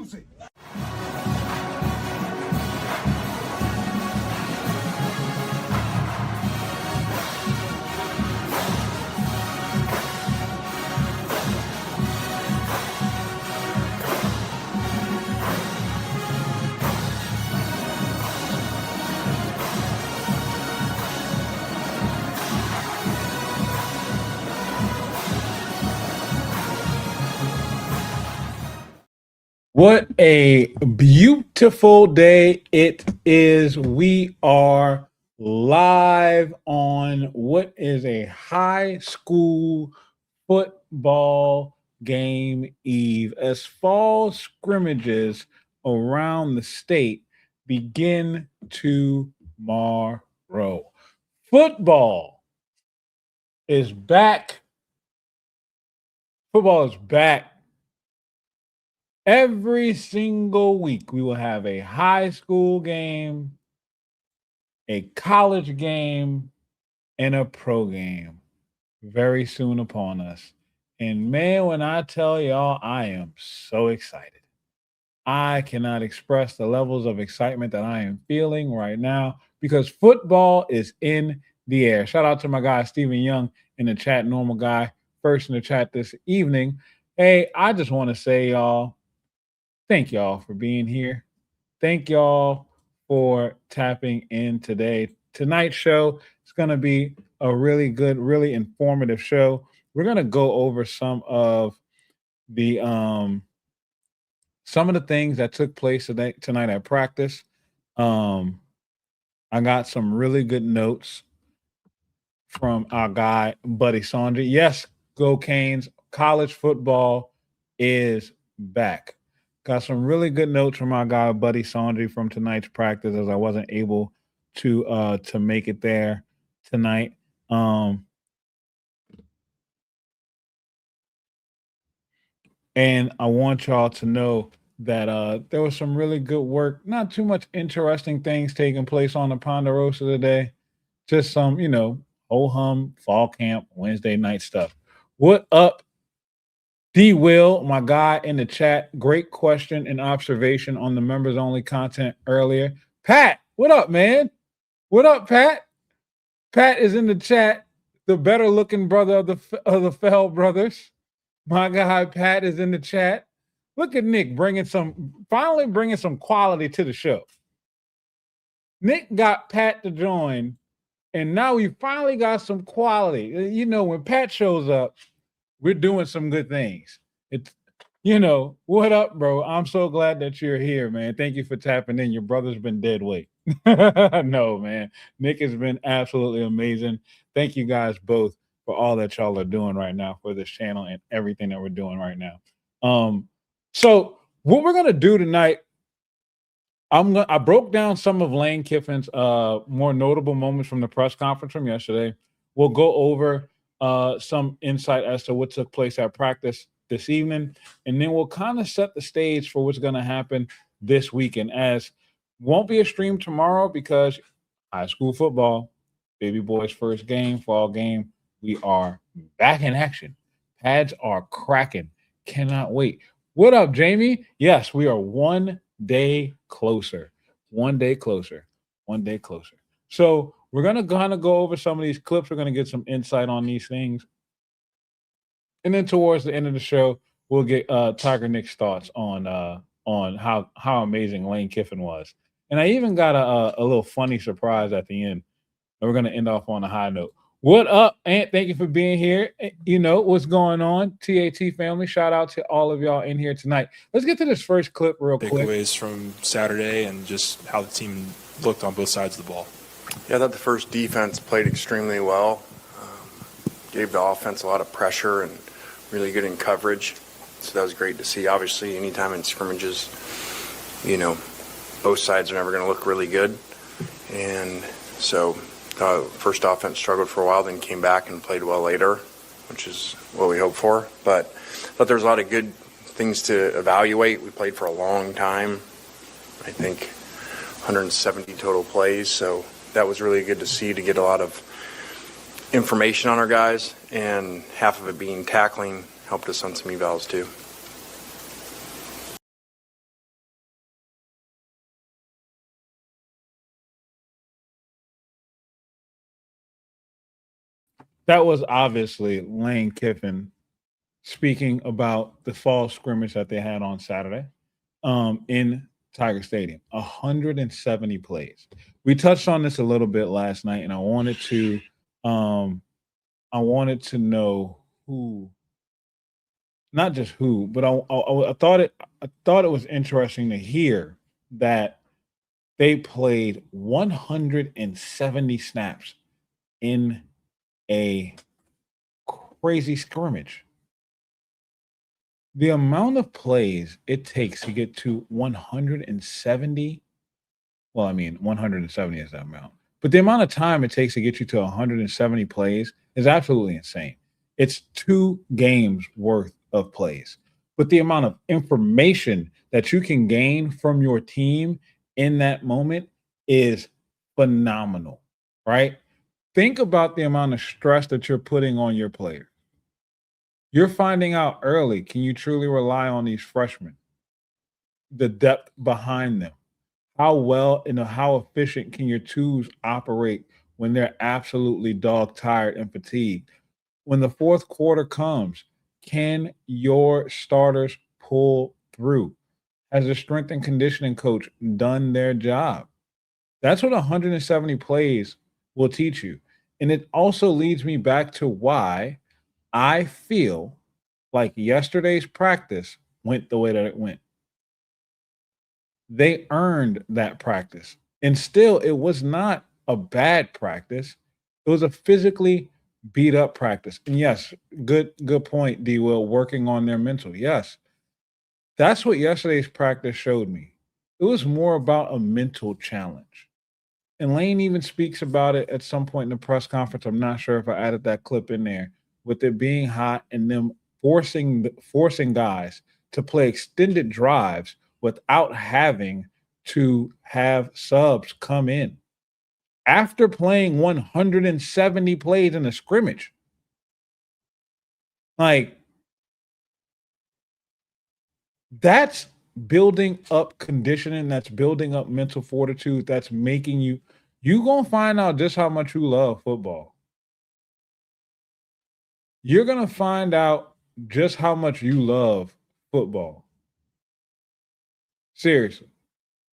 music. What a beautiful day it is. We are live on what is a high school football game eve as fall scrimmages around the state begin tomorrow. Football is back. Football is back. Every single week, we will have a high school game, a college game, and a pro game very soon upon us. And man, when I tell y'all, I am so excited. I cannot express the levels of excitement that I am feeling right now because football is in the air. Shout out to my guy, Steven Young, in the chat, normal guy, first in the chat this evening. Hey, I just want to say, y'all, thank y'all for being here. Thank y'all for tapping in today. Tonight's show is going to be a really good, really informative show. We're going to go over some of the things that took place tonight at practice. I got some really good notes from our guy, Buddy Saundry. Yes, go Canes. College football is back. Got some really good notes from our guy, Buddy Saundry, from tonight's practice, as I wasn't able to make it there tonight. And I want y'all to know that there was some really good work, not too much interesting things taking place on the Ponderosa today. Just some, ho-hum, fall camp, Wednesday night stuff. What up, D. Will, my guy in the chat? Great question and observation on the members-only content earlier. Pat, what up, man? What up, Pat? Pat is in the chat, the better-looking brother of the Fell brothers. My guy Pat is in the chat. Look at Nick finally bringing some quality to the show. Nick got Pat to join, and now we finally got some quality. When Pat shows up, we're doing some good things. What up, bro? I'm so glad that you're here, man. Thank you for tapping in. Your brother's been dead weight. No, man. Nick has been absolutely amazing. Thank you guys both for all that y'all are doing right now for this channel and everything that we're doing right now. So what we're gonna do tonight, I broke down some of Lane Kiffin's more notable moments from the press conference from yesterday. We'll go over some insight as to what took place at practice this evening, and then we'll kind of set the stage for what's going to happen this weekend. As won't be a stream tomorrow because high school football, baby boys' first game, fall game. We are back in action. Pads are cracking. Cannot wait. What up, Jamie? Yes, we are 1 day closer. 1 day closer. 1 day closer. So we're going to kind of go over some of these clips. We're going to get some insight on these things. And then towards the end of the show, we'll get Tiger Nick's thoughts on how amazing Lane Kiffin was. And I even got a little funny surprise at the end. And we're going to end off on a high note. What up, Ant? Thank you for being here. What's going on, TAT family. Shout out to all of y'all in here tonight. Let's get to this first clip real quick. Takeaways from Saturday and just how the team looked on both sides of the ball. Yeah, I thought the first defense played extremely well. Gave the offense a lot of pressure and really good in coverage. So that was great to see. Obviously, anytime in scrimmages, both sides are never going to look really good. And so first offense struggled for a while, then came back and played well later, which is what we hoped for. But I thought there was a lot of good things to evaluate. We played for a long time, I think 170 total plays. So that was really good to see, to get a lot of information on our guys, and half of it being tackling helped us on some evals too. That was obviously Lane Kiffin speaking about the fall scrimmage that they had on Saturday in Tiger Stadium. 170 plays. We touched on this a little bit last night, and um, I wanted to know who, not just who, but I thought it was interesting to hear that they played 170 snaps in a crazy scrimmage. The amount of plays it takes to get to 170, well, I mean, 170 is that amount, but the amount of time it takes to get you to 170 plays is absolutely insane. It's 2 games worth of plays, but the amount of information that you can gain from your team in that moment is phenomenal, right? Think about the amount of stress that you're putting on your players. You're finding out early, can you truly rely on these freshmen? The depth behind them. How well and how efficient can your twos operate when they're absolutely dog tired and fatigued? When the fourth quarter comes, can your starters pull through? Has the strength and conditioning coach done their job? That's what 170 plays will teach you. And it also leads me back to why I feel like yesterday's practice went the way that it went. They earned that practice. And still, it was not a bad practice. It was a physically beat up practice. And yes, good point, D Will, working on their mental. Yes. That's what yesterday's practice showed me. It was more about a mental challenge. And Lane even speaks about it at some point in the press conference. I'm not sure if I added that clip in there with it being hot and them forcing guys to play extended drives without having to have subs come in after playing 170 plays in a scrimmage. Like, that's building up conditioning, that's building up mental fortitude, that's making you gonna find out just how much you love football. You're gonna find out just how much you love football. Seriously.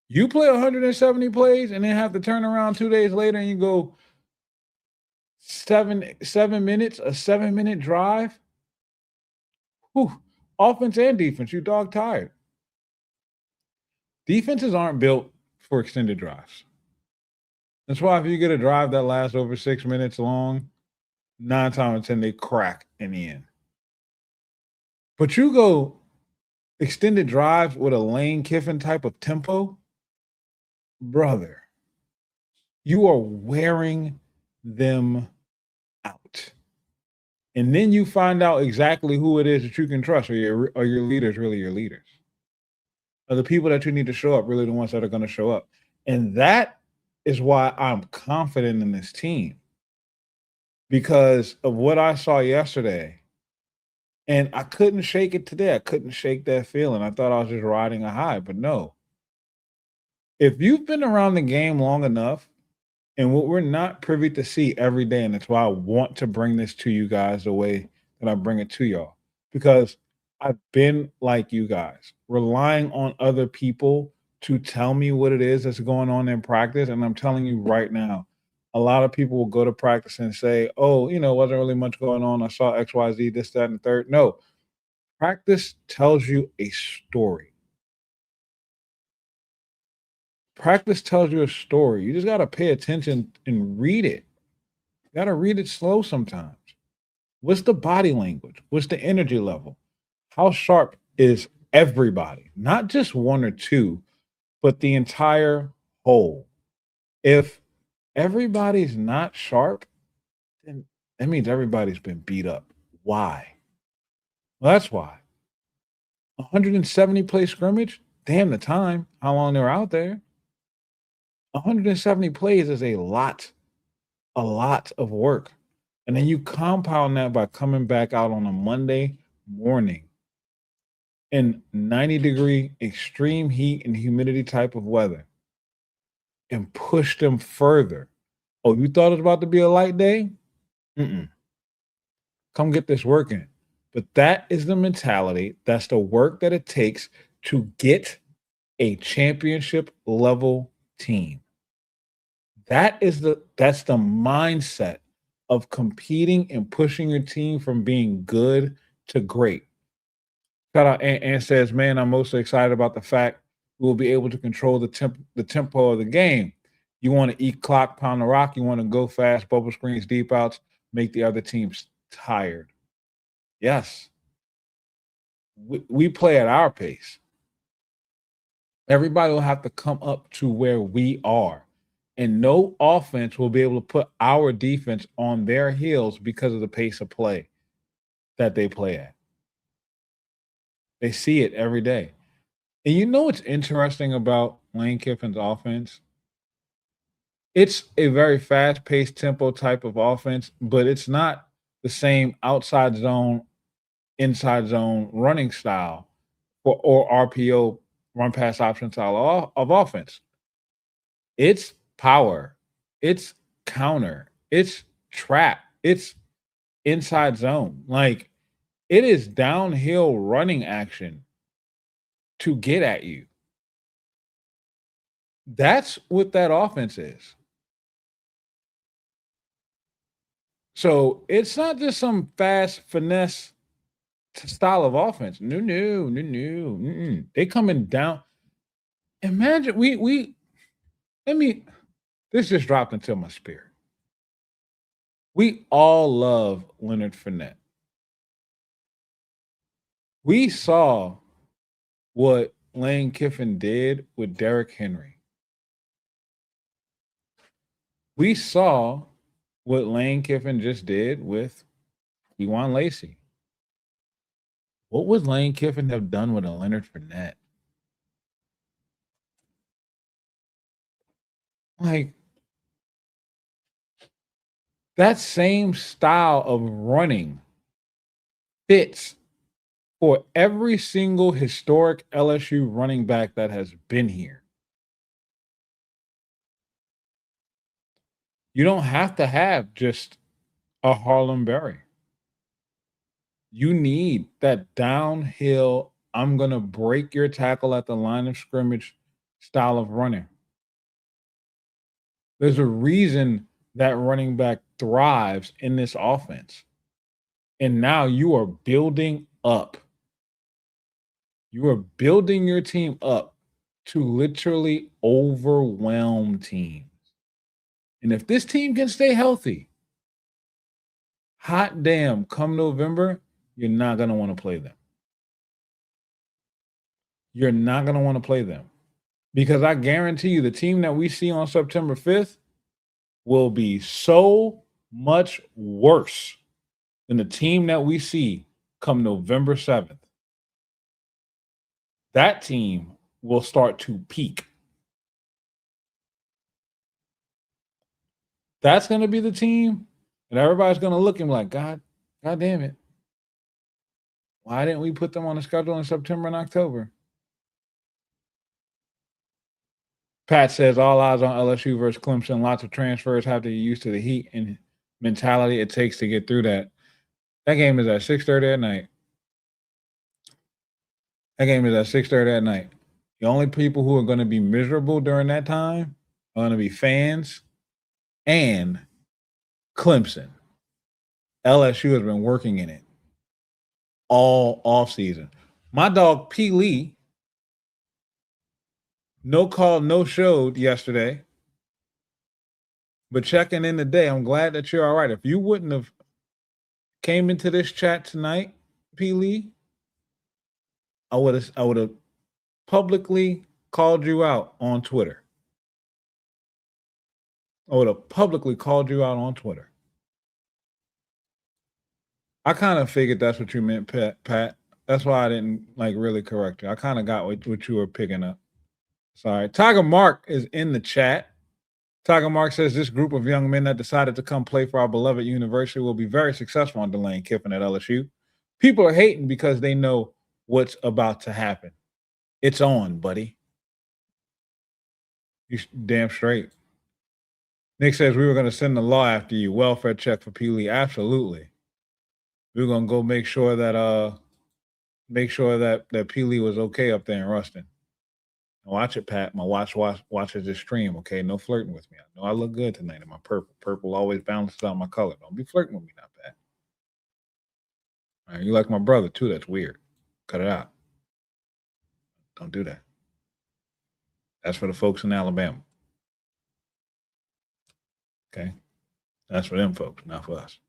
You play 170 plays and then have to turn around 2 days later and you go 7 minutes, a 7-minute drive. Whew, offense and defense, you dog tired. Defenses aren't built for extended drives. That's why if you get a drive that lasts over 6 minutes long, 9 times out of 10 they crack in the end. But you go extended drives with a Lane Kiffin type of tempo, brother, you are wearing them out. And then you find out exactly who it is that you can trust. Are your leaders really your leaders? Are the people that you need to show up really the ones that are going to show up? And that is why I'm confident in this team, because of what I saw yesterday. And I couldn't shake it today. I couldn't shake that feeling. I thought I was just riding a high, but no. If you've been around the game long enough, and what we're not privy to see every day, and that's why I want to bring this to you guys the way that I bring it to y'all, because I've been like you guys, relying on other people to tell me what it is that's going on in practice. And I'm telling you right now, a lot of people will go to practice and say, oh, wasn't really much going on. I saw XYZ, this, that, and the third. No, practice tells you a story. Practice tells you a story. You just got to pay attention and read it. You got to read it slow sometimes. What's the body language? What's the energy level? How sharp is everybody? Not just one or two, but the entire whole. If everybody's not sharp, then that means everybody's been beat up. Why? Well, that's why. 170 play scrimmage, damn the time, how long they were out there. 170 plays is a lot of work. And then you compound that by coming back out on a Monday morning in 90-degree extreme heat and humidity type of weather and push them further. Oh, you thought it was about to be a light day? Mm-mm. Come get this work in. But that is the mentality. That's the work that it takes to get a championship level team. That's the mindset of competing and pushing your team from being good to great. Shout out and says, man, I'm mostly excited about the fact we'll be able to control the tempo of the game. You want to eat clock, pound the rock. You want to go fast, bubble screens, deep outs, make the other teams tired. Yes, we play at our pace. Everybody will have to come up to where we are. And no offense will be able to put our defense on their heels because of the pace of play that they play at. They see it every day. And you know what's interesting about Lane Kiffin's offense? It's a very fast-paced tempo type of offense, but it's not the same outside zone, inside zone running style or RPO run pass option style of offense. It's power, it's counter, it's trap, it's inside zone. Like it is downhill running action to get at you. That's what that offense is. So it's not just some fast finesse style of offense. No. Mm-mm. They coming down. Imagine we let me this just dropped into my spirit. We all love Leonard Fournette. We saw what Lane Kiffin did with Derrick Henry. We saw what Lane Kiffin just did with Ewan Lacy. What would Lane Kiffin have done with a Leonard Fournette? Like that same style of running fits for every single historic LSU running back that has been here. You don't have to have just a Harlem Berry. You need that downhill, I'm going to break your tackle at the line of scrimmage style of running. There's a reason that running back thrives in this offense. And now you are building up. You are building your team up to literally overwhelm teams. And if this team can stay healthy, hot damn, come November, you're not going to want to play them. You're not going to want to play them. Because I guarantee you, the team that we see on September 5th will be so much worse than the team that we see come November 7th. That team will start to peak. That's going to be the team, and everybody's going to look at him like, God damn it. Why didn't we put them on the schedule in September and October? Pat says all eyes on LSU versus Clemson. Lots of transfers have to get used to the heat and mentality it takes to get through that. That game is at 6:30 at night. That game is at 6:30 at night. The only people who are going to be miserable during that time are going to be fans and Clemson. LSU has been working in it all offseason. My dog P. Lee, no call, no showed yesterday, but checking in today. I'm glad that you're all right. If you wouldn't have came into this chat tonight, P. Lee, I would have publicly called you out on Twitter. I would have publicly called you out on Twitter. I kind of figured that's what you meant, Pat. That's why I didn't really correct you. I kind of got what you were picking up. Sorry. Tiger Mark is in the chat. Tiger Mark says this group of young men that decided to come play for our beloved university will be very successful under Lane Kiffin at LSU. People are hating because they know what's about to happen. It's on, buddy. You damn straight. Nick says we were going to send the law after you. Welfare check for P. Lee. Absolutely. we're gonna go make sure that Peely was okay up there in Ruston. Watch it, Pat. My watches this stream. Okay, no flirting with me. I know I look good tonight in my purple. Purple always balances out my color. Don't be flirting with me now, Pat. All right, you like my brother too? That's weird. Cut it out. Don't do that. That's for the folks in Alabama. Okay, that's for them folks, not for us.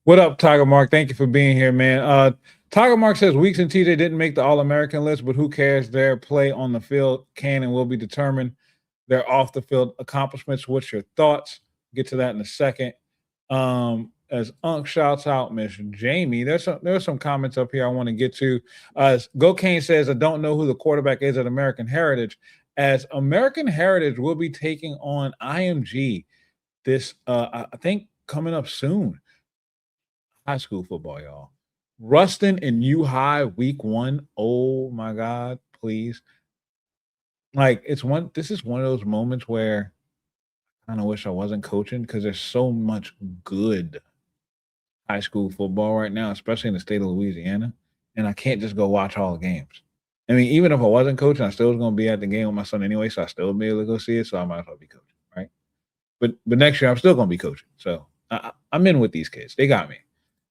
What up, Tiger Mark? Thank you for being here, man. Tiger Mark says Weeks and TJ didn't make the All-American list, but who cares? Their play on the field can and will be determined. Their off-the-field accomplishments. What's your thoughts? Get to that in a second. As Unc shouts out Miss Jamie, there's some comments up here I want to get to. Go Kane says, I don't know who the quarterback is at American Heritage. As American Heritage will be taking on IMG this, I think, coming up soon. High school football, y'all. Ruston and U High week 1. Oh my God, please. Like this is one of those moments where I kind of wish I wasn't coaching because there's so much good high school football right now, especially in the state of Louisiana. And I can't just go watch all the games. I mean, even if I wasn't coaching, I still was going to be at the game with my son anyway, so I still would be able to go see it. So I might as well be coaching, right? But next year I'm still going to be coaching. So I'm in with these kids. They got me.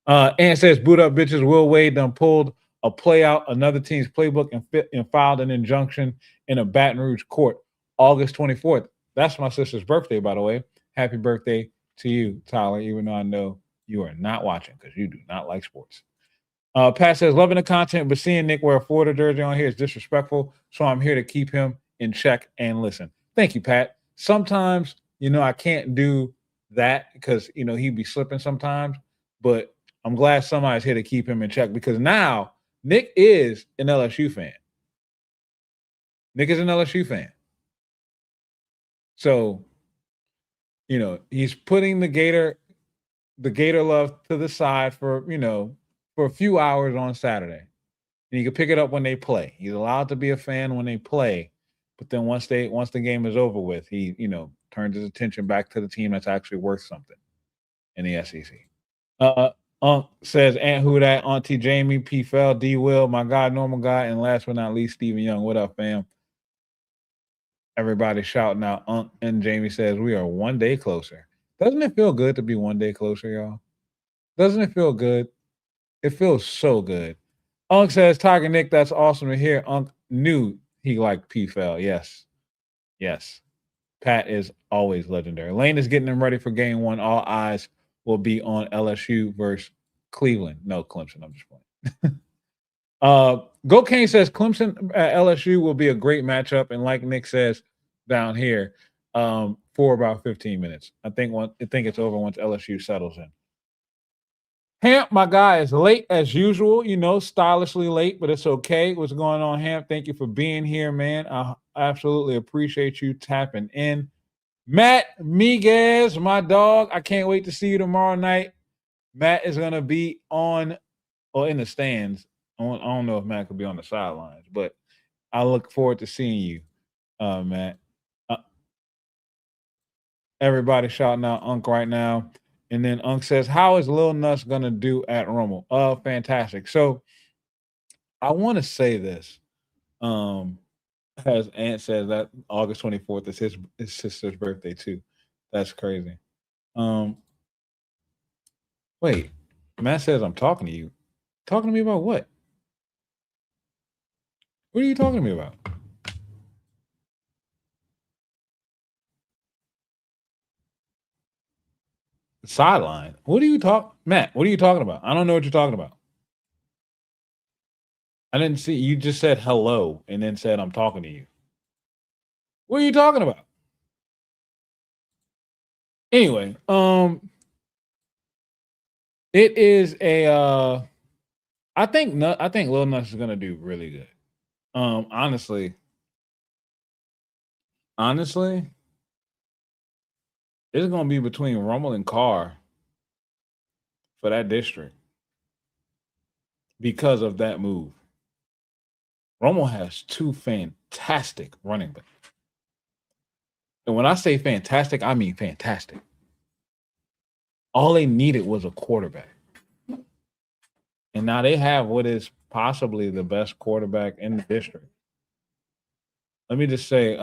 Ant says, boot up bitches. Will Wade done pulled a play out another team's playbook and filed an injunction in a Baton Rouge court August 24th. That's my sister's birthday, by the way. Happy birthday to you, Tyler, even though I know you are not watching because you do not like sports. Pat says, loving the content, but seeing Nick wear a Florida jersey on here is disrespectful, so I'm here to keep him in check and listen. Thank you, Pat. Sometimes, I can't do that because, he'd be slipping sometimes, but I'm glad somebody's here to keep him in check because now Nick is an LSU fan. Nick is an LSU fan. So, he's putting the Gator love to the side for a few hours on Saturday. And you can pick it up when they play. He's allowed to be a fan when they play. But then once the game is over with, he, turns his attention back to the team that's actually worth something in the SEC. Unc says, Aunt Who Dat, Auntie Jamie, P. Fell, D. Will, my God, Normal Guy, and last but not least, Stephen Young. What up, fam? Everybody shouting out. Unc and Jamie says, we are one day closer. Doesn't it feel good to be one day closer, y'all? Doesn't it feel good? It feels so good. Unc says, Tiger Nick, that's awesome to hear. Unc knew he liked P. Fell. Yes. Pat is always legendary. Lane is getting them ready for game 1. All eyes will be on LSU versus Cleveland. No, Clemson. I'm just playing. Go Kane says Clemson at LSU will be a great matchup, and like Nick says down here, for about 15 minutes. I think it's over once LSU settles in. Hamp, my guy, is late as usual. Stylishly late, but it's okay. What's going on, Hamp? Thank you for being here, man. I absolutely appreciate you tapping in. Matt Miguez, my dog. I can't wait to see you tomorrow night. Matt is going to be in the stands. I don't know if Matt could be on the sidelines, but I look forward to seeing you, Matt. Everybody shouting out Unc right now. And then Unc says, how is Lil Nuts going to do at Rummel? Fantastic. So I want to say this. As Ant says, that August 24th is his sister's birthday too. That's crazy. Wait, Matt says I'm talking to you. Talking to me about what? What are you talking to me about? Sideline. Matt, what are you talking about? I don't know what you're talking about. I didn't see. You just said hello and then said I'm talking to you. What are you talking about? Anyway, it is a I think Lil Nuts is gonna do really good. Honestly, it's gonna be between Rummel and Carr for that district because of that move. Rummel has 2 fantastic running backs. And when I say fantastic, I mean fantastic. All they needed was a quarterback. And now they have what is possibly the best quarterback in the district. Let me just say,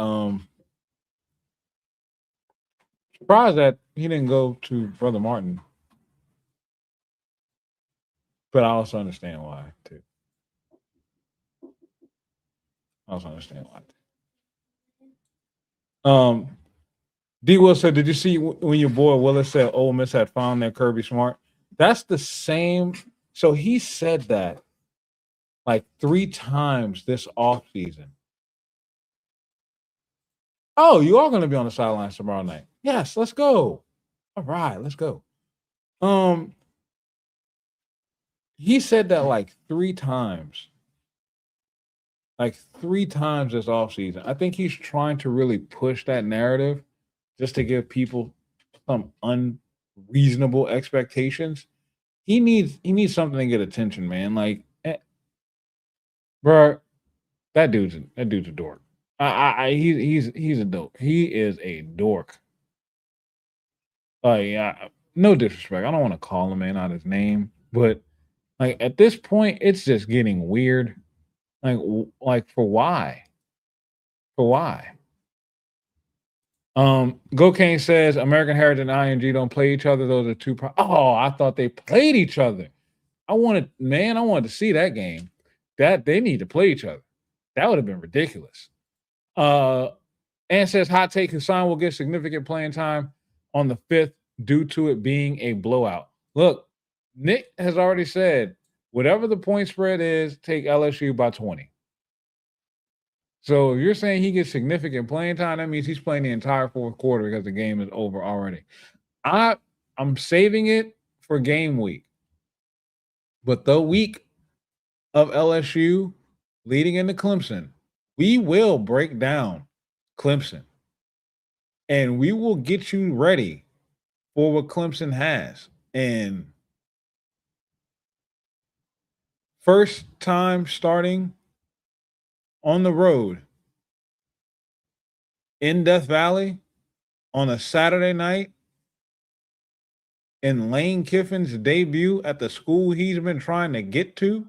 surprised that he didn't go to Brother Martin. But I also understand why, too. I also understand why. D. Will said, did you see when your boy Willis said Ole Miss had found their Kirby Smart? That's the same. So he said that like 3 times this offseason. Oh, you are going to be on the sidelines tomorrow night. Yes, let's go. All right, let's go. He said that like 3 times. Like 3 times this offseason. I think he's trying to really push that narrative just to give people some unreasonable expectations. He needs something to get attention, man. Like, bro, that dude's a dork. He's a dork. He is a dork. Like, no disrespect. I don't want to call him out his name, but like at this point, it's just getting weird. Like for why? For why? Gokane says American Heritage and ING don't play each other. Those are two. I thought they played each other. I wanted to see that game. That they need to play each other. That would have been ridiculous. And says hot take Hassan will get significant playing time on the 5th due to it being a blowout. Look, Nick has already said whatever the point spread is, take LSU by 20. So if you're saying he gets significant playing time, that means he's playing the entire 4th quarter because the game is over already. I'm saving it for game week. But the week of LSU leading into Clemson, we will break down Clemson. And we will get you ready for what Clemson has. And first time starting on the road in Death Valley on a Saturday night in Lane Kiffin's debut at the school he's been trying to get to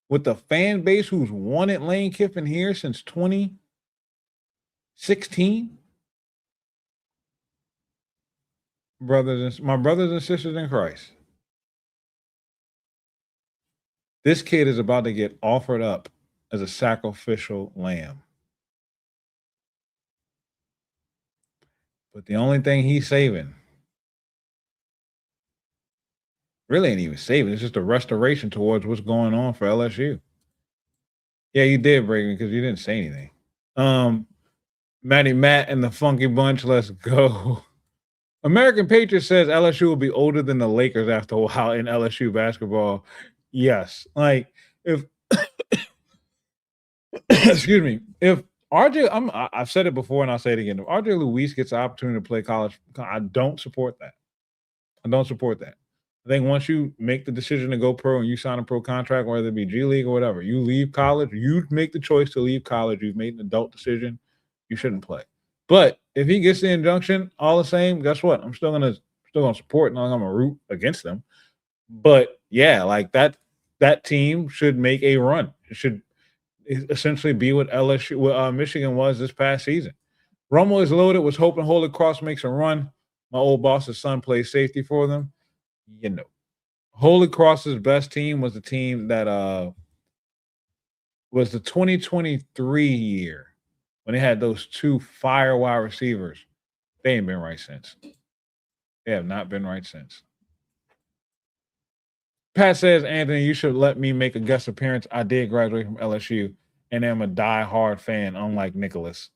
with the fan base who's wanted Lane Kiffin here since 2016. My brothers and sisters in Christ, this kid is about to get offered up as a sacrificial lamb. But the only thing he's saving really ain't even saving. It's just a restoration towards what's going on for LSU. Yeah, you did, Braden, because you didn't say anything. Matty Matt and the Funky Bunch, let's go. American Patriot says LSU will be older than the Lakers after a while in LSU basketball. Yes. Like, if excuse me, if I've said it before and I'll say it again. If RJ Luis gets the opportunity to play college, I don't support that. I think once you make the decision to go pro and you sign a pro contract, whether it be G League or whatever, you leave college, you make the choice to leave college, you've made an adult decision, you shouldn't play. But if he gets the injunction, all the same, guess what? I'm still gonna support, and I'm gonna root against them. But yeah, like that team should make a run. It should essentially be what Michigan was this past season. Rumble is loaded, was hoping Holy Cross makes a run. My old boss's son plays safety for them. You know, Holy Cross's best team was the team that was the 2023 year when they had those 2 fire wide receivers. They ain't been right since. They have not been right since. Pat says, Anthony, you should let me make a guest appearance. I did graduate from LSU and am a die-hard fan, unlike Nicholas.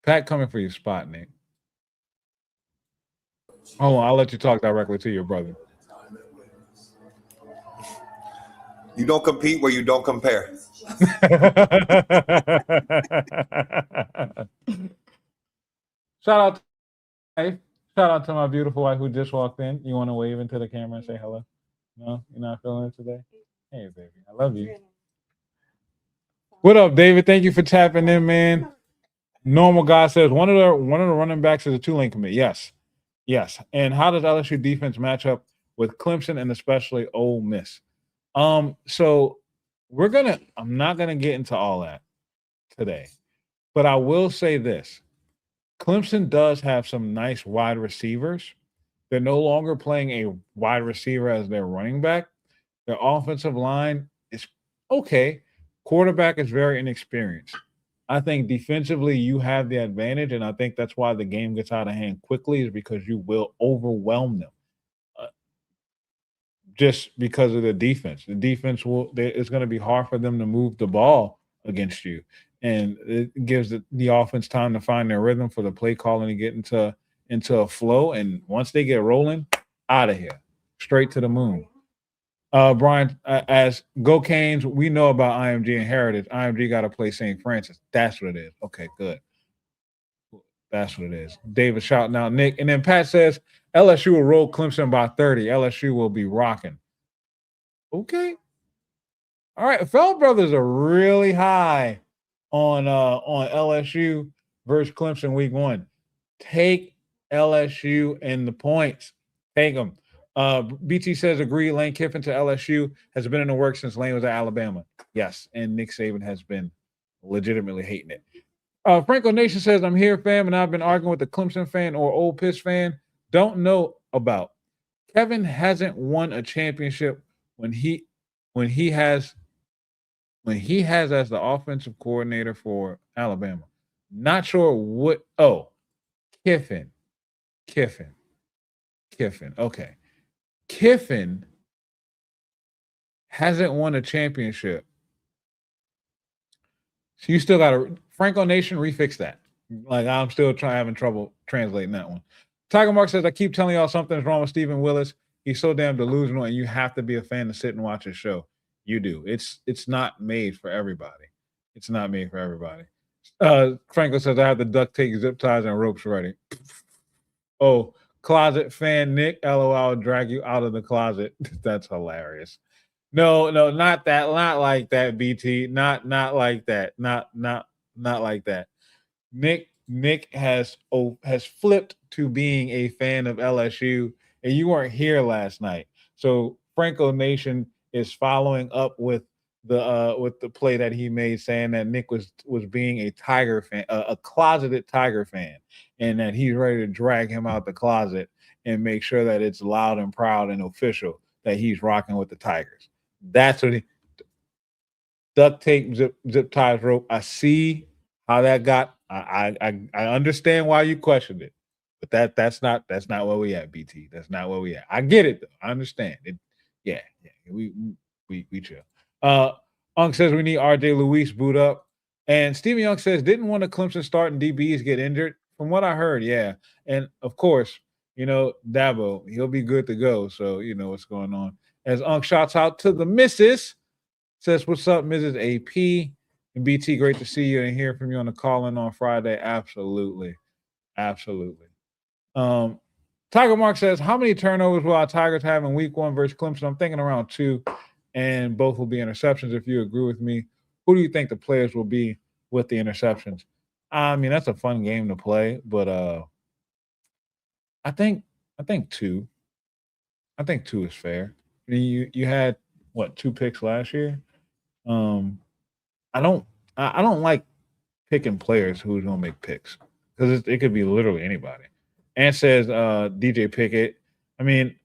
Pat coming for your spot, Nick. Hold on, I'll let you talk directly to your brother. You don't compete where you don't compare. Shout out to my beautiful wife who just walked in. You want to wave into the camera and say hello? No, you're not feeling it today? Hey, baby, I love you. What up, David? Thank you for tapping in, man. Normal guy says one of the running backs is a Tulane commit. Yes. And how does LSU defense match up with Clemson and especially Ole Miss. So I'm not gonna get into all that today, but I will say this. Clemson does have some nice wide receivers. They're no longer playing a wide receiver as their running back. Their offensive line is okay. Quarterback is very inexperienced. I think defensively you have the advantage, and I think that's why the game gets out of hand quickly is because you will overwhelm them. Just because of the defense. The defense it's going to be hard for them to move the ball against you. And it gives the offense time to find their rhythm for the play calling to get into a flow. And once they get rolling, out of here, straight to the moon. Brian, as Go Canes, we know about IMG and Heritage. IMG got to play St. Francis. That's what it is. Okay, good. That's what it is. David shouting out Nick. And then Pat says, LSU will roll Clemson by 30. LSU will be rocking. Okay. All right. Fell brothers are really high on LSU versus Clemson week 1. Take LSU and the points. Take them. BT says, agree, Lane Kiffin to LSU has been in the works since Lane was at Alabama. Yes, and Nick Saban has been legitimately hating it. Franco Nation says, I'm here, fam, and I've been arguing with a Clemson fan or Ole Miss fan. Don't know about. Kevin hasn't won a championship when he has as the offensive coordinator for Alabama. Not sure what. Oh, Kiffin. Okay. Kiffin hasn't won a championship. So you still got to Franco Nation refix that. Like I'm still having trouble translating that one. Tiger Mark says, I keep telling y'all something's wrong with Stephen Willis. He's so damn delusional, and you have to be a fan to sit and watch his show. You do. It's not made for everybody. It's not made for everybody. Franco says, I have the duct tape, zip ties, and ropes ready. Oh, closet fan Nick, LOL, drag you out of the closet. That's hilarious. No, not that. Not like that, BT. Not like that. Not like that. Nick has flipped to being a fan of LSU, and you weren't here last night. So Franco Nation is following up with the play that he made, saying that Nick was being a Tiger fan, a closeted Tiger fan, and that he's ready to drag him out the closet and make sure that it's loud and proud and official that he's rocking with the Tigers. That's what duct tape, zip ties, rope. I see how that got. I understand why you questioned it, but that's not where we at, BT. That's not where we at. I get it though. I understand it. Yeah. We chill. Unk says we need RJ Luis boot up, and Stephen Young says didn't want a Clemson starting DBs get injured. From what I heard, yeah, and of course, Dabo, he'll be good to go. So you know what's going on. As Unk shouts out to the missus, says, what's up, Mrs. AP? And BT, great to see you and hear from you on the call-in on Friday. Absolutely. Tiger Mark says, how many turnovers will our Tigers have in week 1 versus Clemson? I'm thinking around 2, and both will be interceptions. If you agree with me, who do you think the players will be with the interceptions? I mean, that's a fun game to play, but I think 2. I think 2 is fair. I mean, you had 2 picks last year. I don't like picking players who's gonna make picks because it could be literally anybody. And says DJ Pickett. I mean,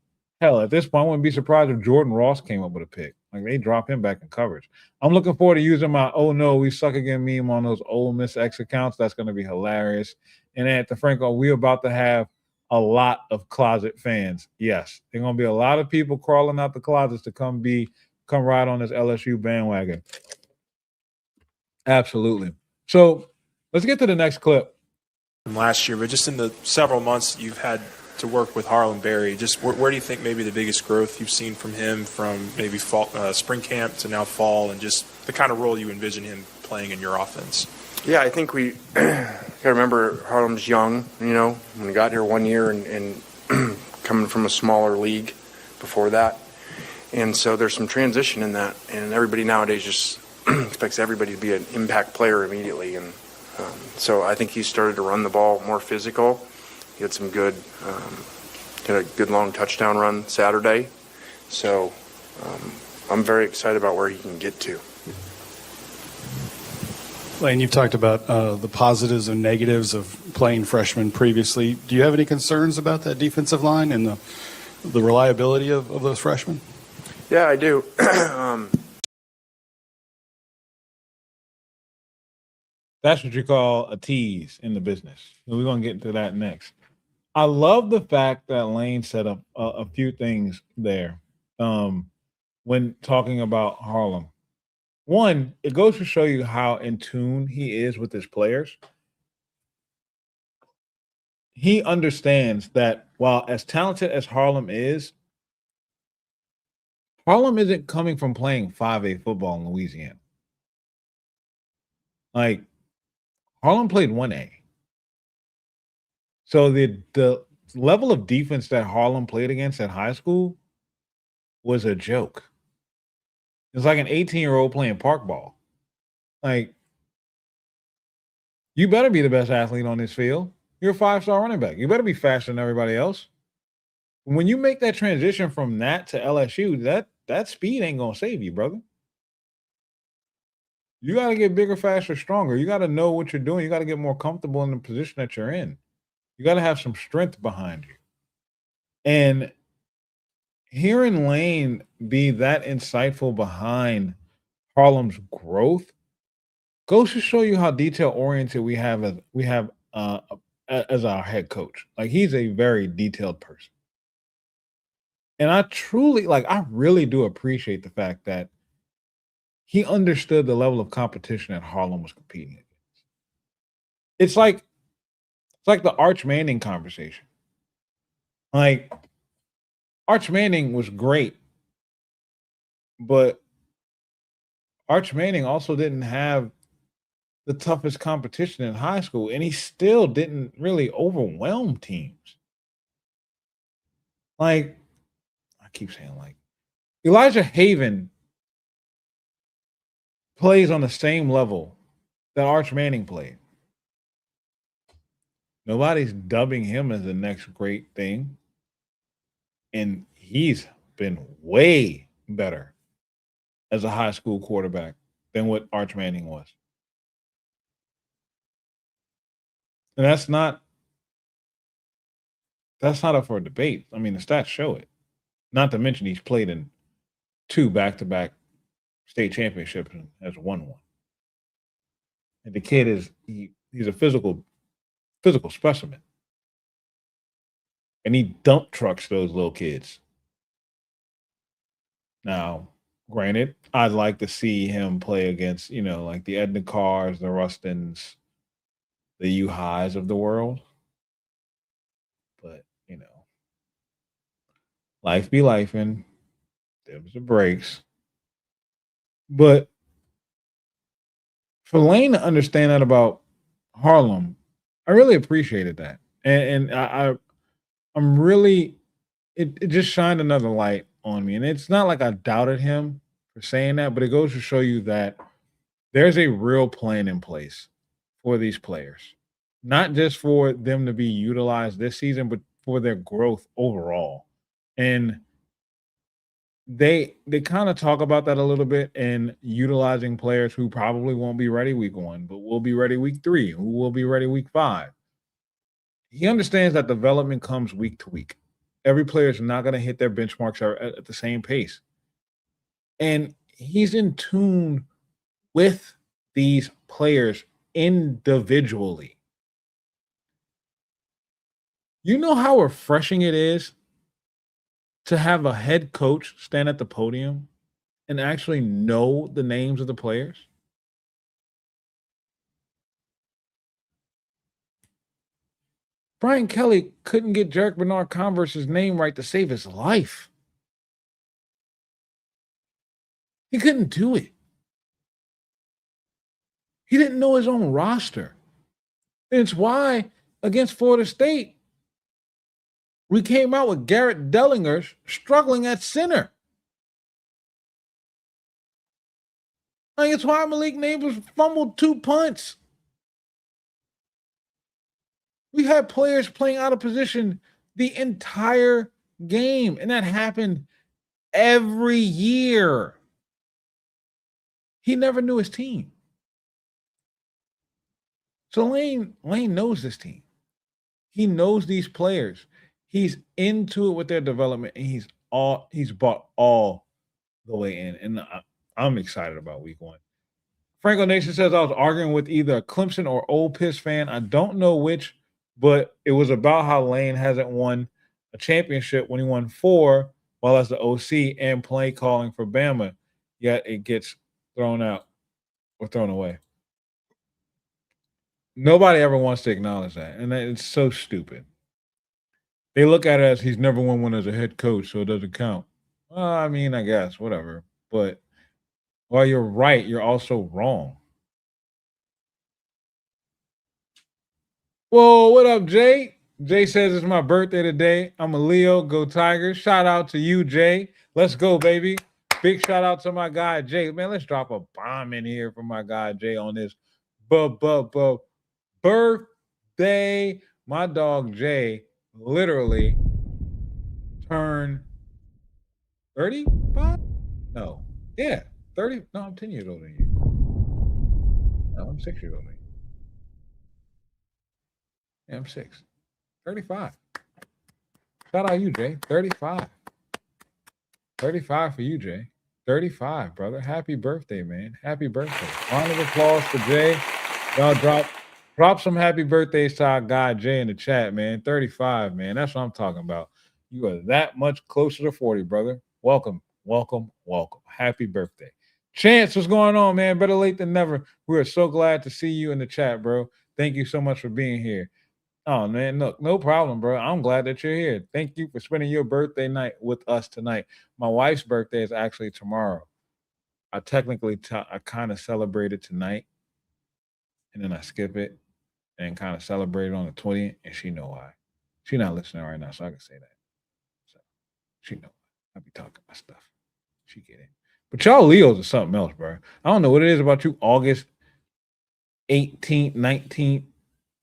hell, at this point, I wouldn't be surprised if Jordan Ross came up with a pick. Like they drop him back in coverage. I'm looking forward to using my "oh no, we suck again" meme on those Ole Miss X accounts. That's gonna be hilarious. And at the Franco, we're about to have a lot of closet fans. Yes, there are gonna be a lot of people crawling out the closets to come ride on this LSU bandwagon. Absolutely. So let's get to the next clip. From last year, but just in the several months you've had to work with Harlan Berry, just where do you think maybe the biggest growth you've seen from him from maybe fall, spring camp to now fall, and just the kind of role you envision him playing in your offense? Yeah, I think we got to remember Harlan's young, when he got here 1 year and coming from a smaller league before that. And so there's some transition in that, and everybody nowadays just expects everybody to be an impact player immediately. And so I think he started to run the ball more physical. He had some good Got a good long touchdown run Saturday. So I'm very excited about where he can get to. Lane, you've talked about the positives and negatives of playing freshmen previously. Do you have any concerns about that defensive line and the reliability of those freshmen? Yeah, I do. That's what you call a tease in the business. And we're going to get into that next. I love the fact that Lane set up a few things there when talking about Harlem. One, it goes to show you how in tune he is with his players. He understands that while as talented as Harlem isn't coming from playing 5A football in Louisiana. Like, Harlem played 1A. So the level of defense that Harlem played against at high school was a joke. It's like an 18-year-old playing park ball. Like, you better be the best athlete on this field. You're a 5-star running back. You better be faster than everybody else. When you make that transition from that to LSU, that speed ain't gonna save you, brother. You got to get bigger, faster, stronger. You got to know what you're doing. You got to get more comfortable in the position that you're in. You got to have some strength behind you. And hearing Lane be that insightful behind Harlem's growth goes to show you how detail oriented we have as our head coach. Like, he's a very detailed person. And I really do appreciate the fact that he understood the level of competition that Harlem was competing against. It's like the Arch Manning conversation. Like, Arch Manning was great, but Arch Manning also didn't have the toughest competition in high school, and he still didn't really overwhelm teams. Like, I keep saying like, Elijah Haven plays on the same level that Arch Manning played. Nobody's dubbing him as the next great thing. And he's been way better as a high school quarterback than what Arch Manning was. And that's not up for debate. I mean, the stats show it. Not to mention he's played in 2 back-to-back state championships and has won one. And the kid he's a physical specimen. And he dump trucks those little kids. Now, granted, I'd like to see him play against, like the Edna Carrs, the Rustins, the U-Highs of the world. But, life be lifing. There's the breaks. But for Lane to understand that about Harlem, I really appreciated that. And I'm really, it just shined another light on me. And it's not like I doubted him for saying that, but it goes to show you that there's a real plan in place for these players. Not just for them to be utilized this season, but for their growth overall. And they kind of talk about that a little bit in utilizing players who probably won't be ready week 1, but will be ready week 3, who will be ready week 5. He understands that development comes week to week. Every player is not going to hit their benchmarks at the same pace. And he's in tune with these players individually. You know how refreshing it is to have a head coach stand at the podium and actually know the names of the players? Brian Kelly couldn't get Jarek Bernard Converse's name right to save his life. He couldn't do it. He didn't know his own roster. And it's why against Florida State, we came out with Garrett Dellinger struggling at center. Like, it's why Malik Neighbors fumbled 2 punts. We had players playing out of position the entire game. And that happened every year. He never knew his team. So Lane knows this team. He knows these players. He's into it with their development, and he's bought all the way in. And I'm excited about week 1. Franco Nation says I was arguing with either a Clemson or Ole Miss fan. I don't know which, but it was about how Lane hasn't won a championship when he won 4 while as the OC and play calling for Bama, yet it gets thrown out or thrown away. Nobody ever wants to acknowledge that, and it's so stupid. They look at it as he's never won one as a head coach, so it doesn't count. Well, I mean, I guess, whatever. But while you're right, you're also wrong. Whoa, what up, Jay? Jay says it's my birthday today. I'm a Leo. Go Tigers. Shout out to you, Jay. Let's go, baby. Big shout out to my guy, Jay. Man, let's drop a bomb in here for my guy, Jay, on this birthday. My dog, Jay, literally turned 35? No. Yeah, 30. No, I'm 10 years older than you. No, I'm 6 years older than you. Yeah, I'm 6. 35. Shout out you, Jay. 35. 35 for you, Jay. 35, brother. Happy birthday, man. Happy birthday. Round of applause for Jay. Y'all drop some happy birthdays to our guy, Jay, in the chat, man. 35, man. That's what I'm talking about. You are that much closer to 40, brother. Welcome, welcome, welcome. Happy birthday. Chance, what's going on, man? Better late than never. We are so glad to see you in the chat, bro. Thank you so much for being here. Oh, man, look, no problem, bro. I'm glad that you're here. Thank you for spending your birthday night with us tonight. My wife's birthday is actually tomorrow. I kind of celebrate it tonight, and then I skip it and kind of celebrate it on the 20th, and she know why. She's not listening right now, so I can say that. So she know I be talking my stuff. She get it. But y'all Leos are something else, bro. I don't know what it is about you August 18th, 19th,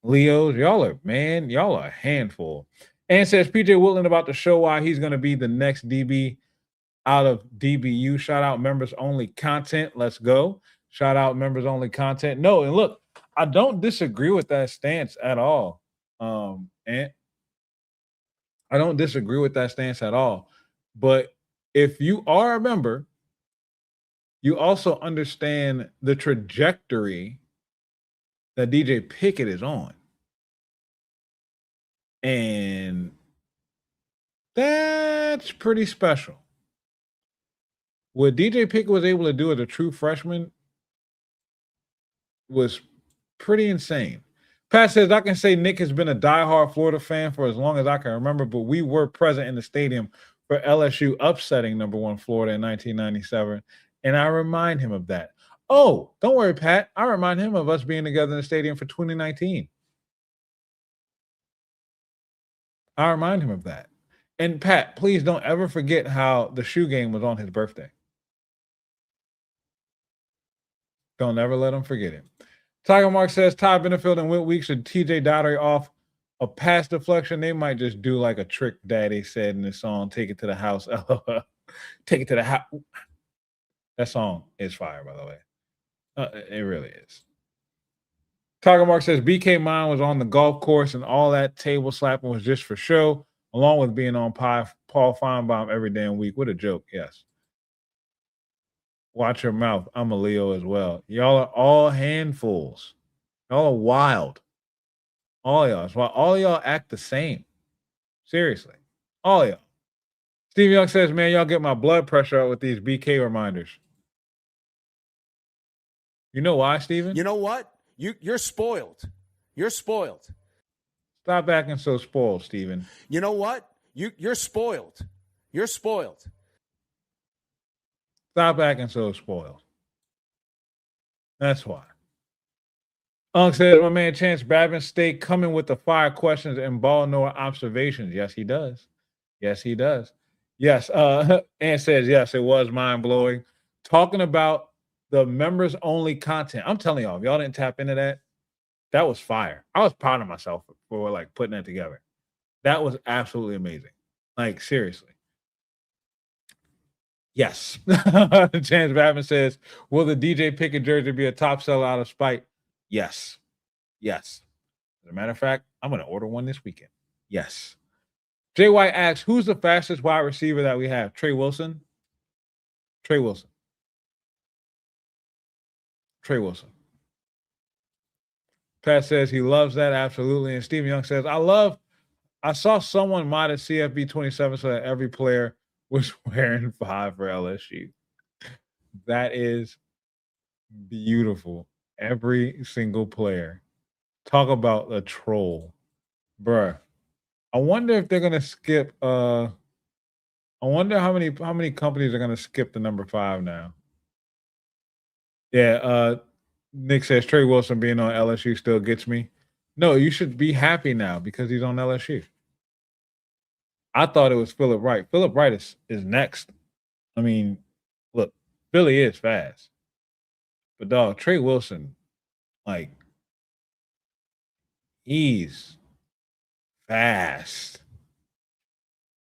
Leos, y'all are a handful. And says PJ Woodland about to show why he's going to be the next DB out of DBU. Shout out members only content. Let's go. Shout out members only content. No, and look, I don't disagree with that stance at all. And I don't disagree with that stance at all. But if you are a member, you also understand the trajectory that DJ Pickett is on. And that's pretty special. What DJ Pickett was able to do as a true freshman was pretty insane. Pat says, I can say Nick has been a diehard Florida fan for as long as I can remember, but we were present in the stadium for LSU upsetting number 1 Florida in 1997, and I remind him of that. Oh, don't worry, Pat. I remind him of us being together in the stadium for 2019. I remind him of that. And Pat, please don't ever forget how the shoe game was on his birthday. Don't ever let him forget it. Tiger Mark says Ty Benefield and Whit Weeks should TJ Dottery off a pass deflection. They might just do like a trick Daddy said in the song, Take It to the House. Take It to the House. That song is fire, by the way. It really is. Tiger Mark says BK Mine was on the golf course and all that table slapping was just for show, along with being on Paul Feinbaum every damn week. What a joke, yes. Watch your mouth. I'm a Leo as well. Y'all are all handfuls. Y'all are wild. All y'all. That's why all y'all act the same. Seriously. All y'all. Steve Young says, man, y'all get my blood pressure up with these BK reminders. You know why, Steven? You know what? You're spoiled. You're spoiled. Stop acting so spoiled, Steven. You know what? You're spoiled. You're spoiled. Stop acting so spoiled. That's why. Unc said, my man Chance Babin stay coming with the fire questions and ball Noah observations. Yes, he does. Yes, he does. Yes. And says, yes, it was mind-blowing. Talking about the members only content. I'm telling y'all, if y'all didn't tap into that, that was fire. I was proud of myself for like putting that together. That was absolutely amazing. Like, seriously. Yes. Chance Batman says, will the DJ Pickett jersey be a top seller out of spite? Yes. Yes. As a matter of fact, I'm going to order one this weekend. Yes. Jay White asks, who's the fastest wide receiver that we have? Trey Wilson? Trey Wilson. Trey Wilson. Pat says he loves that, absolutely. And Stephen Young says, I saw someone modded CFB 27 so that every player was wearing 5 for LSU. That is beautiful. Every single player. Talk about a troll. Bruh. I wonder if they're gonna skip I wonder how many companies are gonna skip the number 5 now. Yeah, Nick says Trey Wilson being on LSU still gets me. No, you should be happy now because he's on LSU. I thought it was Philip Wright. Philip Wright is next. I mean, look, Philly is fast. But dog, Trey Wilson, like, he's fast.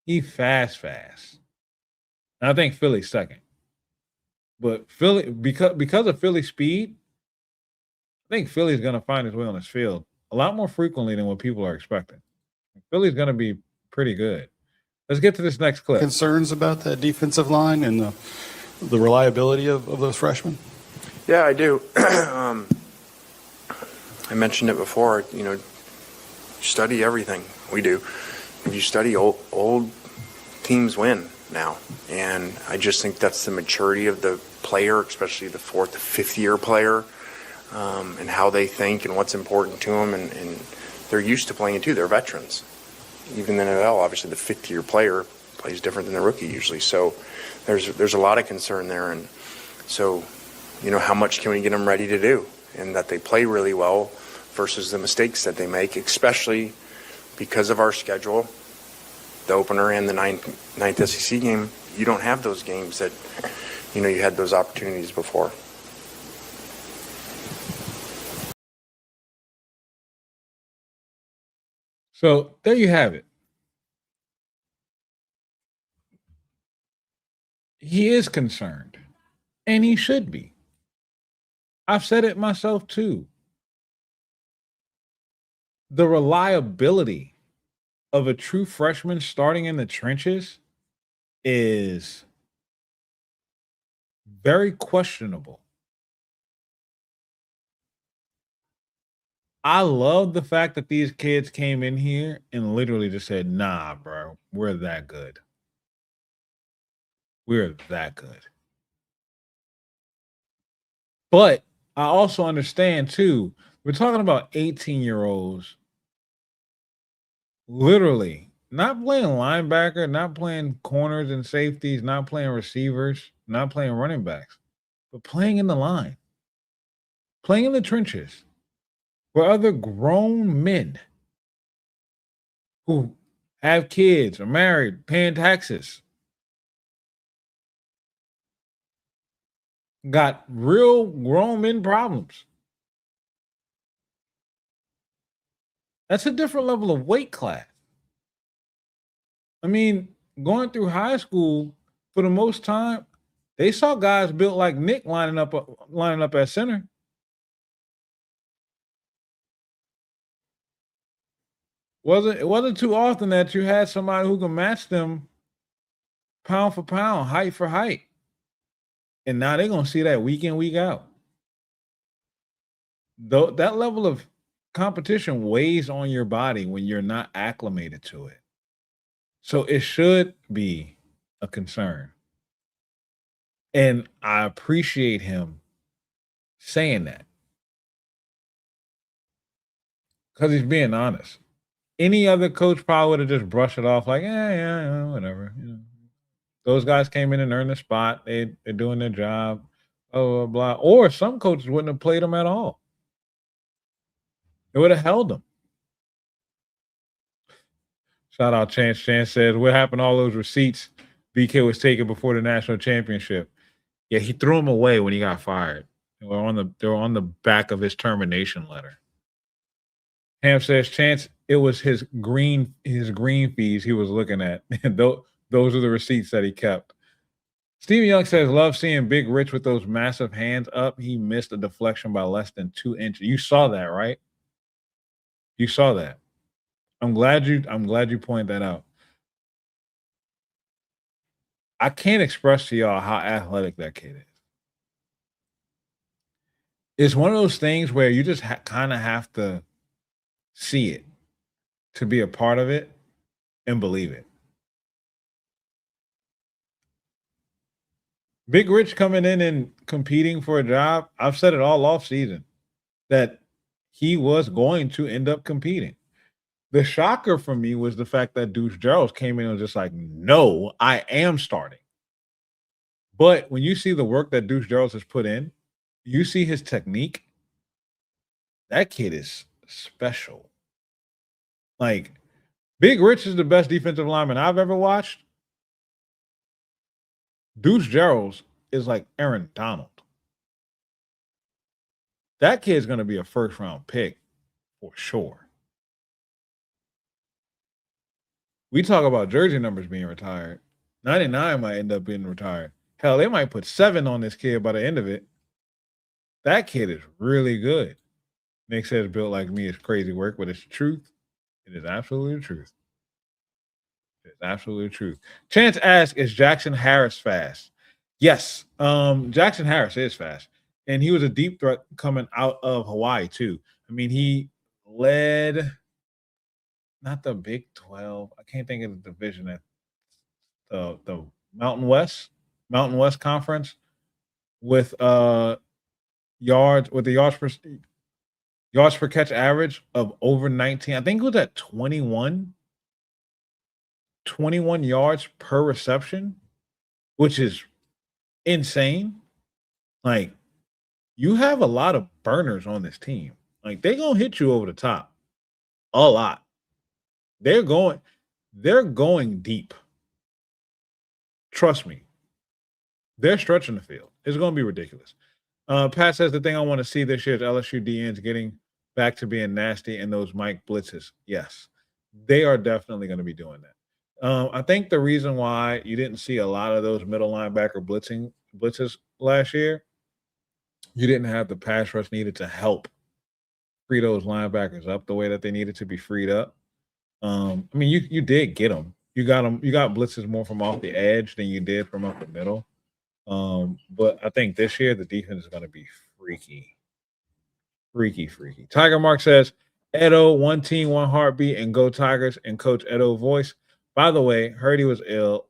He's fast. And I think Philly's second. But Philly, because of Philly's speed, I think Philly's going to find his way on this field a lot more frequently than what people are expecting. Philly's going to be pretty good. Let's get to this next clip. Concerns about that defensive line and the reliability of those freshmen? Yeah, I do. I mentioned it before, study everything. We do. If you study old teams win now. And I just think that's the maturity of the player, especially the 4th, the 5th-year player, and how they think and what's important to them. And they're used to playing, too. They're veterans. Even in the NFL, obviously, the 5th-year player plays different than the rookie usually. So there's a lot of concern there. And so, how much can we get them ready to do? And that they play really well versus the mistakes that they make, especially because of our schedule, the opener and the ninth SEC game. You don't have those games that, you had those opportunities before. So there you have it. He is concerned, and he should be. I've said it myself too. The reliability of a true freshman starting in the trenches is very questionable. I love the fact that these kids came in here and literally just said, nah, bro, we're that good. We're that good. But I also understand, too, we're talking about 18-year-olds literally not playing linebacker, not playing corners and safeties, not playing receivers, not playing running backs, but playing in the line, playing in the trenches where other grown men who have kids, are married, paying taxes, got real grown men problems. That's a different level of weight class. I mean, going through high school, for the most time, they saw guys built like Nick lining up at center. It wasn't too often that you had somebody who can match them pound for pound, height for height. And now they're going to see that week in, week out. That level of competition weighs on your body when you're not acclimated to it. So it should be a concern. And I appreciate him saying that. Because he's being honest. Any other coach probably would have just brushed it off like, yeah, whatever. Those guys came in and earned the spot. They're doing their job, blah, blah, blah. Or some coaches wouldn't have played them at all. It would have held them. Shout out Chance. Chance says, what happened to all those receipts BK was taking before the national championship? Yeah, he threw them away when he got fired. They were on the back of his termination letter. Ham says, Chance, it was his green fees he was looking at. Those are the receipts that he kept. Steven Young says, love seeing Big Rich with those massive hands up. He missed a deflection by less than 2 inches. You saw that, right? You saw that. I'm glad you pointed that out. I can't express to y'all how athletic that kid is. It's one of those things where you just kind of have to see it to be a part of it and believe it. Big Rich coming in and competing for a job, I've said it all off season that he was going to end up competing. The shocker for me was the fact that Deuce Gerald came in and was just like, no, I am starting. But when you see the work that Deuce Gerald has put in, you see his technique, that kid is special. Like, Big Rich is the best defensive lineman I've ever watched. Deuce Gerald is like Aaron Donald. That kid's going to be a first-round pick for sure. We talk about jersey numbers being retired. 99 might end up being retired. Hell, they might put 7 on this kid by the end of it. That kid is really good. Nick says built like me is crazy work, but it's the truth. It is absolutely the truth. It's absolutely the truth. Chance asks, is Jackson Harris fast? Yes. Jackson Harris is fast. And he was a deep threat coming out of Hawaii, too. I mean, he led not the Big 12. I can't think of the division at the Mountain West Conference with yards per catch average of over 19. I think it was at 21 yards per reception, which is insane. Like, you have a lot of burners on this team. Like, they're going to hit you over the top a lot. They're going deep. Trust me. They're stretching the field. It's going to be ridiculous. Pat says the thing I want to see this year is LSU DNs getting back to being nasty and those Mike blitzes. Yes, they are definitely going to be doing that. I think the reason why you didn't see a lot of those middle linebacker blitzes last year, you didn't have the pass rush needed to help free those linebackers up the way that they needed to be freed up. I mean, you did get them. You got blitzes more from off the edge than you did from up the middle. But I think this year the defense is going to be freaky. Tiger Mark says, Edo, one team, one heartbeat, and go Tigers, and Coach Edo voice. By the way, heard he was ill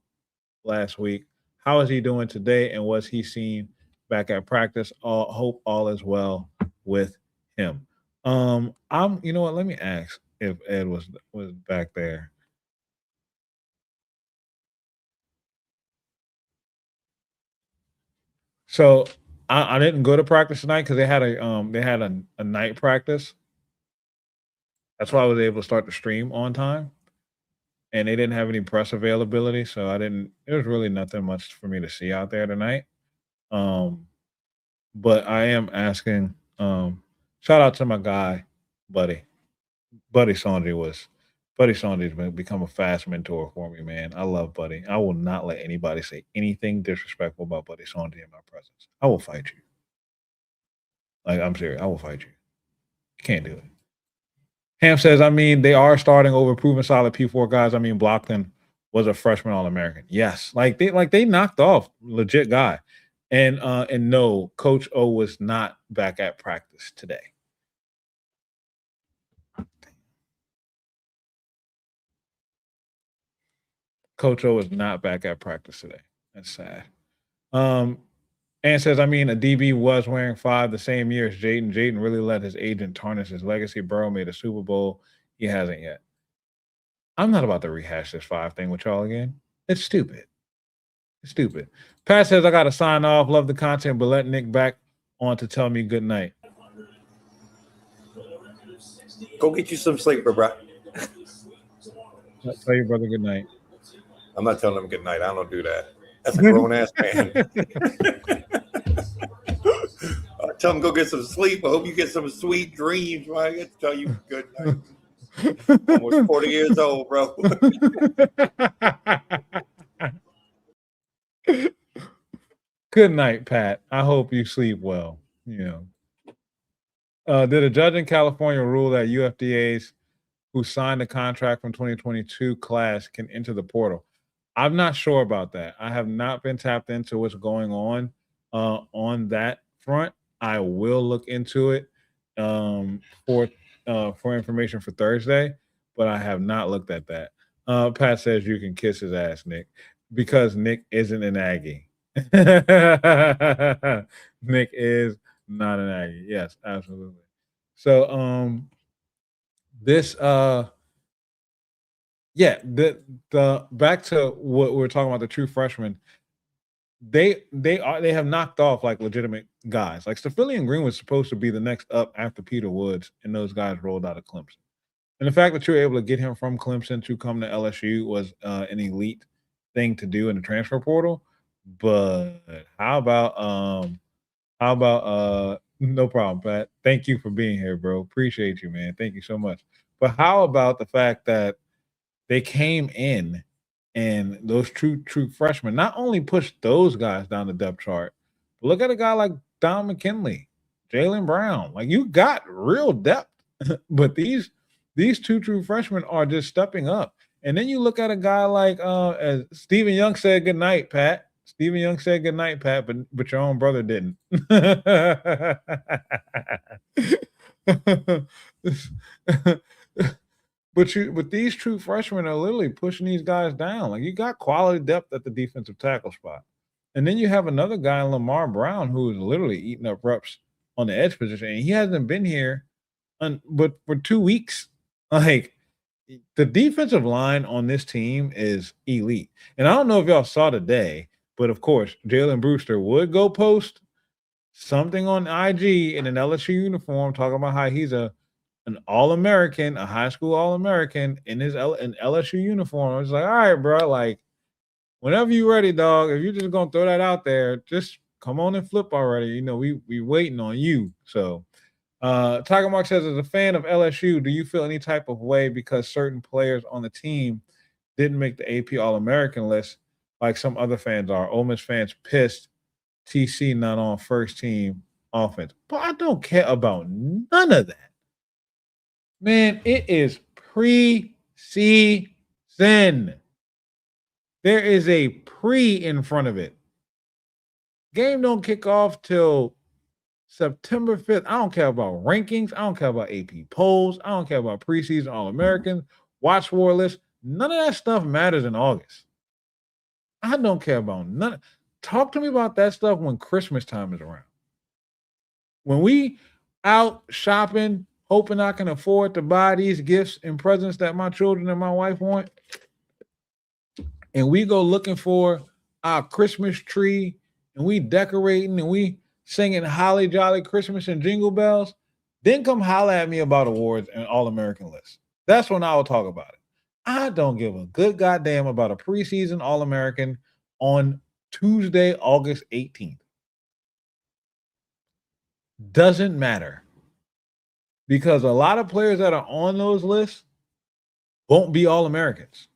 last week. How is he doing today, and was he seen back at practice? Hope all is well with him. You know what? Let me ask if Ed was back there. So I didn't go to practice tonight because they had a night practice. That's why I was able to start the stream on time, and they didn't have any press availability, so I didn't. There was really nothing much for me to see out there tonight. But I am asking. Shout out to my guy, Buddy Saunders. Buddy Saunders has become a fast mentor for me, man. I love Buddy. I will not let anybody say anything disrespectful about Buddy Saunders in my presence. I will fight you. Like, I'm serious. I will fight you. You can't do it. Ham says, I mean, they are starting over proven solid P4 guys. I mean, Blockton was a freshman All-American. Yes. Like they knocked off legit guy. And no, Coach O was not back at practice today. Coach O is not back at practice today. That's sad. And says, I mean, a DB was wearing 5 the same year as Jaden. Jaden really let his agent tarnish his legacy. Burrow made a Super Bowl. He hasn't yet. I'm not about to rehash this 5 thing with y'all again. It's stupid. Pat says, I got to sign off. Love the content, but let Nick back on to tell me good night. Go get you some sleep, bro. Tell your brother good night. I'm not telling him good night. I don't do that. That's a grown ass man. Tell him go get some sleep. I hope you get some sweet dreams. Right? I get to tell you good night. Almost 40 years old, bro. Good night, Pat. I hope you sleep well. Did a judge in California rule that UFDAs who signed a contract from 2022 class can enter the portal? I'm not sure about that. I have not been tapped into what's going on that front. I will look into it for information for Thursday, but I have not looked at that. Pat says you can kiss his ass, Nick, because Nick isn't an Aggie. Nick is not an Aggie. Yes, absolutely. So this the back to what we were talking about, the true freshmen, they have knocked off like legitimate guys. Like Stafilian Green was supposed to be the next up after Peter Woods, and those guys rolled out of Clemson. And the fact that you were able to get him from Clemson to come to LSU was an elite thing to do in the transfer portal. But how about no problem, Pat. Thank you for being here, bro. Appreciate you, man. Thank you so much. But how about the fact that they came in and those true freshmen not only pushed those guys down the depth chart, but look at a guy like Don McKinley, Jalen Brown. Like, you got real depth, but these two true freshmen are just stepping up. And then you look at a guy like as Stephen Young said, good night, Pat. Stephen Young said good night, Pat, but your own brother didn't. But these true freshmen are literally pushing these guys down. Like, you got quality depth at the defensive tackle spot. And then you have another guy, Lamar Brown, who is literally eating up reps on the edge position. And he hasn't been here but for 2 weeks. Like, the defensive line on this team is elite. And I don't know if y'all saw today, but of course, Jalen Brewster would go post something on IG in an LSU uniform talking about how he's an All-American, a high school All-American in his an LSU uniform. I was like, all right, bro, like, whenever you're ready, dog, if you're just going to throw that out there, just come on and flip already. You know, we waiting on you. So Tiger Mark says, as a fan of LSU, do you feel any type of way because certain players on the team didn't make the AP All-American list like some other fans are? Ole Miss fans pissed TC not on first team offense. But I don't care about none of that. Man, it is pre-season. There is a pre in front of it. Game don't kick off till September 5th. I don't care about rankings. I don't care about AP polls. I don't care about preseason All-Americans, watch war lists. None of that stuff matters in August. I don't care about none. Talk to me about that stuff when Christmas time is around. When we out shopping, hoping I can afford to buy these gifts and presents that my children and my wife want, and we go looking for our Christmas tree, and we decorating, and we singing Holly Jolly Christmas and Jingle Bells, then come holler at me about awards and All-American lists. That's when I will talk about it. I don't give a good goddamn about a preseason All-American on Tuesday, August 18th. Doesn't matter. Because a lot of players that are on those lists won't be All-Americans.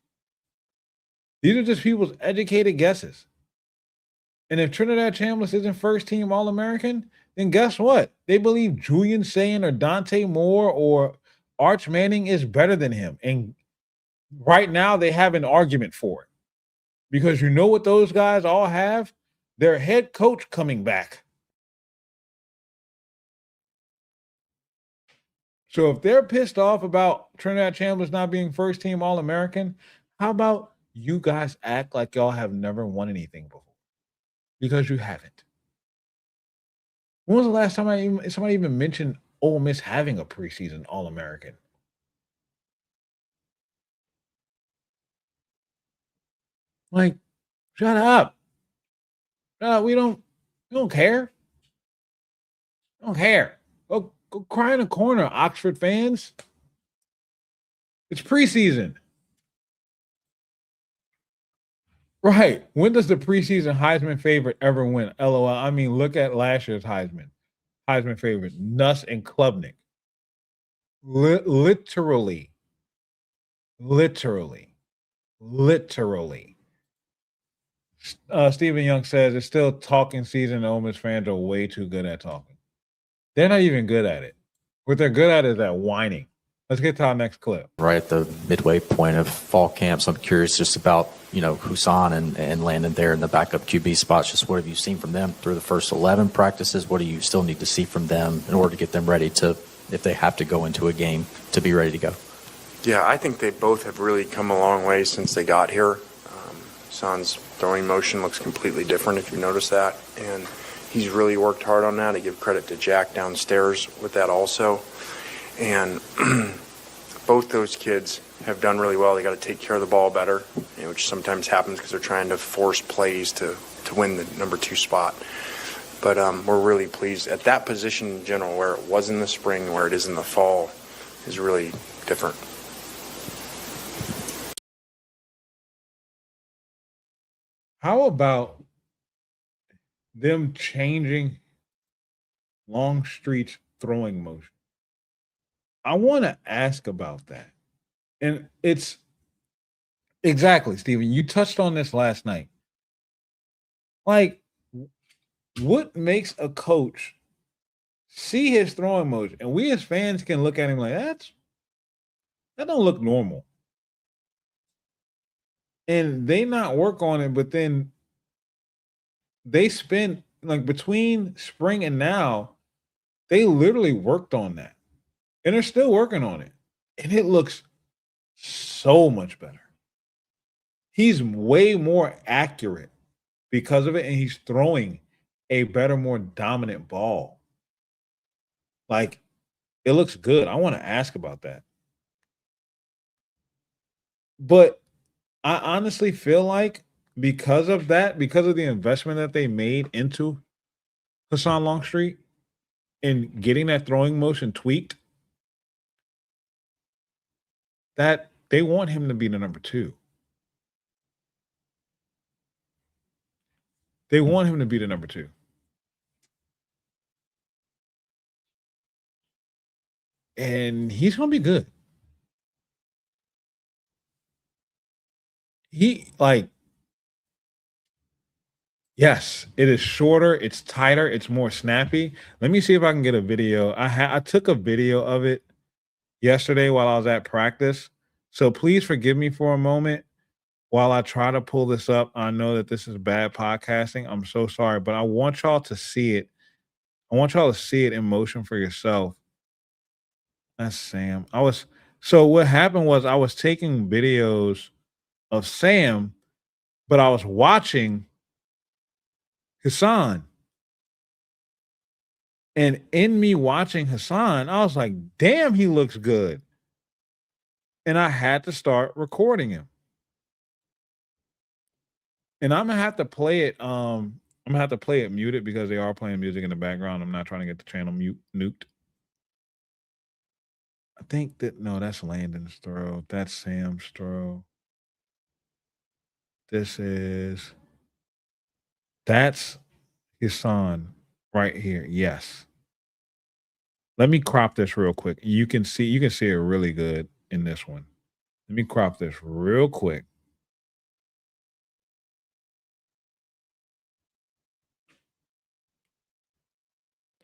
These are just people's educated guesses. And if Trinidad Chambliss isn't first team All-American, then guess what? They believe Julian Sayin or Dante Moore or Arch Manning is better than him. And right now they have an argument for it. Because you know what those guys all have? Their head coach coming back. So if they're pissed off about Trinidad Chambliss not being first team All-American, how about you guys act like y'all have never won anything before? Because you haven't. When was the last time somebody even mentioned Ole Miss having a preseason All-American? Like, shut up. We don't care. We don't care. Go cry in a corner, Oxford fans. It's preseason. Right. When does the preseason Heisman favorite ever win? LOL. I mean, look at last year's Heisman. Heisman favorite, Nuss and Klubnik. Literally. Stephen Young says it's still talking season. And Ole Miss fans are way too good at talking. They're not even good at it. What they're good at is that whining. Let's get to our next clip. Right at the midway point of fall camp, so I'm curious just about, Husan and Landon there in the backup QB spots. Just what have you seen from them through the first 11 practices? What do you still need to see from them in order to get them ready to, if they have to go into a game, to be ready to go? Yeah, I think they both have really come a long way since they got here. Son's throwing motion looks completely different, if you notice that. And he's really worked hard on that. I give credit to Jack downstairs with that also. And both those kids have done really well. They got to take care of the ball better, which sometimes happens because they're trying to force plays to win the number 2 spot. But we're really pleased. At that position in general, where it was in the spring, where it is in the fall, is really different. How about them changing Longstreet's throwing motion? I want to ask about that. And it's exactly, Steven, you touched on this last night. Like, what makes a coach see his throwing motion? And we as fans can look at him like, that don't look normal. And they not work on it, but then they spend, like, between spring and now, they literally worked on that. And they're still working on it. And it looks so much better. He's way more accurate because of it, and he's throwing a better, more dominant ball. Like, it looks good. I want to ask about that. But I honestly feel like because of that, because of the investment that they made into Hassan Longstreet and getting that throwing motion tweaked, that they want him to be the number 2. They want him to be the number 2. And he's going to be good. Yes, it is shorter, it's tighter, it's more snappy. Let me see if I can get a video. I took a video of it yesterday while I was at practice. So please forgive me for a moment while I try to pull this up. I know that this is bad podcasting. I'm so sorry, but I want y'all to see it. I want y'all to see it in motion for yourself. That's Sam. So what happened was I was taking videos of Sam, but I was watching Hassan. And in me watching Hassan, I was like, damn, he looks good. And I had to start recording him. And I'm gonna have to play it. I'm gonna have to play it muted because they are playing music in the background. I'm not trying to get the channel nuked. I think that's Landon's throw. That's Sam's throw. That's Hassan right here. Yes. Let me crop this real quick. You can see it really good in this one. Let me crop this real quick.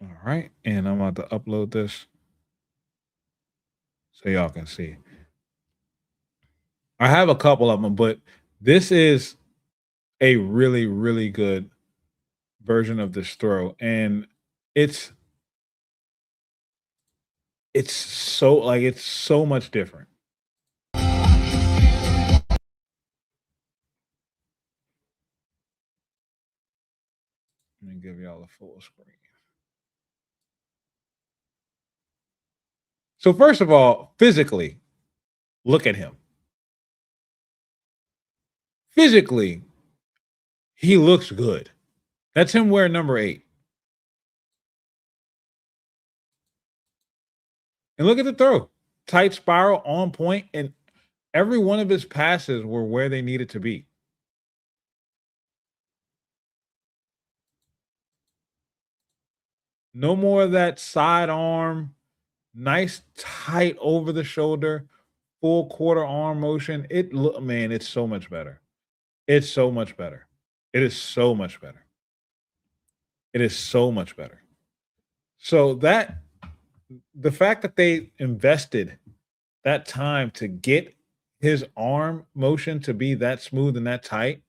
All right. And I'm about to upload this so y'all can see. I have a couple of them, but this is a really, really good version of this throw. And it's so much different. Let me give y'all a full screen. So first of all, physically, look at him. Physically, he looks good. That's him wearing number 8. And look at the throw. Tight spiral, on point, and every one of his passes were where they needed to be. No more of that sidearm, nice tight over the shoulder, full quarter arm motion. Man, it's so much better. It's so much better. It is so much better. It is so much better. So the fact that they invested that time to get his arm motion to be that smooth and that tight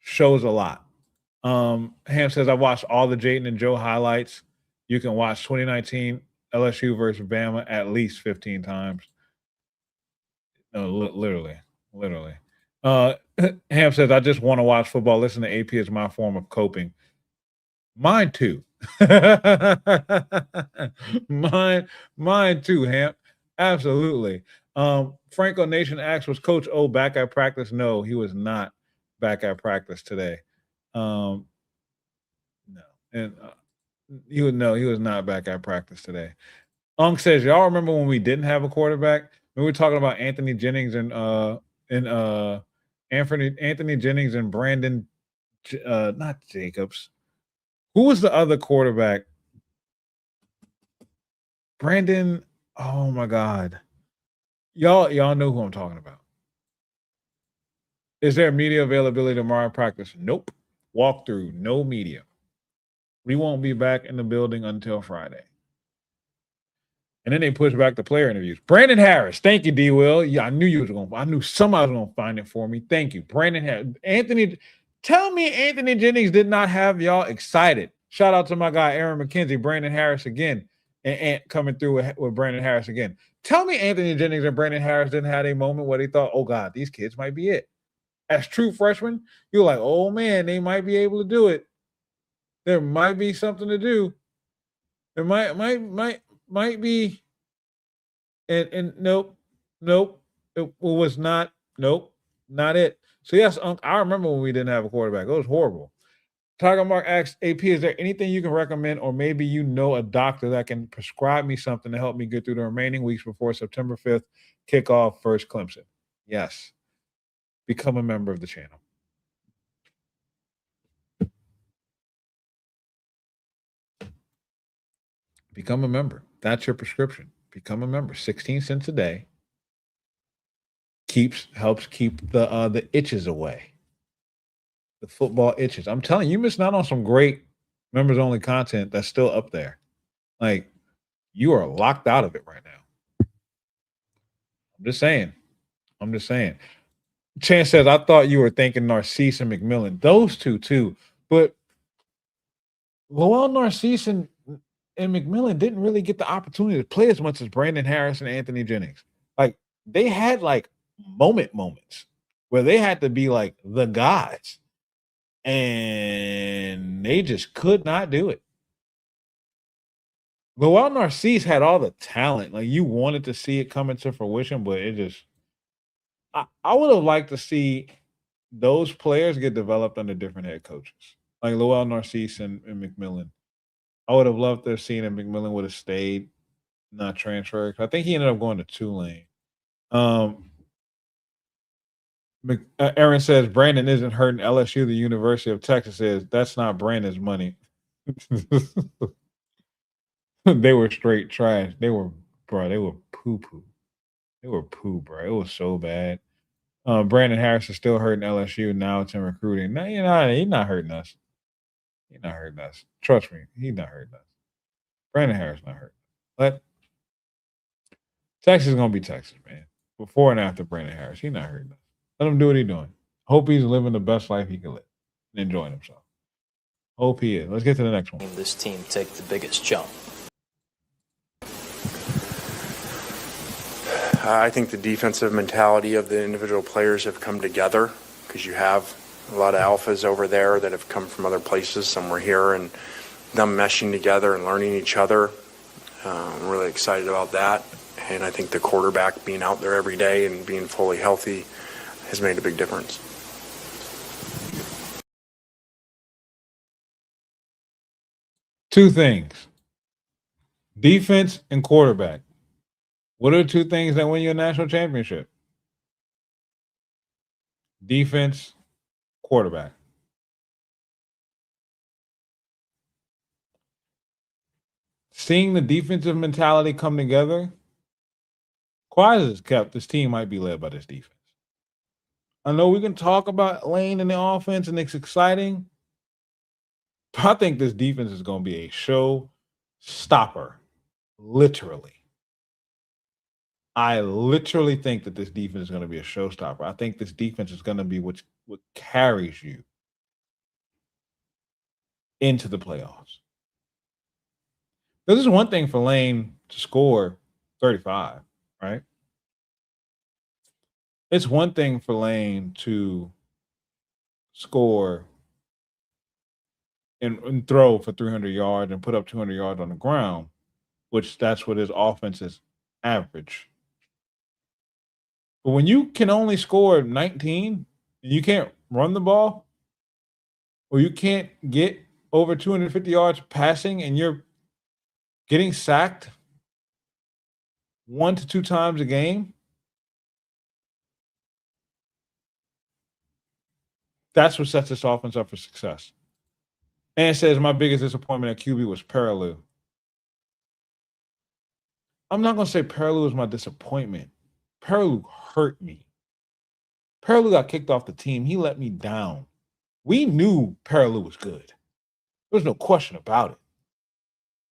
shows a lot. Ham says, I watched all the Jayden and Joe highlights. You can watch 2019 LSU versus Bama at least 15 times. No, literally. Ham says, I just want to watch football. Listen to AP is my form of coping. Mine too. mine too, Ham. Absolutely. Franco Nation asks, was Coach O back at practice? No, he was not back at practice today. No. And he was not back at practice today. Unk says, y'all remember when we didn't have a quarterback? We were talking about Anthony Jennings and Anthony Jennings and Brandon not Jacobs. Who was the other quarterback? Brandon, oh my God. Y'all know who I'm talking about. Is there media availability tomorrow in practice? Nope. Walkthrough, no media. We won't be back in the building until Friday. And then they push back the player interviews. Brandon Harris. Thank you, D. Will. Yeah, I knew somebody was gonna find it for me. Thank you. Brandon Harris. Tell me Anthony Jennings did not have y'all excited. Shout out to my guy Aaron McKenzie, Brandon Harris again, and coming through with Brandon Harris again. Tell me Anthony Jennings and Brandon Harris didn't have a moment where they thought, oh God, these kids might be it. As true freshmen, you're like, oh man, they might be able to do it. There might be something to do. There might be, and nope, it was not. Nope, not it. So yes, I remember when we didn't have a quarterback. It was horrible. Tiger Mark asks, AP, is there anything you can recommend, or maybe you know a doctor that can prescribe me something to help me get through the remaining weeks before September 5th kickoff versus Clemson? Yes. Become a member of the channel. Become a member. That's your prescription. Become a member. 16 cents a day. Helps keep the itches away. The football itches. I'm telling you, missing out on some great members only content that's still up there. Like, you are locked out of it right now. I'm just saying. Chance says, I thought you were thinking Narcisse and McMillan. Those two too. But Lowell Narcisse and McMillan didn't really get the opportunity to play as much as Brandon Harris and Anthony Jennings. Like, they had like moments where they had to be like the guys, and they just could not do it. Lowell Narcisse had all the talent. Like, you wanted to see it come into fruition, but it just I would have liked to see those players get developed under different head coaches. Like Lowell Narcisse and McMillan. I would have loved to have seen if McMillan would have stayed, not transferred. I think he ended up going to Tulane. Aaron says Brandon isn't hurting LSU. The University of Texas is. That's not Brandon's money. They were straight trash. They were poo-poo. They were poo, bro. It was so bad. Brandon Harris is still hurting LSU. Now it's in recruiting. No, he's not hurting us. He's not hurting us. Trust me, he's not hurting us. Brandon Harris not hurting us. But Texas is gonna be Texas, man. Before and after Brandon Harris, he's not hurting us. Let him do what he's doing. Hope he's living the best life he can live and enjoying himself. Hope he is. Let's get to the next one. This team take the biggest jump. I think the defensive mentality of the individual players have come together because you have a lot of alphas over there that have come from other places. Some were here, and them meshing together and learning each other. I'm really excited about that. And I think the quarterback being out there every day and being fully healthy has made a big difference. Two things. Defense and quarterback. What are the two things that win you a national championship? Defense, quarterback. seeing the defensive mentality come together, quiet as it's kept, this team might be led by this defense. I know we can talk about Lane and the offense, and it's exciting, but I think this defense is going to be a show stopper, literally. I literally think that this defense is going to be a showstopper. I think this defense is going to be what carries you into the playoffs. This is one thing for Lane to score 35, right? It's one thing for Lane to score and throw for 300 yards and put up 200 yards on the ground, which that's what his offense is average. But when you can only score 19 and you can't run the ball, or you can't get over 250 yards passing and you're getting sacked 1 to 2 times a game, that's what sets this offense up for success. And says my biggest disappointment at QB was Peralou. I'm not going to say Peralou was my disappointment. Peralou hurt me. Peralou got kicked off the team. He let me down. We knew Peralou was good. There was no question about it.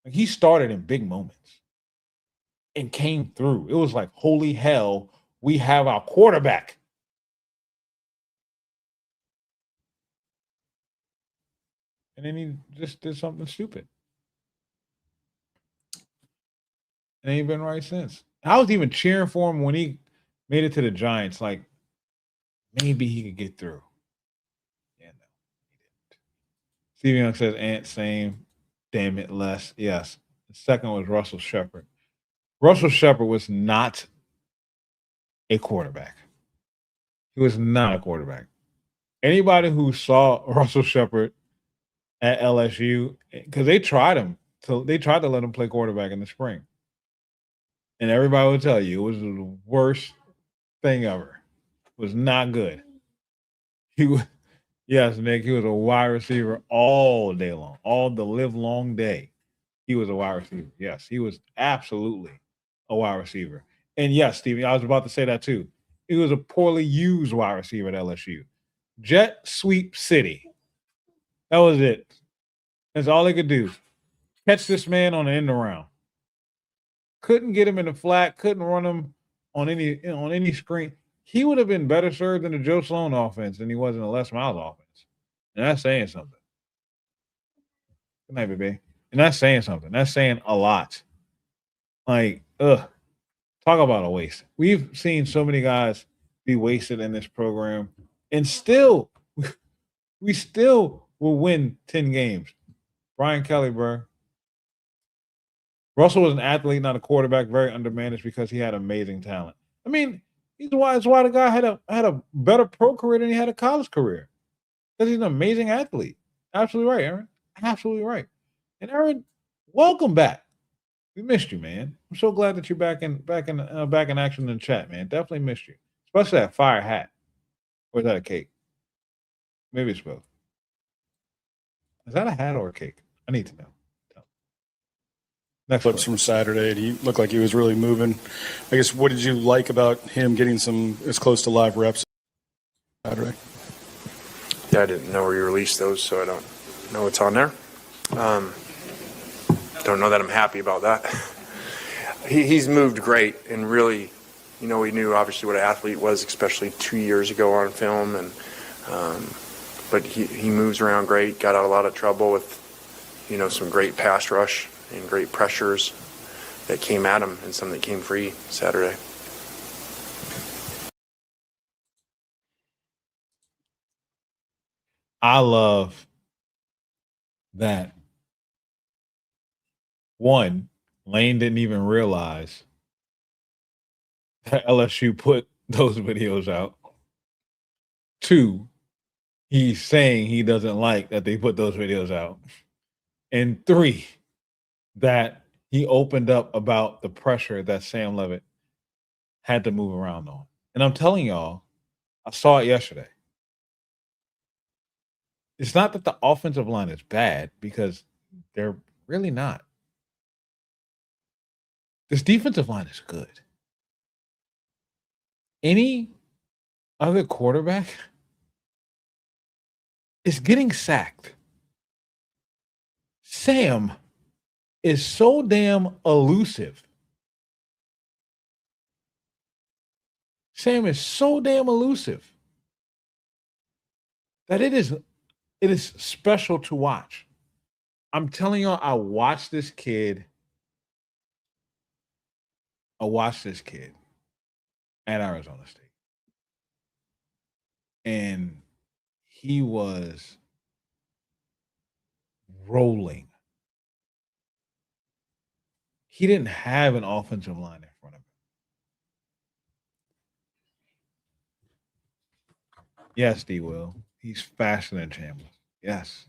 Like, he started in big moments and came through. It was like, holy hell, we have our quarterback. And then he just did something stupid. And ain't been right since. I was even cheering for him when he made it to the Giants. Like, maybe he could get through. Yeah, no, he didn't. Steve Young says, Ant, same. Damn it, less. Yes. The second was Russell Shepard. Russell Shepard was not a quarterback. He was not a quarterback. Anybody who saw Russell Shepard at LSU, because they tried to let him play quarterback in the spring. And everybody would tell you it was the worst thing ever. It was not good. Yes, Nick, he was a wide receiver all day long, all the live long day. He was a wide receiver. Yes, he was absolutely a wide receiver. And yes, Stevie, I was about to say that too. He was a poorly used wide receiver at LSU. Jet sweep city. That was it. That's all they could do. Catch this man on the end around. Couldn't get him in the flat. Couldn't run him on any screen. He would have been better served in the Joe Sloan offense than he was in the Les Miles offense. And that's saying something. Good night, baby. And that's saying something. That's saying a lot. Like, talk about a waste. We've seen so many guys be wasted in this program, and still, we still will win 10 games. Brian Kelly, bro. Russell was an athlete, not a quarterback, very undermanaged because he had amazing talent. I mean, that's why the guy had a better pro career than he had a college career. Because he's an amazing athlete. Absolutely right, Aaron. Absolutely right. And Aaron, welcome back. We missed you, man. I'm so glad that you're back in action in the chat, man. Definitely missed you, especially that fire hat. Or is that a cake? Maybe it's both. Is that a hat or a cake? I need to know. Next Clips from Saturday, and he looked like he was really moving. I guess, what did you like about him getting as close to live reps Saturday? Yeah, I didn't know where you released those, so I don't know what's on there. Don't know that I'm happy about that. He's moved great, and really, we knew obviously what an athlete was, especially 2 years ago on film, and but he moves around great. Got out a lot of trouble with some great pass rush and great pressures that came at him, and some that came free Saturday. I love that. One, Lane didn't even realize that LSU put those videos out. Two, he's saying he doesn't like that they put those videos out. And three, that he opened up about the pressure that Sam Levitt had to move around on. And I'm telling y'all, I saw it yesterday. It's not that the offensive line is bad, because they're really not. This defensive line is good. Any other quarterback is getting sacked. Sam is so damn elusive. Sam is so damn elusive that it is special to watch. I'm telling y'all, I watched this kid at Arizona State. And he was rolling. He didn't have an offensive line in front of him. Yes, D. Will. He's faster than Chandler. Yes.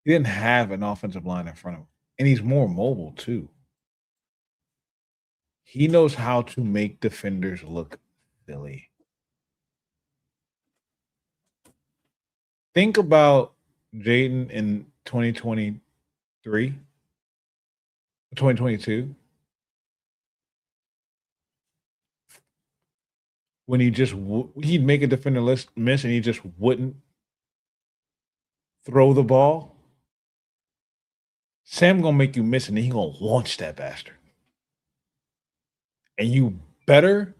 He didn't have an offensive line in front of him. And he's more mobile, too. He knows how to make defenders look silly. Think about Jaden in 2023, 2022. When he just he'd make a defender miss and he just wouldn't throw the ball. Sam gonna make you miss and then he gonna launch that bastard. And you better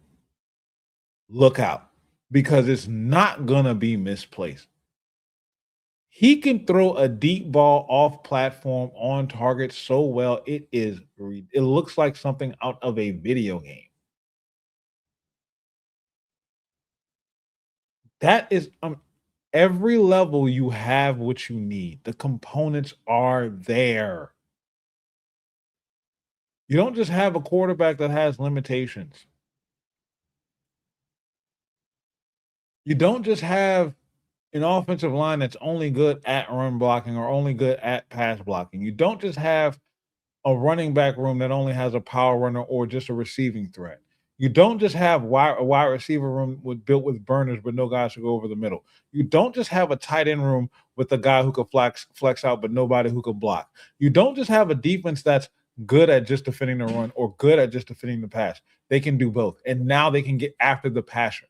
look out because it's not gonna be misplaced. He can throw a deep ball off platform on target so well it looks like something out of a video game. That is every level you have what you need. The components are there. You don't just have a quarterback that has limitations. You don't just have an offensive line that's only good at run blocking or only good at pass blocking. You don't just have a running back room that only has a power runner or just a receiving threat. You don't just have a wide receiver room built with burners, but no guys who go over the middle. You don't just have a tight end room with a guy who can flex out, but nobody who can block. You don't just have a defense that's good at just defending the run or good at just defending the pass. They can do both. And now they can get after the passer.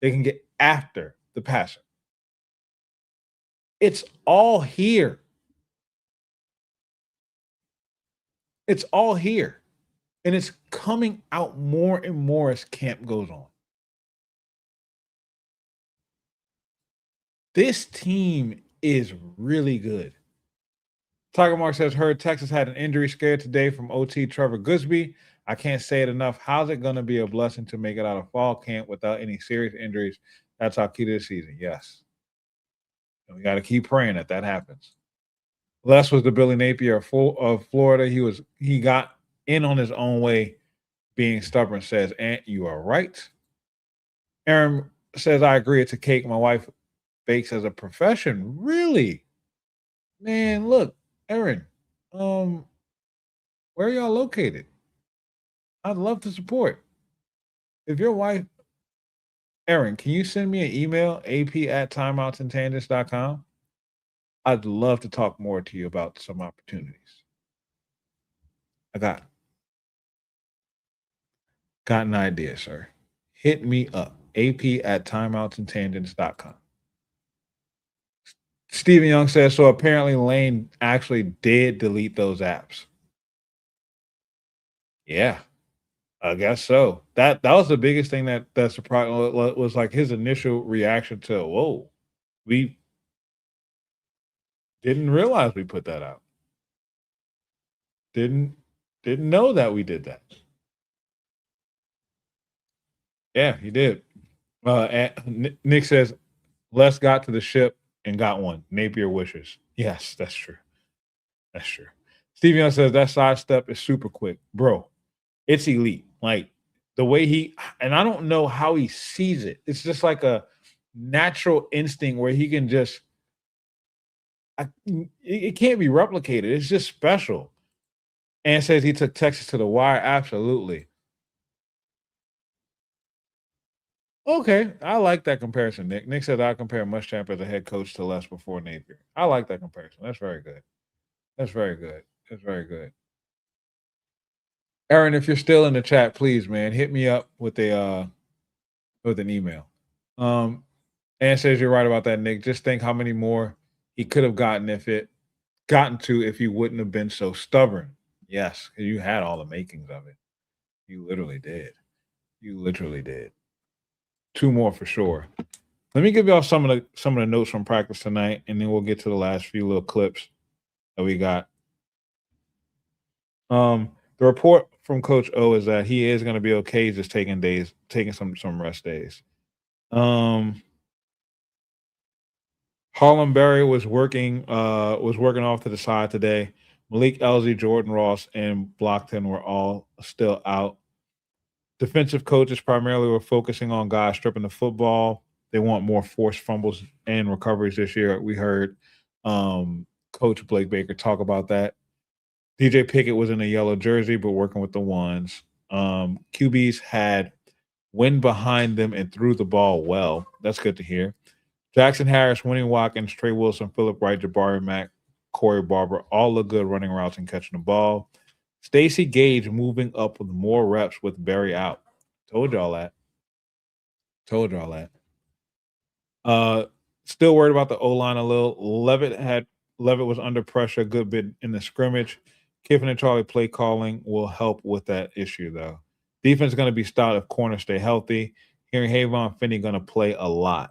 They can get after the passer. It's all here. It's all here. And it's coming out more and more as camp goes on. This team is really good. Tiger Mark says, heard Texas had an injury scare today from OT Trevor Goodsby. I can't say it enough. How's it going to be a blessing to make it out of fall camp without any serious injuries? That's our key to the season. Yes. And we got to keep praying that happens. Les was the Billy Napier of Florida. He got in on his own way, being stubborn, says, Aunt, you are right. Aaron says, I agree. It's a cake. My wife bakes as a profession. Really? Man, look, Aaron, where are y'all located? I'd love to support. If your wife, Aaron, can you send me an email, ap@timeoutsandtangents.com? I'd love to talk more to you about some opportunities. I got an idea, sir. Hit me up, ap@timeoutsandtangents.com. Stephen Young says, so apparently Lane actually did delete those apps. Yeah, I guess so. That was the biggest thing that surprised was like his initial reaction to, whoa, we didn't realize we put that out. Didn't know that we did that. Yeah, he did. Nick says, Les got to the ship and got one. Napier wishes. Yes, that's true. That's true. Steve Young says that sidestep is super quick. Bro, it's elite. Like the way and I don't know how he sees it. It's just like a natural instinct where he can just, it can't be replicated. It's just special. And says he took Texas to the wire. Absolutely. Okay, I like that comparison, Nick. Nick said I compare Muschamp as a head coach to Les before Napier. I like that comparison. That's very good. That's very good. That's very good. Aaron, if you're still in the chat, please, man, hit me up with an email. Ann says you're right about that, Nick. Just think how many more he could have gotten if he wouldn't have been so stubborn. Yes, you had all the makings of it. You literally did. Two more for sure. Let me give y'all some of the notes from practice tonight, and then we'll get to the last few little clips that we got. The report from Coach O is that he is going to be okay, just taking some rest days. Harlem Berry was working off to the side today. Malik Elzy, Jordan Ross, and Blockton were all still out. Defensive coaches primarily were focusing on guys stripping the football. They want more forced fumbles and recoveries this year. We heard Coach Blake Baker talk about that. DJ Pickett was in a yellow jersey, but working with the ones. QBs had wind behind them and threw the ball well. That's good to hear. Jackson Harris, Winnie Watkins, Trey Wilson, Philip Wright, Jabari Mack, Corey Barber, all look good running routes and catching the ball. Stacey Gage moving up with more reps with Berry out. Told y'all that. Still worried about the O-line a little. Levitt was under pressure a good bit in the scrimmage. Kiffin and Charlie play calling will help with that issue, though. Defense is going to be stout if corners stay healthy. Hearing Havon Finney going to play a lot.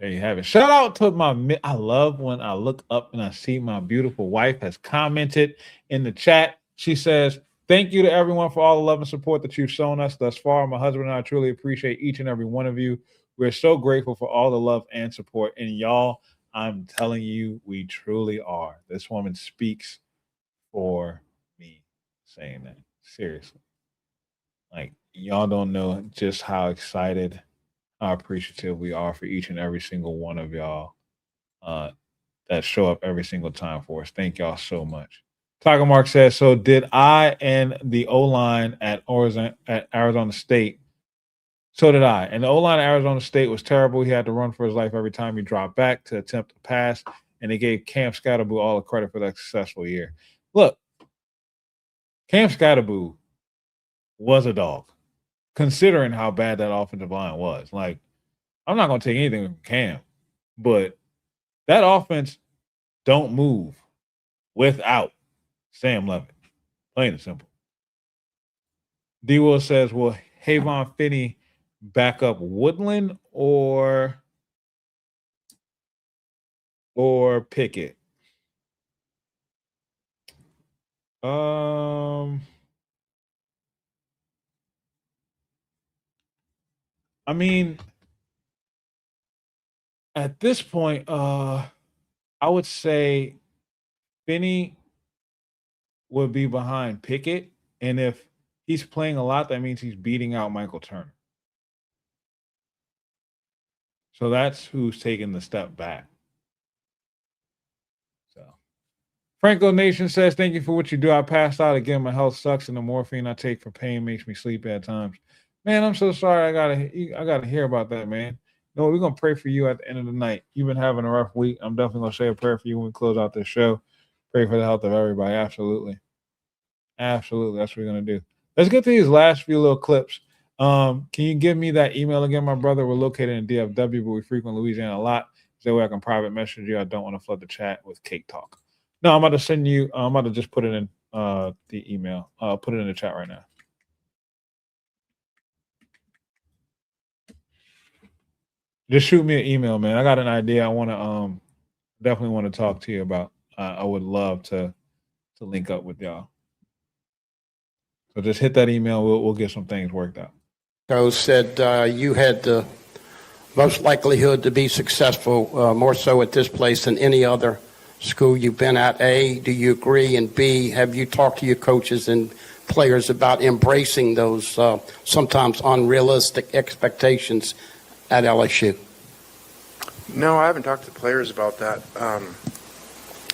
There you have it. Shout out to I love when I look up and I see my beautiful wife has commented in the chat. She says, thank you to everyone for all the love and support that you've shown us thus far. My husband and I truly appreciate each and every one of you. We're so grateful for all the love and support. And y'all, I'm telling you, we truly are. This woman speaks for me saying that. Seriously. Like, y'all don't know just how excited, how appreciative we are for each and every single one of y'all that show up every single time for us. Thank y'all so much. Tiger Mark says, so did I and the O-line at Arizona State. So did I. And the O-line at Arizona State was terrible. He had to run for his life every time he dropped back to attempt a pass, and they gave Cam Scatterboo all the credit for that successful year. Look, Cam Scatterboo was a dog, considering how bad that offensive line was. Like, I'm not going to take anything from Cam, but that offense don't move without Sam Levitt. Plain and simple. D. Will says, will Havon Finney back up Woodland or Pickett? I mean, at this point, I would say Finney would be behind Pickett. And if he's playing a lot, that means he's beating out Michael Turner. So that's who's taking the step back. So Franco Nation says, thank you for what you do. I passed out again. My health sucks, and the morphine I take for pain makes me sleep at times. Man, I'm so sorry. I gotta hear about that, man. No, we're gonna pray for you at the end of the night. You've been having a rough week. I'm definitely gonna say a prayer for you when we close out this show. Pray for the health of everybody. Absolutely. That's what we're gonna do. Let's get to these last few little clips. Can you give me that email again, my brother? We're located in DFW, but we frequent Louisiana a lot. So that way I can private message you. I don't want to flood the chat with cake talk. No, I'm about to send you. I'm about to just put it in the email. Put it in the chat right now. Just shoot me an email, man. I got an idea. I want to definitely want to talk to you about. I would love to link up with y'all. So just hit that email. We'll get some things worked out. Coach said you had the most likelihood to be successful, more so at this place than any other school you've been at. A, do you agree? And B, have you talked to your coaches and players about embracing those sometimes unrealistic expectations at LSU? No, I haven't talked to the players about that.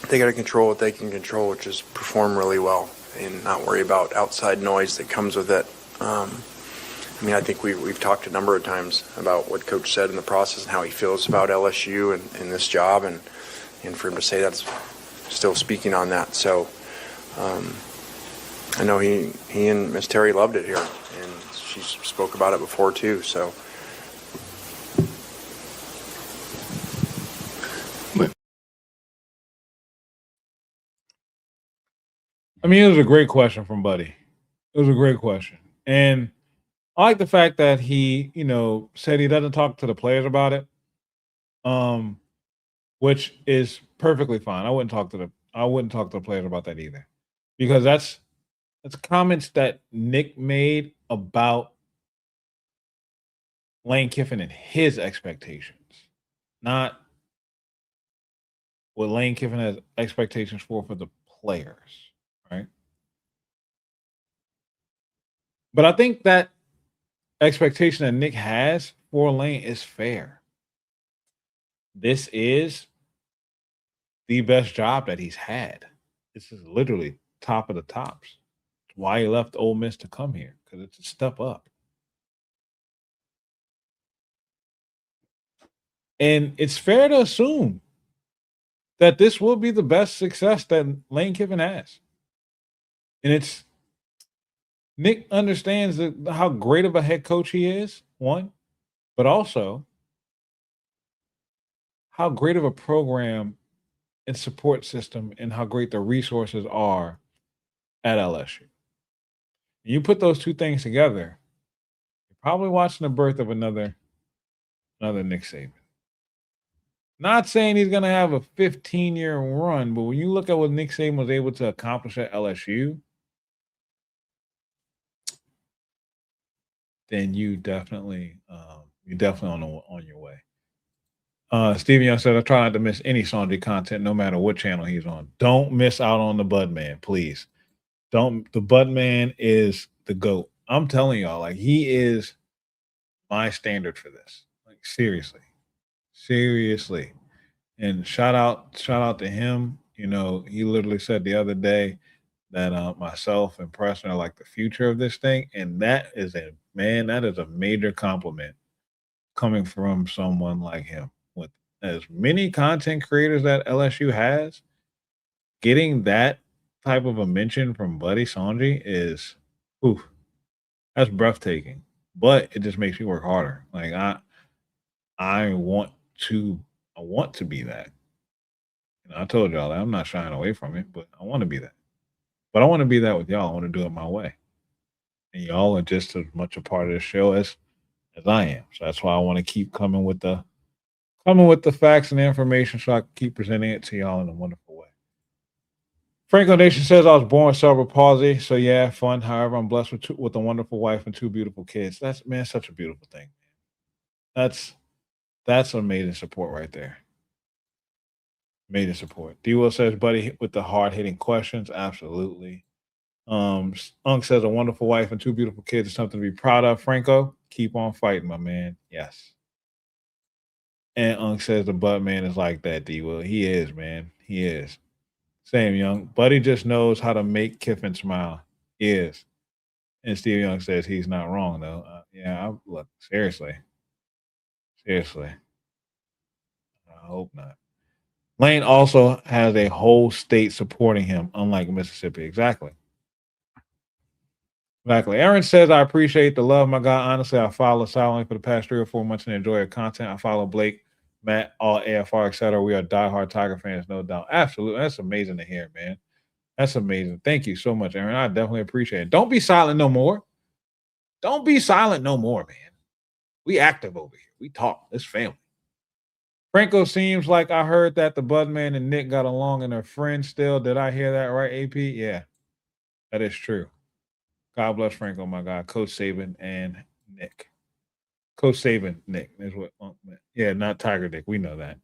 They got to control what they can control, which is perform really well and not worry about outside noise that comes with it. I mean, I think we've talked a number of times about what Coach said in the process and how he feels about LSU and this job. And and for him to say that's still speaking on that. So I know he and Miss Terry loved it here, and she spoke about it before too. So. I mean, it was a great question from Buddy. It was a great question. And I like the fact that he, said he doesn't talk to the players about it. Which is perfectly fine. I wouldn't talk to the players about that either. Because that's comments that Nick made about Lane Kiffin and his expectations, not what Lane Kiffin has expectations for the players, right? But I think that expectation that Nick has for Lane is fair. This is the best job that he's had. This is literally top of the tops. It's why he left Ole Miss to come here, because it's a step up. And it's fair to assume that this will be the best success that Lane Kiffin has. And Nick understands how great of a head coach he is, one, but also how great of a program and support system and how great the resources are at LSU. You put those two things together, you're probably watching the birth of another Nick Saban. Not saying he's going to have a 15-year run, but when you look at what Nick Saban was able to accomplish at LSU, then you definitely on your way. Steven Young said, I try not to miss any Sanjay content, no matter what channel he's on. Don't miss out on the Bud Man, please. The Bud Man is the GOAT. I'm telling y'all, like, he is my standard for this. Like, seriously. And shout out to him. He literally said the other day that myself and Preston are like the future of this thing. And that is a major compliment coming from someone like him. With as many content creators that LSU has, getting that type of a mention from Buddy Sanjay is, that's breathtaking. But it just makes me work harder. Like I want to be that. I told y'all that I'm not shying away from it, but I want to be that. But I want to be that with y'all. I want to do it my way. And y'all are just as much a part of the show as I am. So that's why I want to keep coming with the facts and the information so I can keep presenting it to y'all in a wonderful way. Franco Nation says I was born with cerebral palsy, so yeah, fun. However, I'm blessed with a wonderful wife and 2 beautiful kids. That's such a beautiful thing. That's amazing support right there. Amazing support. D. Will says, buddy, with the hard-hitting questions, absolutely. Unk says a wonderful wife and 2 beautiful kids is something to be proud of. Franco, keep on fighting, my man. Yes. And Unk says the Bud Man is like that, D. Will. He is, man. He is. Same, Young. Buddy just knows how to make Kiffin smile. He is. And Steve Young says he's not wrong, though. Look, seriously. I hope not. Lane also has a whole state supporting him, unlike Mississippi. Exactly. Aaron says, I appreciate the love, my God. Honestly, I follow silently for the past 3 or 4 months and enjoy your content. I follow Blake, Matt, all AFR, etc. We are diehard Tiger fans, no doubt. Absolutely. That's amazing to hear, man. That's amazing. Thank you so much, Aaron. I definitely appreciate it. Don't be silent no more. Man. We active over here. We talk. It's family. Franco, seems like I heard that the Budman and Nick got along and are friends still. Did I hear that right, AP? Yeah, that is true. God bless Franco, my God. Coach Saban and Nick. Coach Saban, Nick. Is what meant. Yeah, not Tiger Dick. We know that.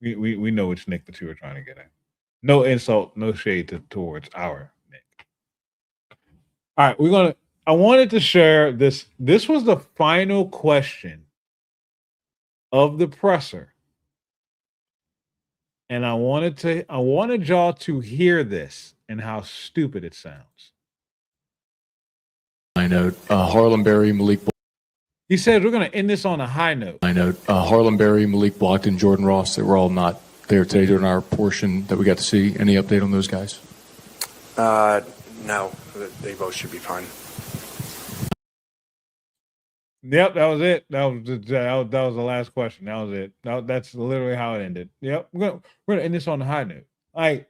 We know which Nick that you were trying to get at. No insult, no shade towards our Nick. All right, I wanted to share this. This was the final question of the presser. And I wanted y'all to hear this and how stupid it sounds. High note, Harlem Berry, Malik. He said we're going to end this on a high note. High note, Harlem Berry, Malik Blockton, Jordan Ross, they were all not there today during our portion that we got to see? Any update on those guys? No, they both should be fine. Yep, that was it. That was the last question. That was it. That's literally how it ended. Yep, we're gonna end this on a high note. Like,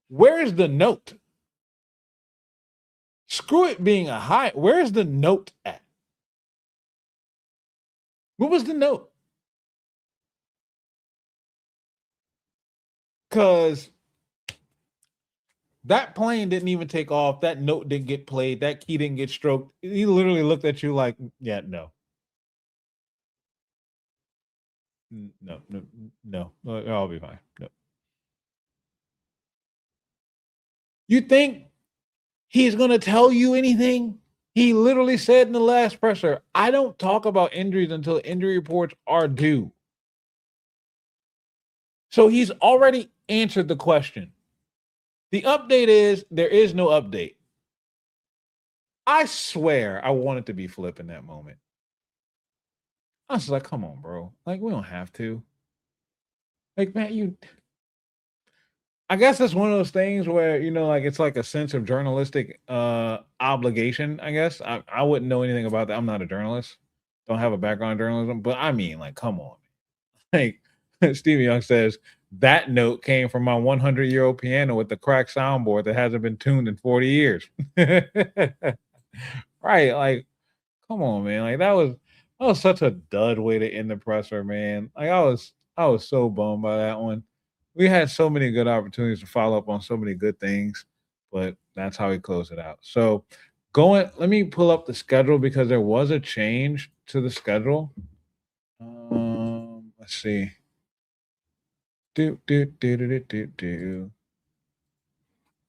where is the note? Screw it being a high. Where's the note at? What was the note? Because that plane didn't even take off. That note didn't get played. That key didn't get stroked. He literally looked at you like, yeah, no. No. I'll be fine. No. You think he's going to tell you anything? He literally said in the last presser, I don't talk about injuries until injury reports are due. So he's already answered the question. The update is there is no update. I swear I wanted to be Flip in that moment. I was like, come on, bro. Like, we don't have to. Like, man, I guess it's one of those things where, like it's like a sense of journalistic obligation, I guess. I wouldn't know anything about that. I'm not a journalist. Don't have a background in journalism. But I mean, like, come on. Like, Stevie Young says, that note came from my 100-year-old piano with the cracked soundboard that hasn't been tuned in 40 years. Right. Like, come on, man. Like, that was such a dud way to end the presser, man. Like, I was so bummed by that one. We had so many good opportunities to follow up on so many good things, but that's how we closed it out. So let me pull up the schedule because there was a change to the schedule. Let's see.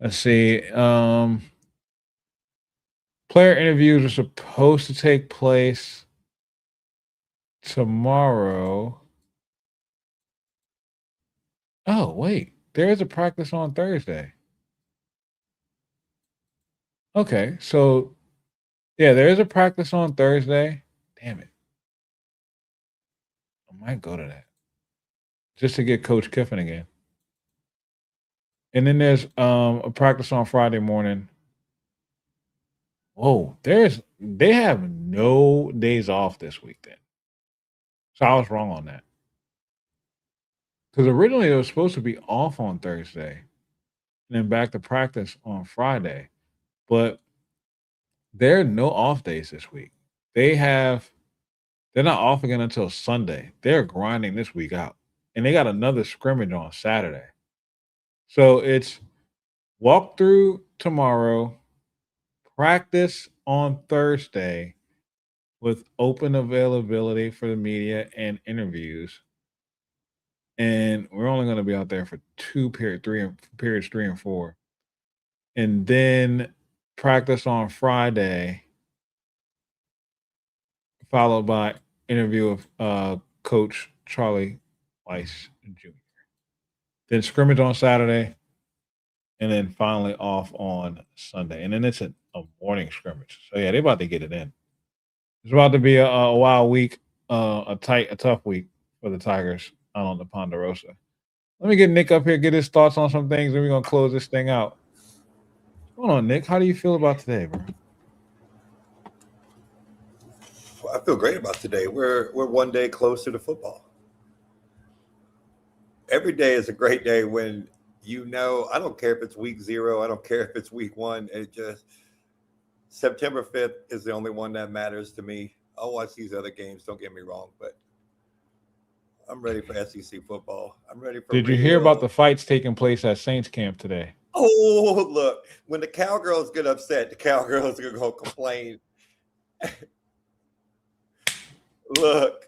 Let's see. Player interviews are supposed to take place tomorrow. Oh, wait. There is a practice on Thursday. Okay, so yeah, there is a practice on Thursday. Damn it. I might go to that. Just to get Coach Kiffin again. And then there's a practice on Friday morning. Whoa, they have no days off this week then. So I was wrong on that. Because originally it was supposed to be off on Thursday and then back to practice on Friday. But there are no off days this week. They're not off again until Sunday. They're grinding this week out. And they got another scrimmage on Saturday. So it's walkthrough tomorrow, practice on Thursday with open availability for the media and interviews. And we're only going to be out there for periods 3 and 4. And then practice on Friday, followed by interview of Coach Charlie Weiss Jr. Then scrimmage on Saturday, and then finally off on Sunday. And then it's a morning scrimmage. So, yeah, they're about to get it in. It's about to be a wild week, a tough week for the Tigers out on the Ponderosa. Let me get Nick up here, get his thoughts on some things, and we're going to close this thing out. Hold on, Nick. How do you feel about today, bro? I feel great about today. We're one day closer to football. Every day is a great day when I don't care if it's week 0, I don't care if it's week 1. It just September 5th is the only one that matters to me. I'll watch these other games, don't get me wrong, but I'm ready for SEC football. I'm ready for Did you hear about the fights taking place at Saints camp today? Oh, look, when the cowgirls get upset, the cowgirls are going to complain. Look.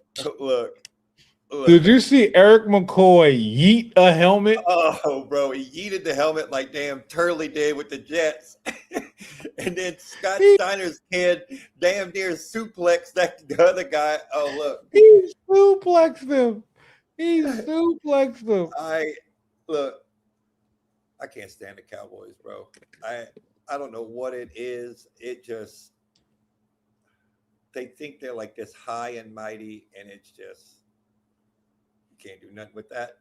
Did you see Eric McCoy yeet a helmet? Oh, bro, he yeeted the helmet like damn Turley did with the Jets. And then Scott Steiner's kid damn near suplexed the other guy. Oh, look. He suplexed him. I can't stand the Cowboys, bro. I don't know what it is. It just, they think they're like this high and mighty, and it's just, can't do nothing with that.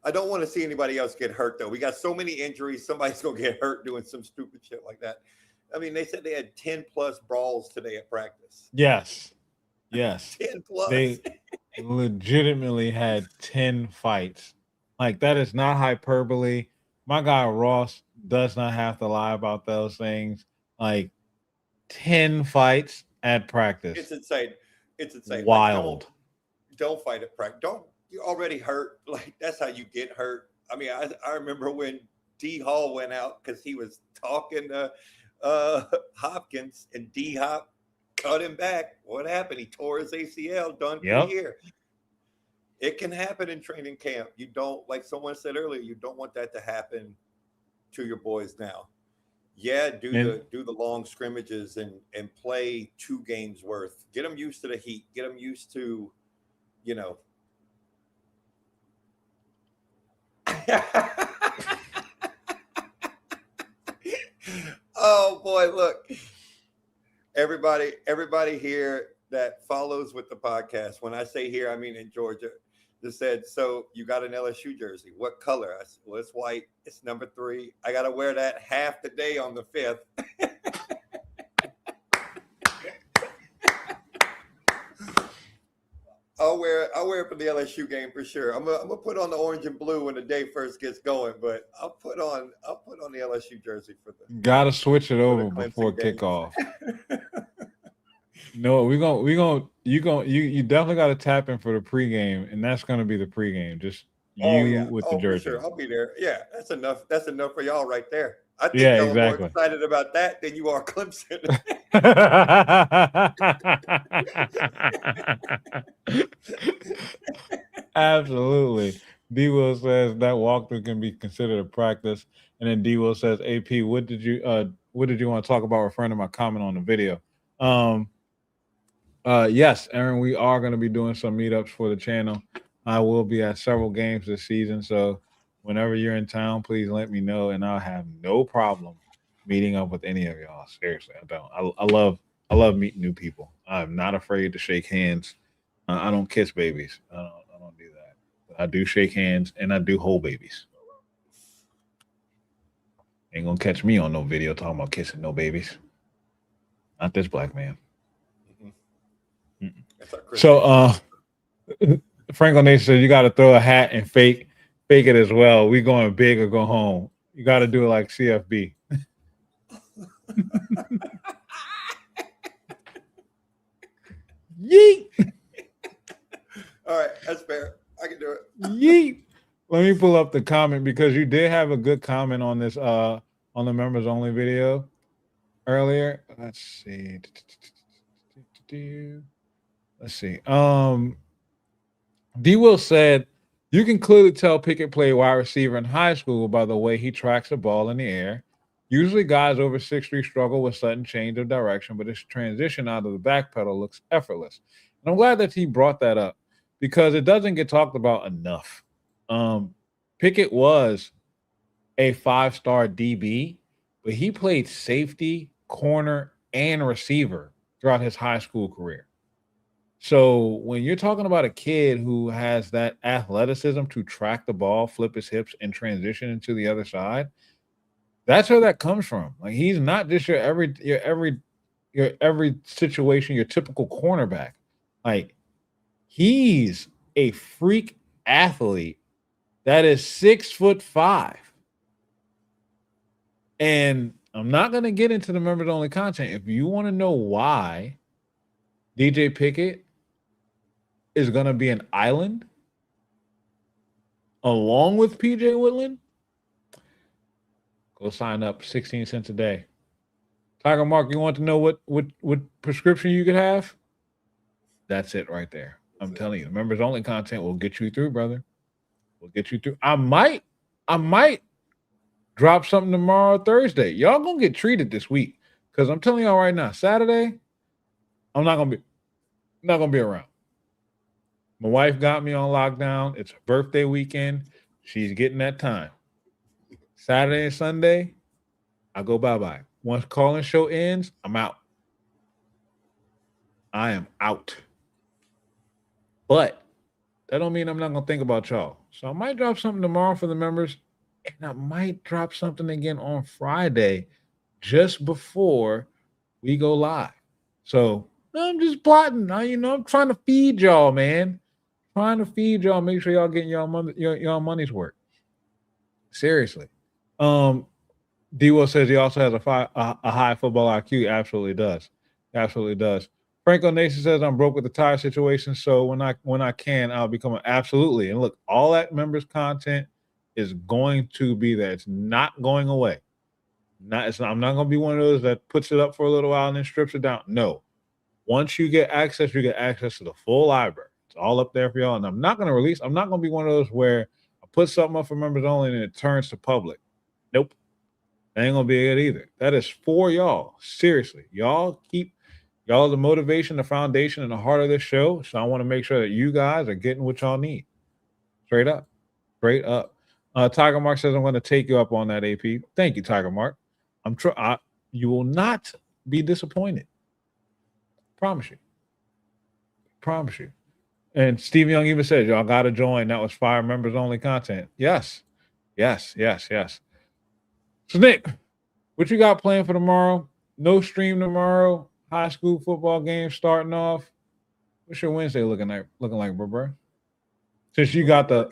I don't want to see anybody else get hurt, though. We got so many injuries. Somebody's going to get hurt doing some stupid shit like that. I mean, they said they had 10-plus brawls today at practice. Yes. 10-plus. They legitimately had 10 fights. Like, that is not hyperbole. My guy Ross does not have to lie about those things. Like, 10 fights at practice. It's insane. It's insane. Wild. Like, don't fight at practice. You're already hurt. Like, that's how you get hurt. I mean, I remember when D Hall went out because he was talking to Hopkins, and D Hop cut him back. What happened? He tore his ACL, done for the year. It can happen in training camp. You don't, like someone said earlier, you don't want that to happen to your boys now. Yeah, do the long scrimmages and play 2 games worth. Get them used to the heat. Get them used to, you know. Oh boy, look. Everybody here that follows with the podcast. When I say here, I mean in Georgia. Just said, so you got an LSU jersey. What color? I said, well, it's white. It's number 3. I got to wear that half the day on the 5th. I'll wear it for the LSU game for sure. I'm gonna put on the orange and blue when the day first gets going, but I'll put on the LSU jersey for the. Gotta switch it over before kickoff. No, you definitely got to tap in for the pregame, and that's gonna be the pregame. Just with the jersey. For sure. I'll be there. Yeah, that's enough. That's enough for y'all right there. I think y'all are more excited about that than you are Clemson. Absolutely. D Will says that walkthrough can be considered a practice, and then D Will says, "AP, what did you want to talk about?" Referring to my comment on the video. Yes, Aaron, we are going to be doing some meetups for the channel. I will be at several games this season, so whenever you're in town, please let me know, and I'll have no problem meeting up with any of y'all. Seriously, I don't. I love meeting new people. I'm not afraid to shake hands. I don't kiss babies. I don't do that. But I do shake hands, and I do hold babies. Ain't gonna catch me on no video talking about kissing no babies. Not this black man. So, Franco Nation said you got to throw a hat and fake it as well. We going big or go home. You got to do it like CFB. Yeet. All right, that's fair. I can do it. Yeet. Let me pull up the comment because you did have a good comment on this on the members only video earlier. Let's see. D Will said you can clearly tell Pickett played wide receiver in high school by the way he tracks the ball in the air. Usually guys over 6'3" struggle with sudden change of direction, but his transition out of the back pedal looks effortless. And I'm glad that he brought that up because it doesn't get talked about enough. Pickett was a 5-star DB, but he played safety, corner, and receiver throughout his high school career. So when you're talking about a kid who has that athleticism to track the ball, flip his hips, and transition into the other side, that's where that comes from. Like he's not just your every situation, your typical cornerback. Like he's a freak athlete that is 6'5". And I'm not going to get into the members only content. If you want to know why DJ Pickett is going to be an island along with PJ Woodland, go sign up 16 cents a day. Tiger Mark, you want to know what prescription you could have? That's it right there. I'm telling you, the members only content will get you through, brother. Will get you through. I might drop something tomorrow, Thursday. Y'all gonna get treated this week. Because I'm telling y'all right now, Saturday, I'm not gonna be around. My wife got me on lockdown. It's her birthday weekend. She's getting that time. Saturday and Sunday, I go bye-bye. Once call-in show ends, I'm out. I am out. But that don't mean I'm not gonna think about y'all. So I might drop something tomorrow for the members, and I might drop something again on Friday, just before we go live. So I'm just plotting. I'm trying to feed y'all, man. Trying to feed y'all. Make sure y'all getting y'all money's worth. Seriously. D-Will says he also has a high football IQ. Absolutely does. Absolutely does. Franco Nation says I'm broke with the tire situation, so when I can, I'll become absolutely. And look, all that members content is going to be there. It's not going away. I'm not going to be one of those that puts it up for a little while and then strips it down. No. Once you get access to the full library. It's all up there for y'all. And I'm not going to be one of those where I put something up for members only and it turns to public. Nope. That ain't going to be it either. That is for y'all. Seriously. Y'all are the motivation, the foundation, and the heart of this show. So I want to make sure that you guys are getting what y'all need. Straight up. Straight up. Tiger Mark says I'm going to take you up on that, AP. Thank you, Tiger Mark. You will not be disappointed. Promise you. Promise you. And Steve Young even said, y'all got to join. That was Fire members only content. Yes. Yes. So, Nick, what you got planned for tomorrow? No stream tomorrow. High school football game starting off. What's your Wednesday looking like, bro? Since you got to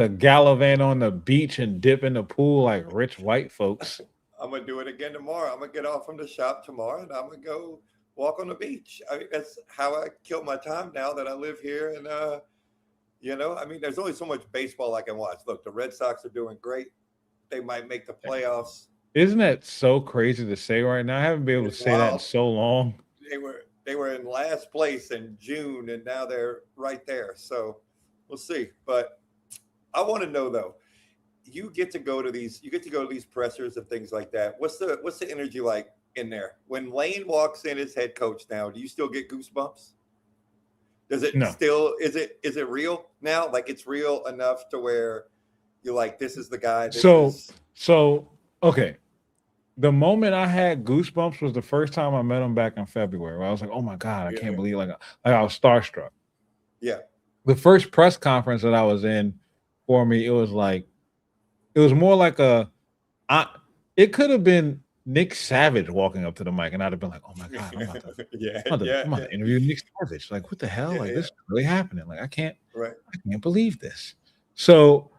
gallivant on the beach and dip in the pool like rich white folks. I'm going to do it again tomorrow. I'm going to get off from the shop tomorrow, and I'm going to go walk on the beach. I mean, that's how I kill my time now that I live here. And, there's only so much baseball I can watch. Look, the Red Sox are doing great. They might make the playoffs. Isn't that so crazy to say right now? I haven't been able to say that in so long. They were in last place in June, and now they're right there. So we'll see. But I want to know, though, you get to go to these pressers and things like that. What's the energy like in there? When Lane walks in as head coach now, do you still get goosebumps? Does it still, is it real now? Like it's real enough to where you're like, this is the guy. So, okay. The moment I had goosebumps was the first time I met him back in February, where I was like, oh my God, I can't believe, like I was starstruck. Yeah. The first press conference that I was in for me, it was more like it could have been Nick Savage walking up to the mic, and I'd have been like, oh my God, I'm about to interview Nick Savage. Like, what the hell? This is really happening. Like, I can't believe this. So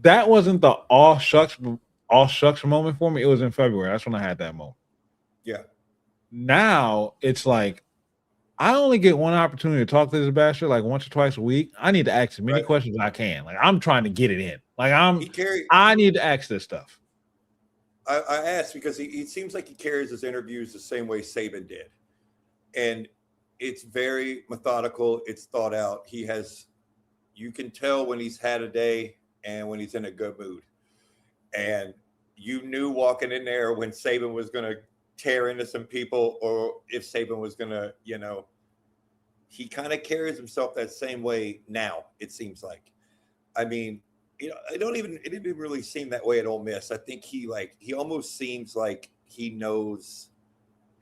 that wasn't the all shucks moment for me. It was in February. That's when I had that moment. Yeah. Now it's like I only get one opportunity to talk to this bastard like once or twice a week. I need to ask as many questions as I can. Like I'm trying to get it in. Like I need to ask this stuff. I asked because he seems like he carries his interviews the same way Saban did. And it's very methodical. It's thought out. You can tell when he's had a day and when he's in a good mood. And you knew walking in there when Saban was going to tear into some people or if Saban was going to, he kind of carries himself that same way now, it seems like. I mean, it didn't really seem that way at Ole Miss. I think he almost seems like he knows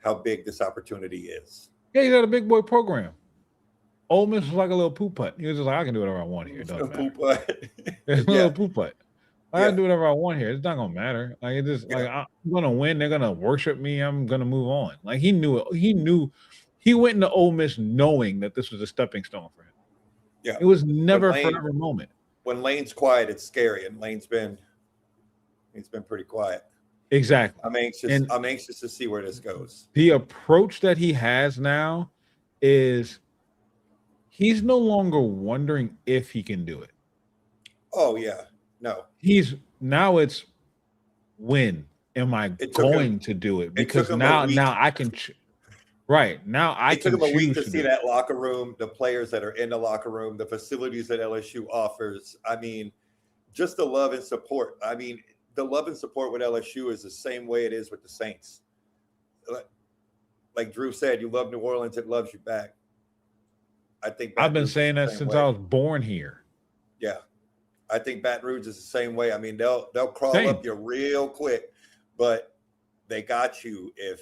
how big this opportunity is. Yeah, he's got a big boy program. Ole Miss was like a little poop putt. He was just like, I can do whatever I want here. It doesn't matter. It's a little poop putt. I can do whatever I want here. It's not gonna matter. Like it just like I'm gonna win. They're gonna worship me. I'm gonna move on. Like he knew it. He went into Ole Miss knowing that this was a stepping stone for him. Yeah, it was never a forever moment. When Lane's quiet, it's scary, and Lane's been pretty quiet. Exactly. I'm anxious to see where this goes. The approach that he has now is he's no longer wondering if he can do it. Oh yeah, no. It's when am I going to do it? Because now I can. Now I can. It took him a week to see that locker room, the players that are in the locker room, the facilities that LSU offers. I mean, just the love and support. I mean, the love and support with LSU is the same way it is with the Saints. Like Drew said, you love New Orleans, it loves you back. I think I've been saying that since I was born here. Yeah. I think Baton Rouge is the same way. I mean, they'll crawl up you real quick, but they got you if.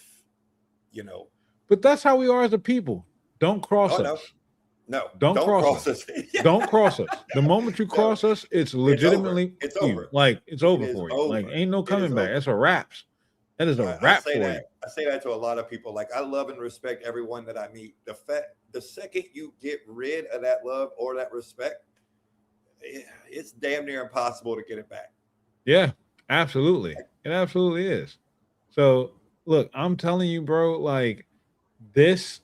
But that's how we are as a people. Don't cross us. No. No, Don't cross us. Don't cross us. The moment you cross us, it's legitimately It's over. Like it's over It is for you. over. Like ain't no It coming is back. over. That's a wraps. That is a I wrap say for that. you. I say that to a lot of people. Like I love and respect everyone that I meet. The second you get rid of that love or that respect, it's damn near impossible to get it back. Yeah, absolutely. It absolutely is. So look, I'm telling you, bro, like this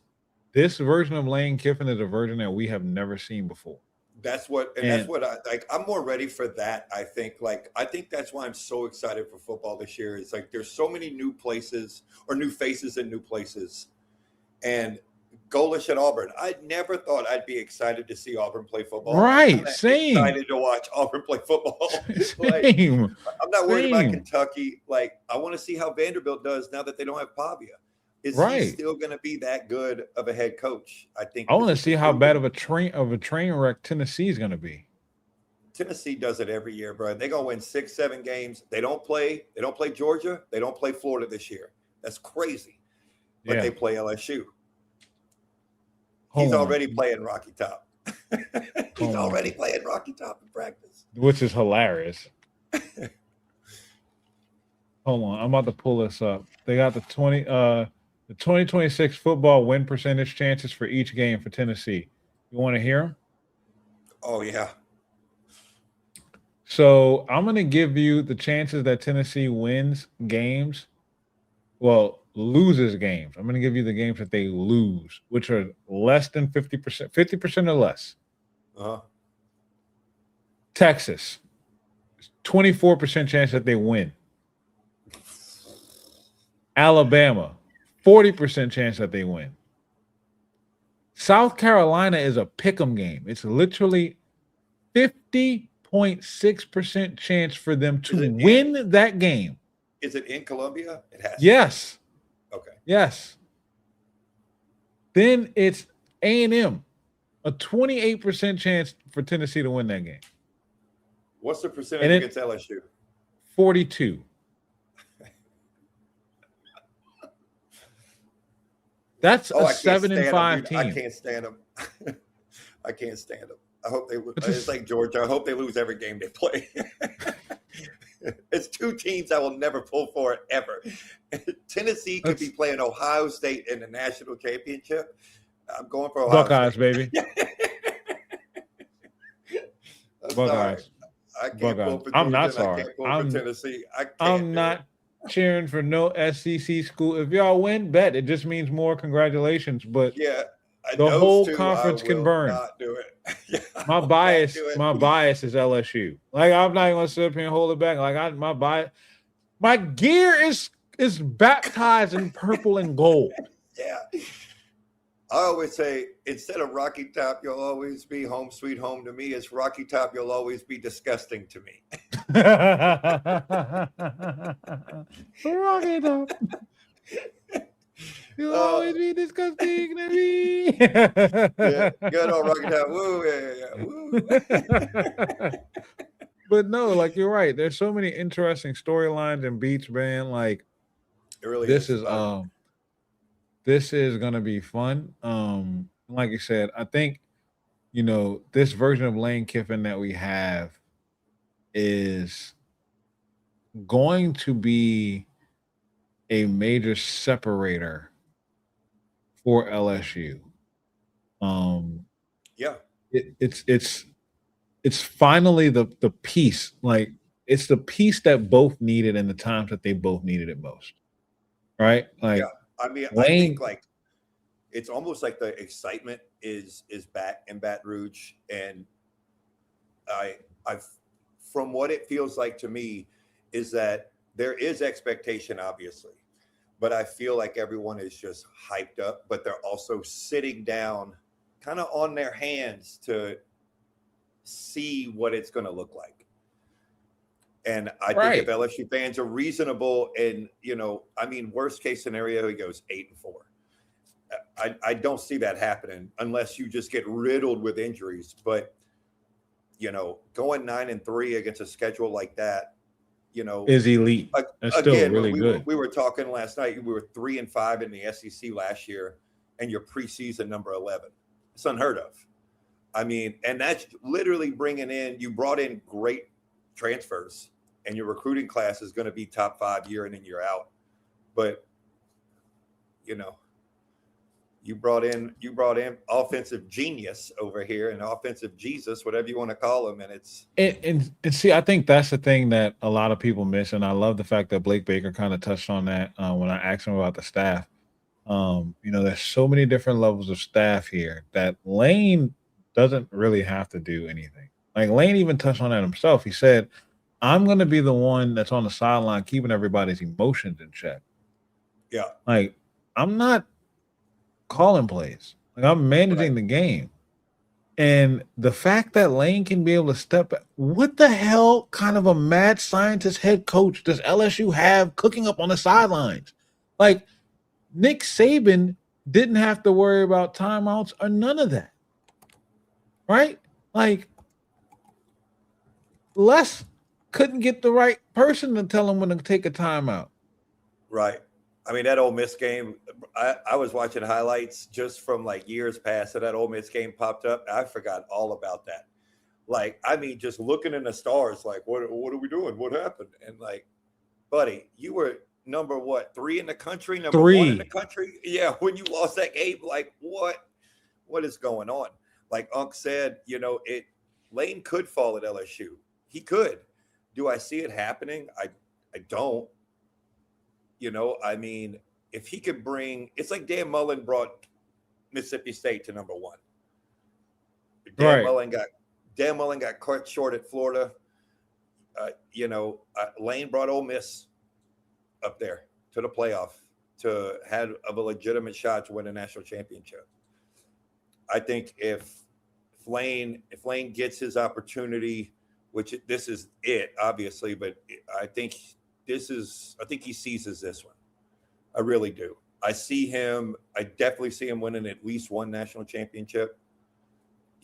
version of Lane Kiffin is a version that we have never seen before. That's what I like. I'm more ready for that. I think that's why I'm so excited for football this year. It's like there's so many new places or new faces in new places. And Golish at Auburn. I never thought I'd be excited to see Auburn play football. Right. Same. Excited to watch Auburn play football. Same. I'm not worried about Kentucky. Like I want to see how Vanderbilt does now that they don't have Pavia. Is he still going to be that good of a head coach? I think I want to see how bad of a train wreck Tennessee is going to be. Tennessee does it every year, bro. They're going to win 6-7 games. They don't play Georgia. They don't play Florida this year. That's crazy. But they play LSU. He's already playing Rocky Top. He's already playing Rocky Top in practice. Which is hilarious. Hold on. I'm about to pull this up. They got the 2026 football win percentage chances for each game for Tennessee. You want to hear them? Oh, yeah. So I'm going to give you the chances that Tennessee wins games. Well, loses games. I'm going to give you the games that they lose, which are less than 50%, 50% or less. Texas, 24% chance that they win. Alabama, 40% chance that they win. South Carolina is a pick'em game. It's literally 50.6% chance for them to win that game. Is it in Columbia? It has. Yes. Okay. Yes. Then it's A&M, a 28% chance for Tennessee to win that game. What's the percentage against LSU? 42. That's a 7-5 team. I can't stand them. I can't stand them. I hope they lose. It's like Georgia. I hope they lose every game they play. It's two teams I will never pull for ever. Tennessee could be playing Ohio State in the national championship. I'm going for Ohio Buckeyes, State. baby. Buckeyes. I can't pull for Georgia. I'm not sorry. I can't pull for Tennessee. I'm not cheering for no SEC school. If y'all win, bet. It just means more congratulations. But yeah, the whole conference can burn. Not do it. My bias is LSU. Like I'm not gonna sit up here and hold it back. Like my gear is baptized in purple and gold. Yeah. I always say, instead of Rocky Top, you'll always be home sweet home. To me, it's Rocky Top, you'll always be disgusting to me. Rocky Top. You'll always be disgusting to me. Yeah, good old Rocky Top. Woo, yeah. Woo. But no, like you're right. There's so many interesting storylines and beats, man. Like it really this is going to be fun. Like you said, I think, this version of Lane Kiffin that we have is going to be a major separator for LSU. Yeah. It's finally the piece. Like it's the piece that both needed in the times that they both needed it most. Right? Like yeah. I mean, Lane, I think like it's almost like the excitement is back in Baton Rouge, and I've from what it feels like to me is that there is expectation, obviously, but I feel like everyone is just hyped up, but they're also sitting down, kind of on their hands to see what it's going to look like. And I think if LSU fans are reasonable and, worst case scenario, he goes 8-4. I don't see that happening unless you just get riddled with injuries. But, going 9-3 against a schedule like that, is elite. That's still really good. We were talking last night. We were 3-5 in the SEC last year, and your preseason number 11. It's unheard of. I mean, and that's literally you brought in great transfers, and your recruiting class is going to be top 5 year in and year out. But, you brought in offensive genius over here and offensive Jesus, whatever you want to call him. And it's and see, I think that's the thing that a lot of people miss. And I love the fact that Blake Baker kind of touched on that when I asked him about the staff. There's so many different levels of staff here that Lane doesn't really have to do anything. Like Lane even touched on that himself. He said, I'm going to be the one that's on the sideline keeping everybody's emotions in check. Yeah. Like, I'm not calling plays. Like, I'm managing the game. And the fact that Lane can be able to step back, what the hell kind of a mad scientist head coach does LSU have cooking up on the sidelines? Like, Nick Saban didn't have to worry about timeouts or none of that. Right? Like, Les couldn't get the right person to tell him when to take a timeout. Right. I mean, that Ole Miss game, I was watching highlights just from like years past, so that Ole Miss game popped up. I forgot all about that. Like, I mean, just looking in the stars, like, what are we doing? What happened? And like, buddy, you were number 3 in the country, number 1 in the country. Yeah, when you lost that game, like, what is going on? Like Unc said, Lane could fall at LSU. He could. Do I see it happening? I don't. I mean, if he could it's like Dan Mullen brought Mississippi State to number 1. Dan Mullen got cut short at Florida. Lane brought Ole Miss up there to the playoff to have a legitimate shot to win a national championship. I think if Lane gets his opportunity, which this is it, obviously, but I think he seizes this one. I really do. I definitely see him winning at least one national championship.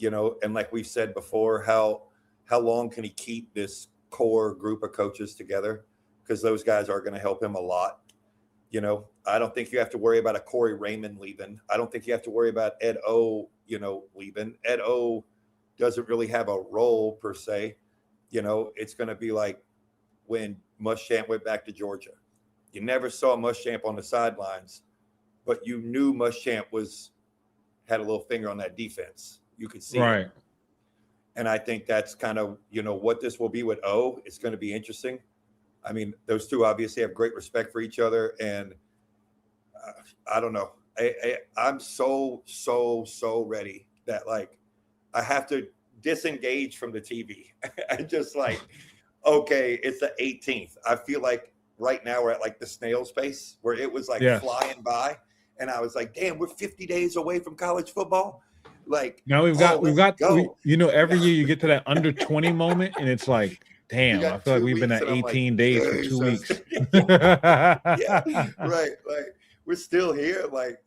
And like we've said before, how long can he keep this core group of coaches together? Because those guys are going to help him a lot. I don't think you have to worry about a Corey Raymond leaving. I don't think you have to worry about Ed O, leaving. Ed O doesn't really have a role per se. It's going to be like when Muschamp went back to Georgia. You never saw Muschamp on the sidelines, but you knew Muschamp had a little finger on that defense. You could see it. And I think that's kind of, what this will be with O. It's going to be interesting. I mean, those two obviously have great respect for each other. And I don't know. I'm so ready that, like, I have to disengage from the TV. I just like, okay, it's the 18th. I feel like right now we're at like the snail's pace where it was like flying by. And I was like, damn, we're 50 days away from college football. Like, now we've got, every year you get to that under 20 moment and it's like, damn, I feel like we've been at 18 days for 2 weeks. Yeah, right. Like, we're still here. Like,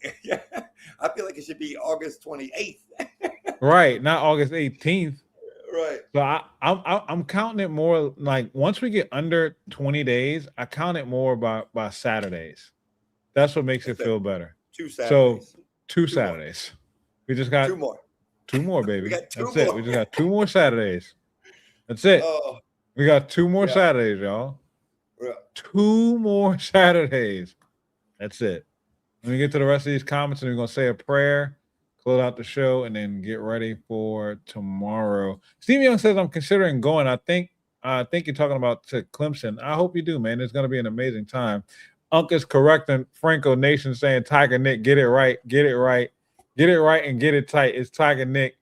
I feel like it should be August 28th. Right, not August 18th. Right. So I'm counting it more like once we get under 20 days, I count it more by Saturdays. That's what makes it feel better. 2 Saturdays. So 2 Saturdays. We just got 2 more. 2 more, baby. That's more. it. We just got 2 more Saturdays. That's it. We got 2 more Saturdays, y'all. Yeah. 2 more Saturdays. That's it. When we get to the rest of these comments, and we're gonna say a prayer, close out the show, and then get ready for tomorrow. Steve Young says, I'm considering going. I think you're talking about to Clemson. I hope you do, man. It's going to be an amazing time. Unc is correcting Franco Nation saying, Tiger Nick, get it right, get it right, get it right, and get it tight. It's Tiger Nick.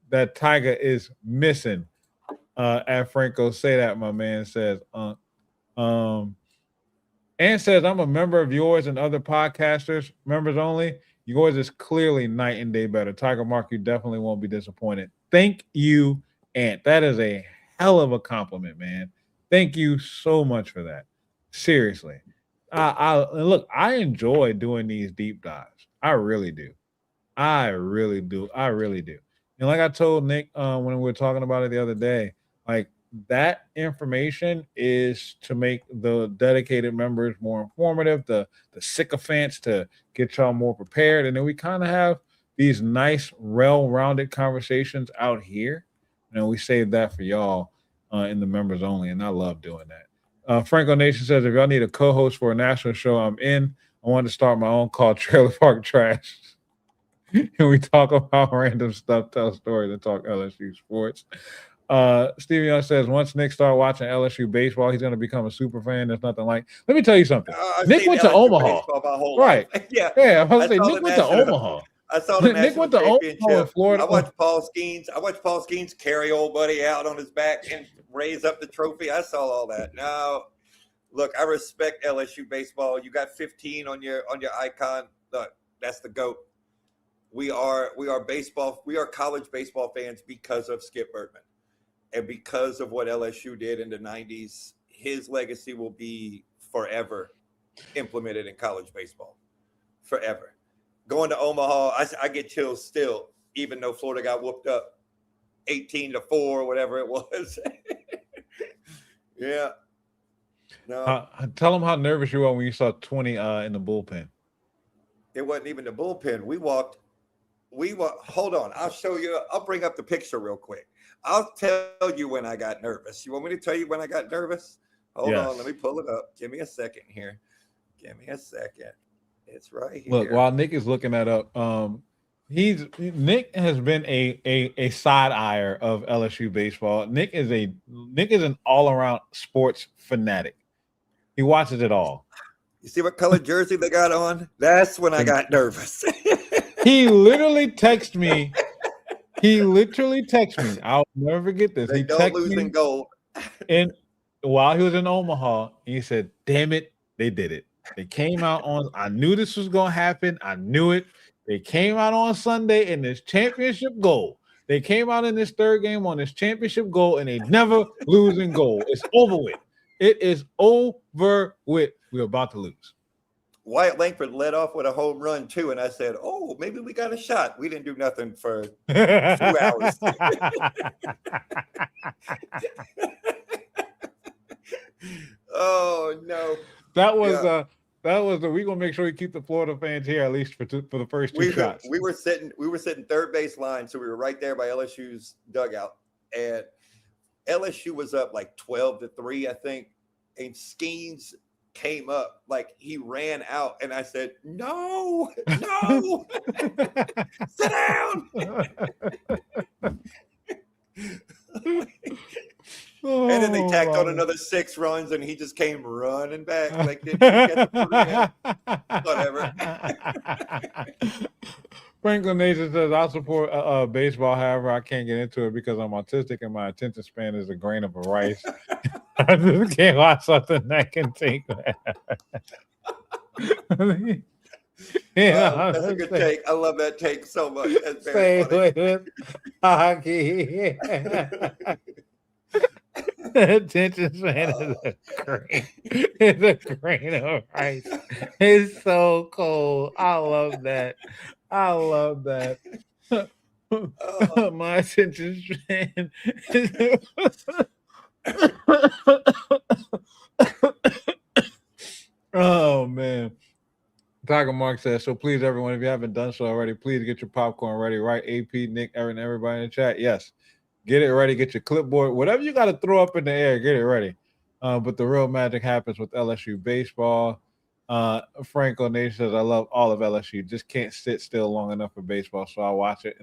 That Tiger is missing. At Franco, say that, my man says, Unc. And says, I'm a member of yours and other podcasters, members only. Yours is clearly night and day better. Tiger Mark, you definitely won't be disappointed. Thank you, Ant. That is a hell of a compliment, man. Thank you so much for that. Seriously. Look, I enjoy doing these deep dives. I really do. I really do. And like I told Nick when we were talking about it the other day, like, that information is to make the dedicated members more informative, the sycophants to get y'all more prepared. And then we kind of have these nice, well-rounded conversations out here. And we save that for y'all in the members only, and I love doing that. Franco Nation says, if y'all need a co-host for a national show, I'm in. I want to start my own called Trailer Park Trash. And we talk about random stuff, tell stories, and talk LSU sports. Stevie Young says, once Nick started watching LSU baseball, he's going to become a super fan. There's nothing like. Let me tell you something. Nick went to Omaha. Right. Yeah. I was going to say, Nick went to Omaha. I saw the Nick went to championship. Omaha in Florida. I watched Paul Skeens carry old buddy out on his back and raise up the trophy. I saw all that. Now, look, I respect LSU baseball. You got 15 on your icon. Look, that's the GOAT. We are college baseball fans because of Skip Bertman and because of what LSU did in the 90s. His legacy will be forever implemented in college baseball. Forever. Going to Omaha, I get chills still, even though Florida got whooped up 18-4 or whatever it was. Yeah. No. Tell them how nervous you were when you saw 20 in the bullpen. It wasn't even the bullpen. We walked. Hold on. I'll show you. I'll bring up the picture real quick. I'll tell you when I got nervous. You want me to tell you when I got nervous? Hold on. Let me pull it up. Give me a second here. Give me a second. It's right here. Look, while Nick is looking that up, Nick has been a side eyer of LSU baseball. Nick is an all-around sports fanatic. He watches it all. You see what color jersey they got on? That's when I got nervous. He literally texted me. I'll never forget this. They don't lose in gold. And while he was in Omaha, he said, "Damn it, they did it. They came out on. I knew this was going to happen. I knew it. They came out on Sunday in this championship goal. They came out in this third game on this championship goal, and they never lose in goal. It's over with. It is over with. We're about to lose." Wyatt Langford led off with a home run too, and I said, "Oh, maybe we got a shot." We didn't do nothing for 2 hours. Oh no! That was we're gonna make sure we keep the Florida fans here at least for the first two shots. We were sitting third base line, so we were right there by LSU's dugout, and LSU was up like 12-3, I think, and Skeens came up like he ran out, and I said, no, sit down. And then they tacked on another 6 runs, and he just came running back like, did you get the whatever. Franklin Nation says, "I'll support baseball. However, I can't get into it because I'm autistic and my attention span is a grain of rice. I just can't watch something that can take that." That's a good take. I love that take so much. That's very funny. Hockey. Attention span is a grain. It's a grain of rice. It's so cold. I love that. My attention span is oh man. Tiger Mark says, "So please, everyone, if you haven't done so already, please get your popcorn ready." Right, AP, Nick, Erin, everybody in the chat. Yes, get it ready. Get your clipboard, whatever you got to throw up in the air. Get it ready. But the real magic happens with LSU baseball. Franco Nation says, "I love all of LSU. Just can't sit still long enough for baseball, so I watch it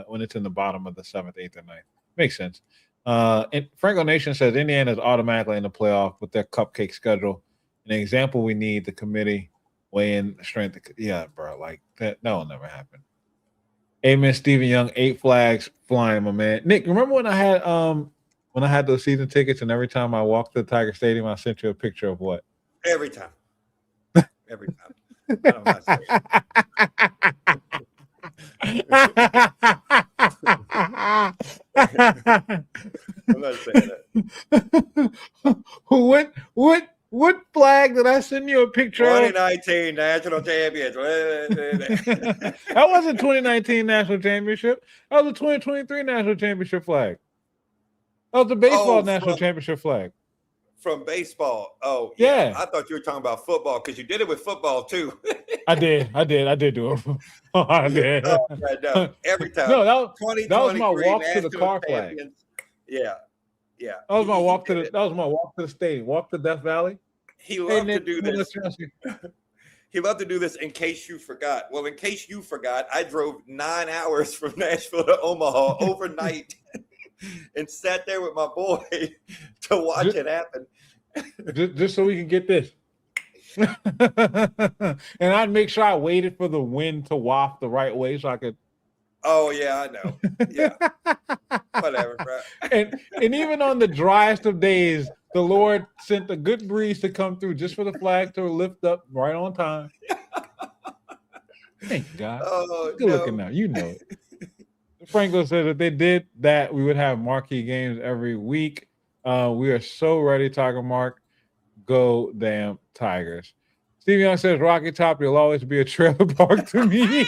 when it's in the bottom of the 7th, 8th, and 9th." Makes sense. And Franco Nation says Indiana is automatically in the playoff with their cupcake schedule. An example we need the committee weigh in strength. Yeah, bro, like that will never happen. Amen. Stephen Young, 8 flags flying, my man. Nick, remember when I had those season tickets, and every time I walked to the Tiger Stadium, I sent you a picture of what? Every time. Every time. I'm not saying that. What flag did I send you a picture of? 2019 National Champions. That wasn't 2019 National Championship. That was the 2023 National Championship flag. That was the baseball National Championship flag. from baseball. Oh, Yeah. I thought you were talking about football because you did it with football too. I did do it. I did. Oh, yeah, no, every time. No, that was my 2023 walk to the national car flag. champions. Yeah. That was my He walk to did the. it. That was my walk to the stadium. Walk to Death Valley. He Hey, loved to Nick, do I'm gonna this. let you He loved to do this in case you forgot. Well, in case you forgot, I drove 9 hours from Nashville to Omaha overnight and sat there with my boy to watch it happen. just so we can get this. And I'd make sure I waited for the wind to waft the right way so I could. Oh, yeah, I know. Yeah. Whatever, bro. And even on the driest of days, the Lord sent a good breeze to come through just for the flag to lift up right on time. Thank God. Oh, Good looking now. You know it. Franco said if they did that, we would have marquee games every week. We are so ready, Tiger Mark. Go damn Tigers. Steve Young says, Rocky Top, you'll always be a trailer park to me.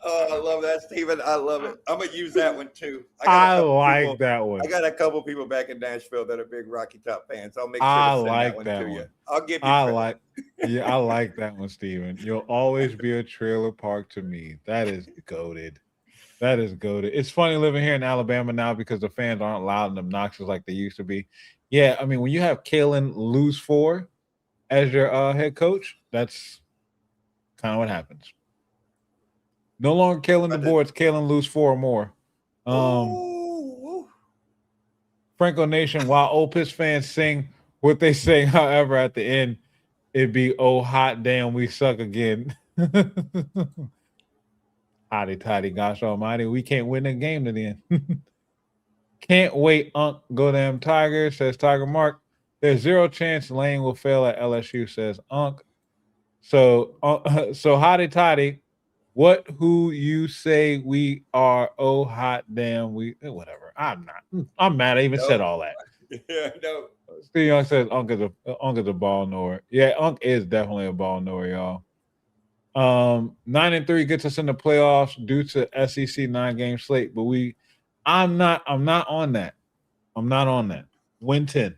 Oh, I love that, Steven. I love it. I'm gonna use that one too. I like that one. I got a couple people back in Nashville that are big Rocky Top fans. I'll make sure I to send like that one that to one. you. I'll give you I credit. like that one, Steven. You'll always be a trailer park to me. That is goated. That is goated. It's funny living here in Alabama now because the fans aren't loud and obnoxious like they used to be. Yeah, I mean, when you have Kalen lose 4 as your head coach, that's kind of what happens. No longer Kalen the board, it's Kalen lose 4 or more. Franco Nation, while Old Piss fans sing what they sing, however, at the end, it'd be, oh, hot damn, we suck again. Hotty toddy, gosh almighty, we can't win the game to the end. Can't wait, go damn Tigers, says Tiger Mark. There's 0 chance Lane will fail at LSU, says Unk. So hotty toddy, who you say we are? Oh, hot damn, whatever. I'm mad I even said all that. Yeah, no. Steve Young says Unk is a ball knower. Yeah, Unk is definitely a ball knower, y'all. 9-3 gets us in the playoffs due to SEC 9-game slate, but I'm not on that. I'm not on that. Win 10.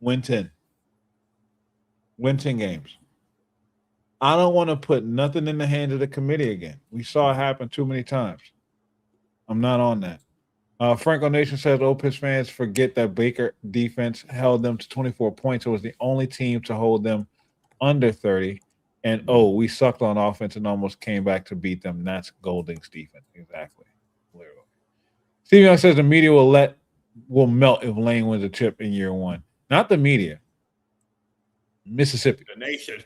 Win 10 games. I don't want to put nothing in the hands of the committee again. We saw it happen too many times. I'm not on that. Franco Nation says Opus fans forget that Baker defense held them to 24 points. It was the only team to hold them under 30. And, we sucked on offense and almost came back to beat them. That's Golding's defense. Exactly. Literally. Steve Young says the media will melt if Lane wins a chip in year 1. Not the media. Mississippi. The nation.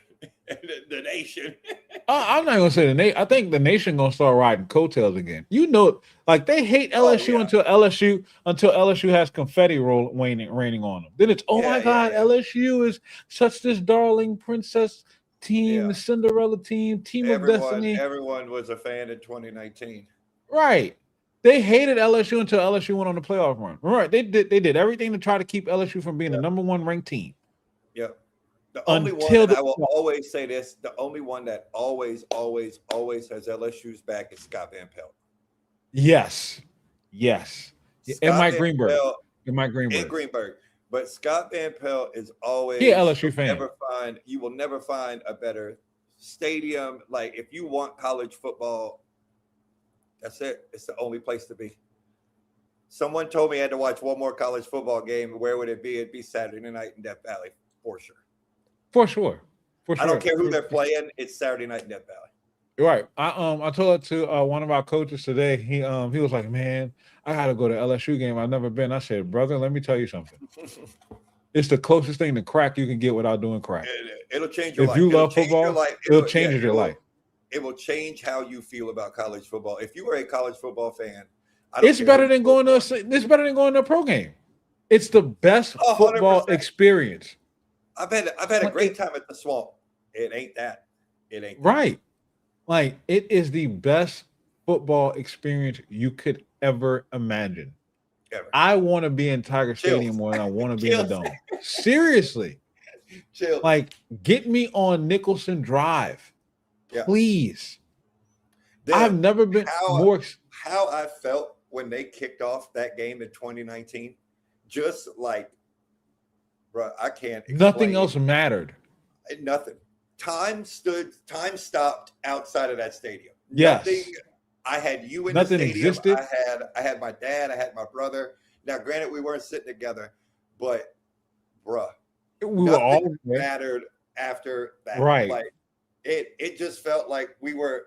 The nation. I'm not gonna say the nation. I think the nation gonna start riding coattails again. You know, like they hate LSU until LSU has confetti raining on them. Then it's my God, LSU is such this darling princess team, the Cinderella team of destiny. Everyone was a fan in 2019. Right. They hated LSU until LSU went on the playoff run. Right. They did everything to try to keep LSU from being the number 1 ranked team. Yep. The only one that I will always say this, the only one that always has LSU's back is Scott Van Pelt. Yes. And Mike Greenberg. But Scott Van Pelt is always LSU fan. You will never find a better stadium. Like if you want college football, that's it. It's the only place to be. Someone told me I had to watch one more college football game. Where would it be? It'd be Saturday night in Death Valley for sure. For sure. I don't care who they're playing. It's Saturday night in Death Valley. Right. I told it to one of our coaches today. He was like, man, I got to go to LSU game. I've never been. I said, brother, let me tell you something. It's the closest thing to crack you can get without doing crack. It'll change your life. If you love football, it'll change your life. It will change how you feel about college football. If you are a college football fan, it's better than going to a pro game. It's the best football 100%. Experience. I've had a great time at the Swamp. It ain't that. Right. Like it is the best football experience you could ever imagine. Ever. I want to be in Tiger Stadium more than I want to be in the Dome. Seriously. Chill. Like get me on Nicholson Drive. Please. I've never been more. How I felt when they kicked off that game in 2019. just like, bro, I can't explain. Nothing else mattered. Nothing. Time stopped outside of that stadium. Yes. Nothing. I had you in Nothing the stadium. existed. I had my dad. I had my brother. Now, granted, we weren't sitting together, but bruh, We were all nothing mattered after that. Right. Like it just felt like we were.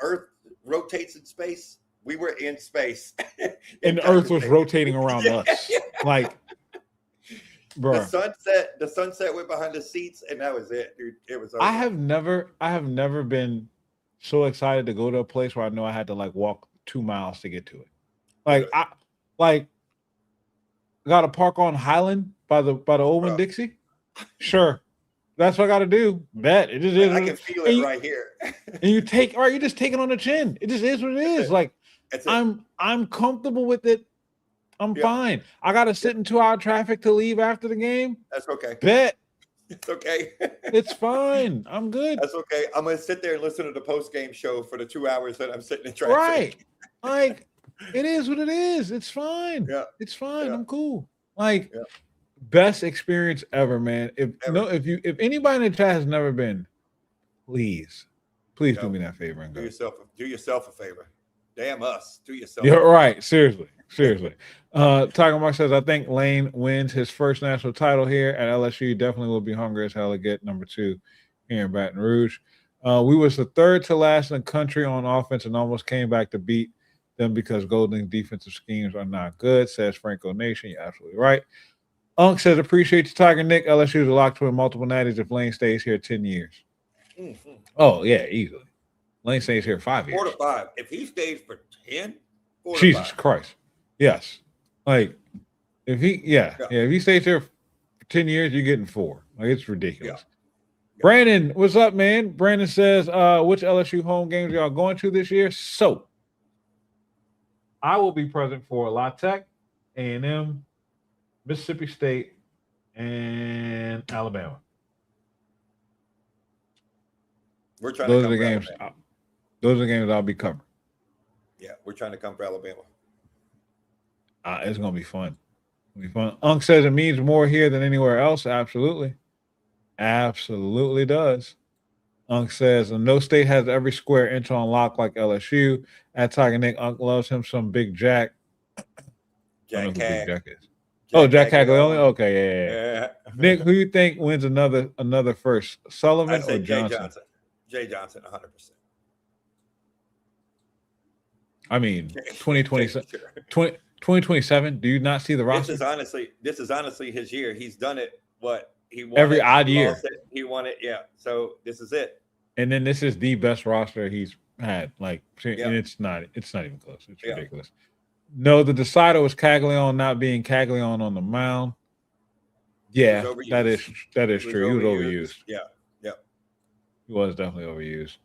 Earth rotates in space. We were in space, and the Earth was rotating around us. Like, bro, the sunset went behind the seats, and that was it, dude. It was over. I have never been so excited to go to a place where I know I had to like walk 2 miles to get to it. Like I got to park on Highland by the old one Dixie. Sure, that's what I got to do. Bet it just is. I can feel it right here. And you just take it on the chin. It just is what it is. Like I'm comfortable with it. I'm fine. I got to sit in 2 hour traffic to leave after the game. That's okay. Bet. It's okay. It's fine. I'm good. That's okay. I'm gonna sit there and listen to the post game show for the 2 hours that I'm sitting in traffic. Right. Like it is what it is. It's fine. Yeah. It's fine. Yeah. I'm cool. Like best experience ever, man. If anybody in the chat has never been, please do me that favor and go. Do yourself a favor. Damn us. Do yourself. Yeah, right. Seriously. Tiger Mark says, I think Lane wins his first national title here at LSU. Definitely will be hungry as hell to get number 2 here in Baton Rouge. We was the third to last in the country on offense and almost came back to beat them because Golden's defensive schemes are not good, says Franco Nation. You're absolutely right. Unk says, appreciate you, Tiger Nick. LSU is locked to win multiple natties if Lane stays here 10 years. Mm-hmm. Oh, yeah, easily. Lane stays here 5 years. 4 to 5. If he stays for 10, 4 to Jesus 5. Christ. Yes. Like, if he stays here for 10 years, you're getting 4. Like, it's ridiculous. Yeah. Brandon, what's up, man? Brandon says, which LSU home games y'all going to this year? So, I will be present for La Tech, A&M, Mississippi State, and Alabama. We're trying Those to are the games. Those are the games I'll be covering. Yeah, we're trying to come for Alabama. It's gonna be fun. It'll be fun. Unk says it means more here than anywhere else. Absolutely does. Unk says no state has every square inch on lock like LSU. At Tiger Nick, Unk loves him some Big Jack. Jack Cag. Jack is. Jack Caglione. Okay, yeah. Nick, who you think wins another first? Sullivan or Johnson? Jay Johnson, 100%. I mean, 2027. Do you not see the roster? This is honestly his year. He's done it. He won every odd year. He won it. Yeah. So this is it. And then this is the best roster he's had. Like, and it's not even close. It's ridiculous. No, the decider was Caglione not being Caglione on the mound. Yeah, that is true. He was overused. Yeah. He was definitely overused.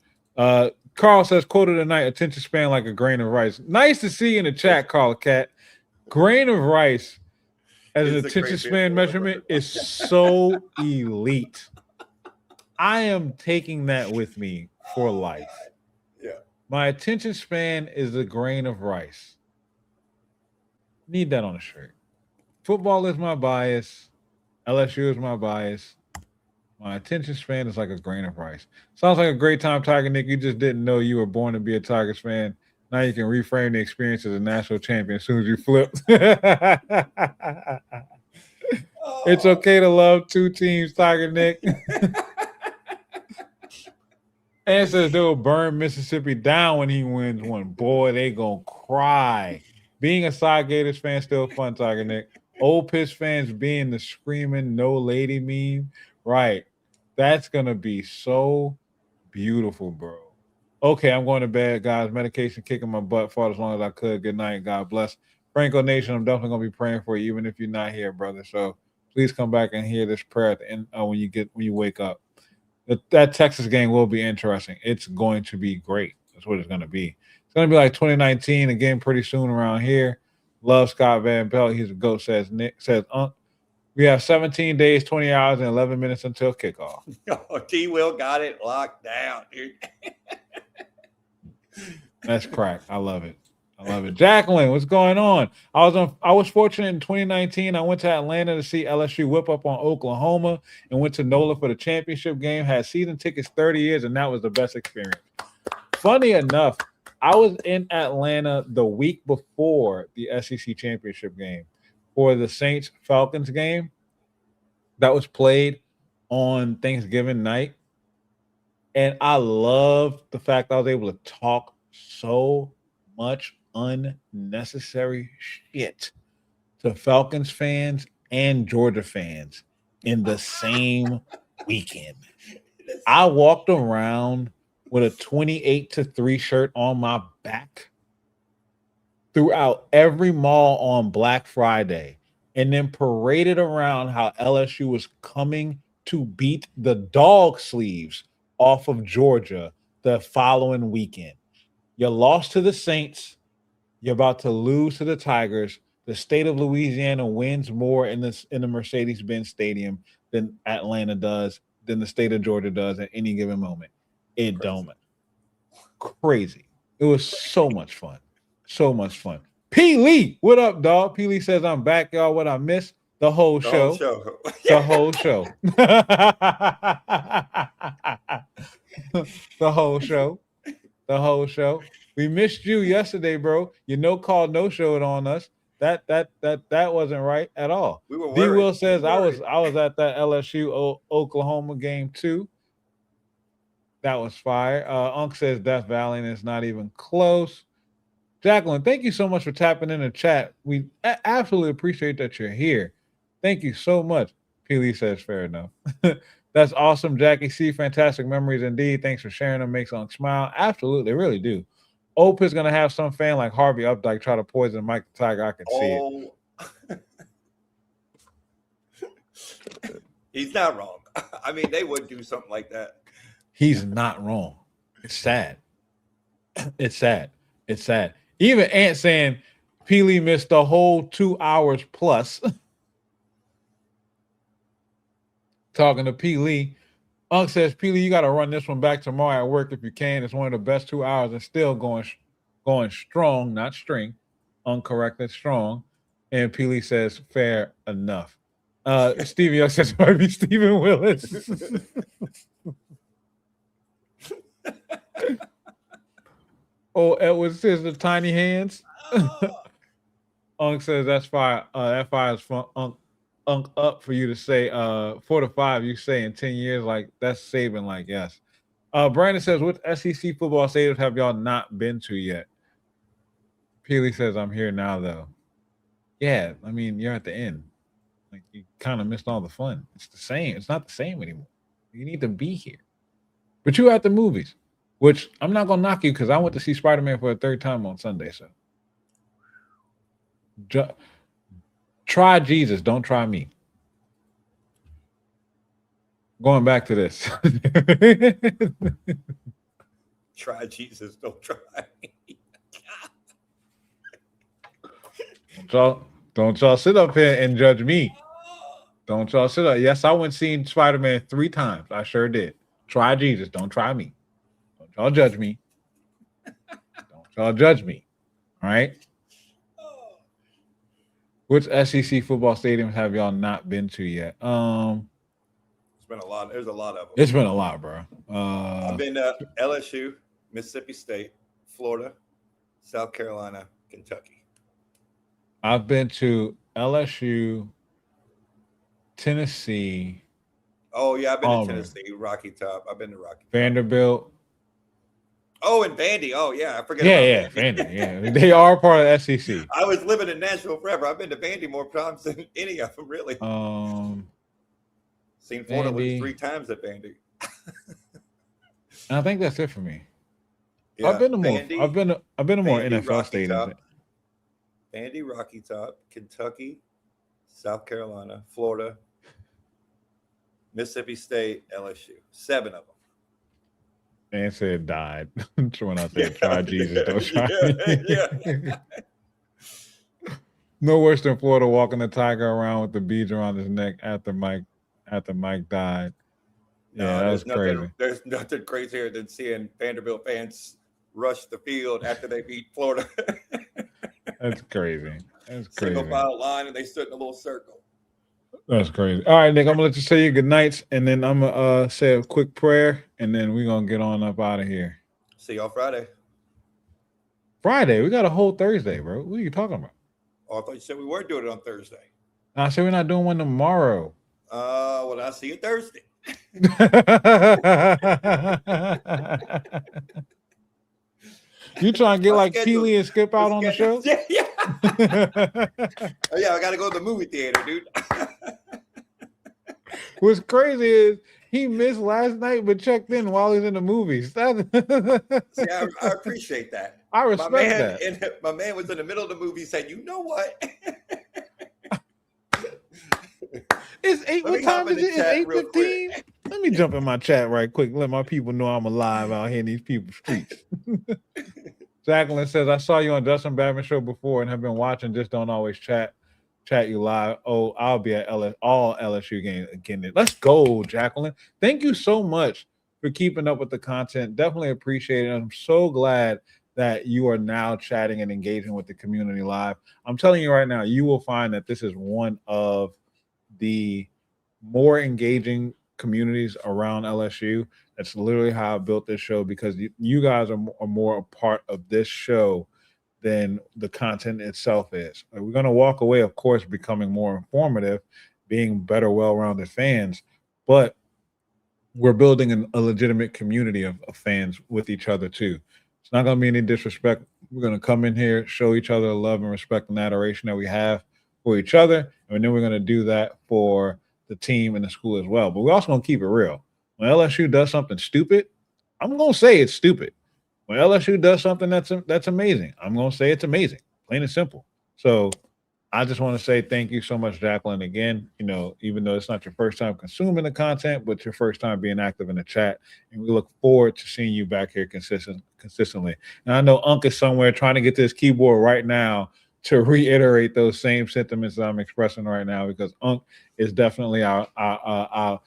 Carl says, quote of the night, attention span like a grain of rice. Nice to see you in the chat, Carl Cat. Grain of rice as an attention span measurement is so elite. I am taking that with me for life. Yeah. My attention span is a grain of rice. Need that on a shirt. Football is my bias. LSU is my bias. My attention span is like a grain of rice. Sounds like a great time, Tiger Nick. You just didn't know you were born to be a Tigers fan. Now you can reframe the experience as a national champion as soon as you flip. It's okay to love 2 teams, Tiger Nick. And says they'll burn Mississippi down when he wins one. Boy, they gonna cry. Being a Side Gators fan still fun, Tiger Nick. Old Piss fans being the screaming no lady meme. Right. That's going to be so beautiful, bro. Okay, I'm going to bed, guys. Medication kicking my butt. Fought as long as I could. Good night. God bless. Franco Nation, I'm definitely going to be praying for you, even if you're not here, brother. So please come back and hear this prayer at the end when you wake up. That Texas game will be interesting. It's going to be great. That's what it's going to be. It's going to be like 2019 again pretty soon around here. Love Scott Van Pelt. He's a GOAT, says Nick. Says Unk. We have 17 days, 20 hours, and 11 minutes until kickoff. T-Will got it locked down, dude. That's crack. I love it. I love it. Jacqueline, what's going on? I was fortunate in 2019. I went to Atlanta to see LSU whip up on Oklahoma and went to NOLA for the championship game. Had season tickets 30 years, and that was the best experience. Funny enough, I was in Atlanta the week before the SEC championship game for the Saints Falcons game that was played on Thanksgiving night. And I love the fact I was able to talk so much unnecessary shit to Falcons fans and Georgia fans in the same weekend. I walked around with a 28-3 shirt on my back throughout every mall on Black Friday and then paraded around how LSU was coming to beat the dog sleeves off of Georgia the following weekend. You lost to the Saints. You're about to lose to the Tigers. The state of Louisiana wins more in the Mercedes-Benz Stadium than Atlanta does, than the state of Georgia does at any given moment. It don't matter. Crazy. It was so much fun. So much fun. P. Lee, what up, dog? P. Lee says, I'm back, y'all. What I missed? The whole show. The whole show. The whole show. The whole show. We missed you yesterday, bro. You no-call, no-showed on us. That wasn't right at all. We were D. worried. Will says I was at that LSU Oklahoma game too. That was fire. Unc says Death Valley, and it's not even close. Jacqueline, thank you so much for tapping in the chat. We absolutely appreciate that you're here. Thank you so much. Peely says fair enough. That's awesome, Jackie C. Fantastic memories indeed. Thanks for sharing them. Makes Unc smile. Absolutely, really do. Ope is going to have some fan like Harvey Updike try to poison Mike the Tiger. I can see it. He's not wrong. I mean, they would do something like that. He's not wrong. It's sad. It's sad. It's sad. Even Ant saying Peely missed the whole 2 hours plus. Talking to Peely. Unc says, Peely, you got to run this one back tomorrow at work if you can. It's one of the best 2 hours and still going strong, not string. Uncorrected strong. And Peely says, fair enough. Stevie O says, might be Stephen Willis. Oh, Edward says the tiny hands. Unc says that's fire. That fire is fun. Unc up for you to say 4 to 5. You say in 10 years, like that's saving. Like yes. Brandon says, what SEC football stadiums have y'all not been to yet? Peely says, I'm here now though. Yeah, I mean you're at the end. Like you kind of missed all the fun. It's the same. It's not the same anymore. You need to be here. But you at the movies. Which I'm not gonna knock you because I went to see Spider-Man for a third time on Sunday. So try Jesus, don't try me. Going back to this. Try Jesus, don't try me. Don't y'all sit up here and judge me. Don't y'all sit up. Yes, I went seen Spider-Man 3 times. I sure did. Try Jesus, don't try me. Y'all judge me. Don't y'all judge me. All right. Which SEC football stadiums have y'all not been to yet? It's been a lot. There's a lot of them. It's been a lot, bro. I've been to LSU, Mississippi State, Florida, South Carolina, Kentucky. I've been to LSU, Tennessee. Oh yeah, I've been Auburn. to Tennessee, Rocky Top. I've been to Rocky. Vanderbilt. Oh, and Vandy. Oh, yeah. I forget about Vandy. Yeah. They are part of SEC. I was living in Nashville forever. I've been to Vandy more times than any of them, really. Seen Florida lose 3 times at Vandy. I think that's it for me. Yeah, I've been to more. Vandy, I've been to more Vandy, NFL Rocky stadiums. Top, Vandy, Rocky Top, Kentucky, South Carolina, Florida, Mississippi State, LSU. 7 of them. And said died. When I said try Jesus, don't try. No worse than Florida walking the Tiger around with the beads around his neck after Mike died. Yeah, that was crazy. There's nothing crazier than seeing Vanderbilt fans rush the field after they beat Florida. That's crazy. That's Single crazy. file line, and they stood in a little circle. That's crazy. All right, Nick, I'm gonna let you say your good nights, and then I'm gonna say a quick prayer, and then we're gonna get on up out of here. See y'all Friday. Friday, we got a whole Thursday, bro. What are you talking about? Oh, I thought you said we were doing it on Thursday. I said we're not doing one tomorrow. Well, I'll see you Thursday. You trying to get My like schedule- Peely and skip out on the show? Yeah, yeah. Oh, yeah, I got to go to the movie theater, dude. What's crazy is he missed last night, but checked in while he's in the movies. See, I appreciate that. I respect that. And my man was in the middle of the movie saying, "You know what? It's 8. What time is it? It's 8:15. Let me jump in my chat right quick. Let my people know I'm alive out here in these people's streets. Jacqueline says, I saw you on Dustin Batman show before and have been watching, just don't always chat you live. Oh, I'll be at all LSU games again. Let's go, Jacqueline. Thank you so much for keeping up with the content. Definitely appreciate it. I'm so glad that you are now chatting and engaging with the community live. I'm telling you right now, you will find that this is one of the more engaging communities around LSU. That's literally how I built this show, because you guys are more a part of this show than the content itself is. We're going to walk away, of course, becoming more informative, being better, well-rounded fans, but we're building a legitimate community of fans with each other too. It's not going to be any disrespect. We're going to come in here, show each other the love and respect and adoration that we have for each other, and then we're going to do that for the team and the school as well. But we're also going to keep it real. When LSU does something stupid, I'm going to say it's stupid. When LSU does something that's amazing, I'm going to say it's amazing, plain and simple. So I just want to say thank you so much, Jacqueline. Again, even though it's not your first time consuming the content, but your first time being active in the chat, and we look forward to seeing you back here consistently. And I know Unc is somewhere trying to get to his keyboard right now to reiterate those same sentiments that I'm expressing right now, because Unc is definitely our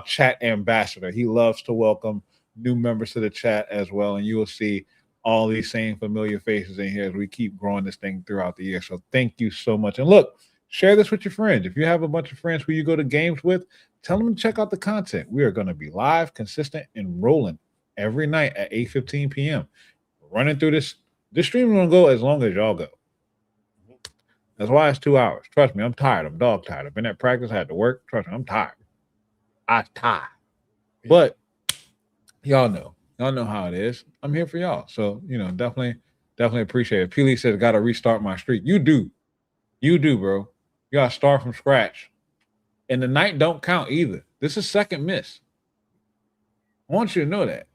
chat ambassador. He loves to welcome new members to the chat as well, and you will see all these same familiar faces in here as we keep growing this thing throughout the year. So thank you so much. And look, share this with your friends. If you have a bunch of friends who you go to games with, tell them to check out the content. We are going to be live, consistent, and rolling every night at 8:15 p.m. Running through this stream is going to go as long as y'all go. That's why it's 2 hours. Trust me, I'm tired. I'm dog tired. I've been at practice. I had to work. Trust me, I'm tired. I'm tired. But y'all know how it is. I'm here for y'all. So, definitely appreciate it. Peely says, got to restart my streak. You do, bro. You got to start from scratch. And the night don't count either. This is second miss. I want you to know that.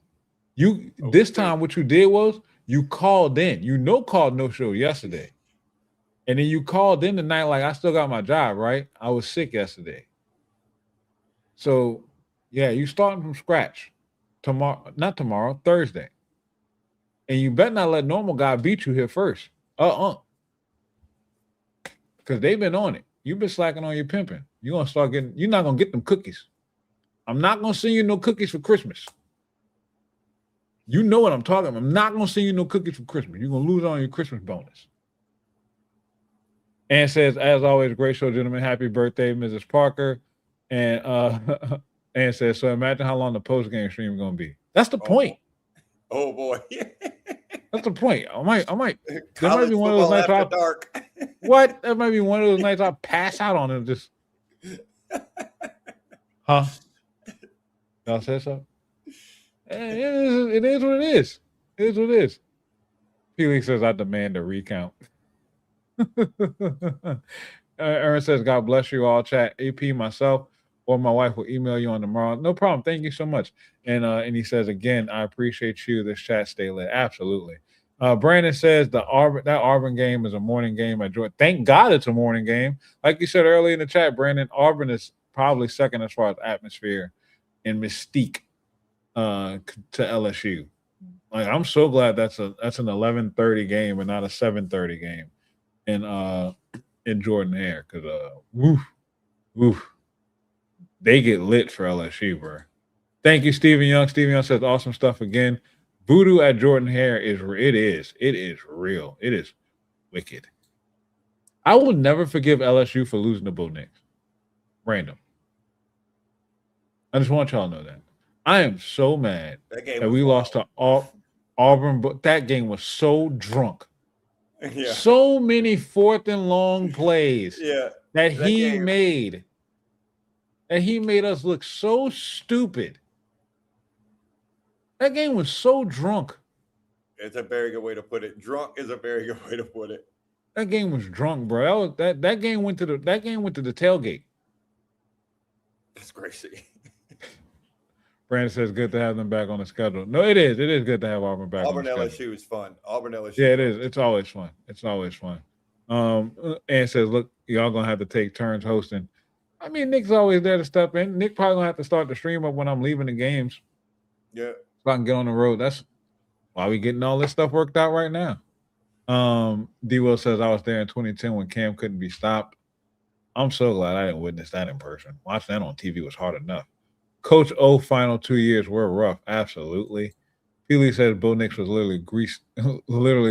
This time what you did was you called in. Called no show yesterday. And then you called in tonight like, I still got my job, right? I was sick yesterday. So, yeah, you starting from scratch. Thursday. And you better not let normal guy beat you here first. Because they've been on it. You've been slacking on your pimping. You're not gonna get them cookies. I'm not gonna send you no cookies for Christmas. You know what I'm talking about. I'm not gonna send you no cookies for Christmas. You're gonna lose on your Christmas bonus. And says, as always, great show, gentlemen. Happy birthday, Mrs. Parker. And and says, so imagine how long the post-game stream is going to be. That's the point. Oh, boy. That's the point. I might. That might College be one of those nights after dark. What? That might be one of those nights I'll pass out on and just. Huh? Y'all said so? It is what it is. It is what it is. Felix says, I demand a recount. Aaron says, God bless you all. Chat AP, myself, or my wife will email you on tomorrow. No problem. Thank you so much. And he says, again, I appreciate you. This chat stay lit. Absolutely. Brandon says that Auburn game is a morning game at Georgia. Thank God it's a morning game. Like you said earlier in the chat, Brandon, Auburn is probably second as far as atmosphere and mystique to LSU. Like, I'm so glad that's an 11:30 game and not a 7:30 game in Jordan-Hare, because they get lit for LSU, bro. Thank you, Stephen Young. Stephen Young says awesome stuff again. Voodoo at Jordan-Hare is real. It is wicked. I will never forgive LSU for losing to Bo Nix. Random. I just want y'all to know that. I am so mad that we lost to Auburn, but that game was so drunk. Yeah. So many 4th and long plays Yeah. that he made. That he made us look so stupid. That game was so drunk. It's a very good way to put it. Drunk is a very good way to put it. That game was drunk, bro. That game went to the tailgate. That's crazy. Brandon says good to have them back on the schedule. No, it is. It is good to have Auburn back. Auburn on the LSU schedule. is fun. Auburn LSU. Yeah, it is. It's always fun. It's always fun. And says, look, y'all gonna have to take turns hosting. I mean, Nick's always there to step in. Nick probably gonna have to start the stream up when I'm leaving the games. Yeah. So I can get on the road. That's why we getting all this stuff worked out right now. D Will says I was there in 2010 when Cam couldn't be stopped. I'm so glad I didn't witness that in person. Watching that on TV was hard enough. Coach O final 2 years were rough. Absolutely. Peely says Bo Nix was literally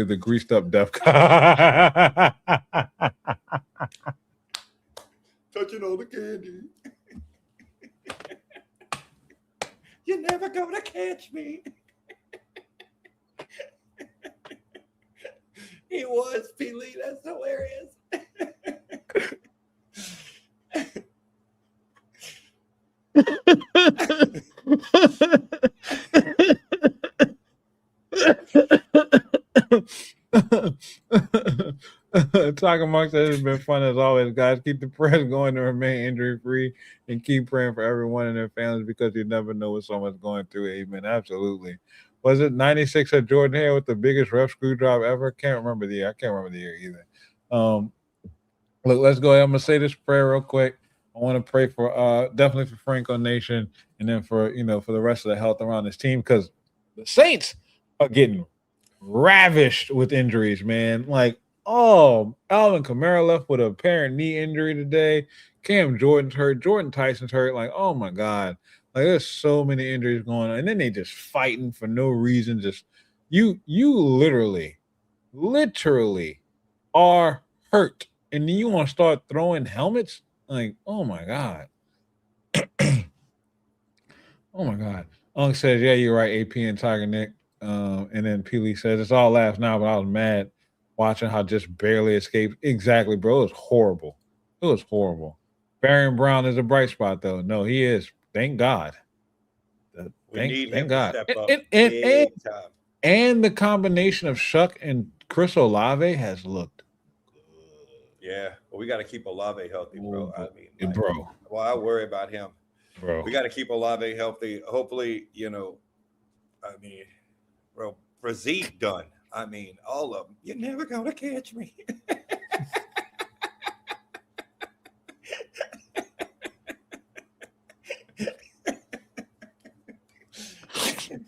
the greased up deaf guy. Touching all the candy. You're never gonna catch me. He was, Peely. That's hilarious. Talking amongst it has been fun as always, guys. Keep the prayers going to remain injury free and keep praying for everyone and their families because you never know what someone's going through. Amen. Absolutely. Was it 96 at Jordan Hare with the biggest ref screw job ever? Can't remember the year. I can't remember the year either. Look, let's go ahead. I'm gonna say this prayer real quick. I want to pray for definitely for Franco Nation and then for for the rest of the health around this team because the Saints are getting ravished with injuries, man. Like, Alvin Kamara left with a apparent knee injury today. Cam Jordan's hurt. Jordan Tyson's hurt. Like, oh my God. Like, there's so many injuries going on. And then they just fighting for no reason. Just you literally are hurt. And then you want to start throwing helmets? Like, oh my God. Oh my God. Unk says, yeah, you're right, AP and Tiger Nick. And then Peely says, it's all laughs now, but I was mad watching how just barely escaped. Exactly, bro. It was horrible. It was horrible. Barron Brown is a bright spot, though. No, he is. Thank God. Thank God. And the combination of Shuck and Chris Olave has looked good. Yeah, well, we got to keep Olave healthy, bro. I mean, bro. Well, I worry about him. Bro. We got to keep Olave healthy. Hopefully, bro, for Zeke done. I mean, all of them. You're never going to catch me.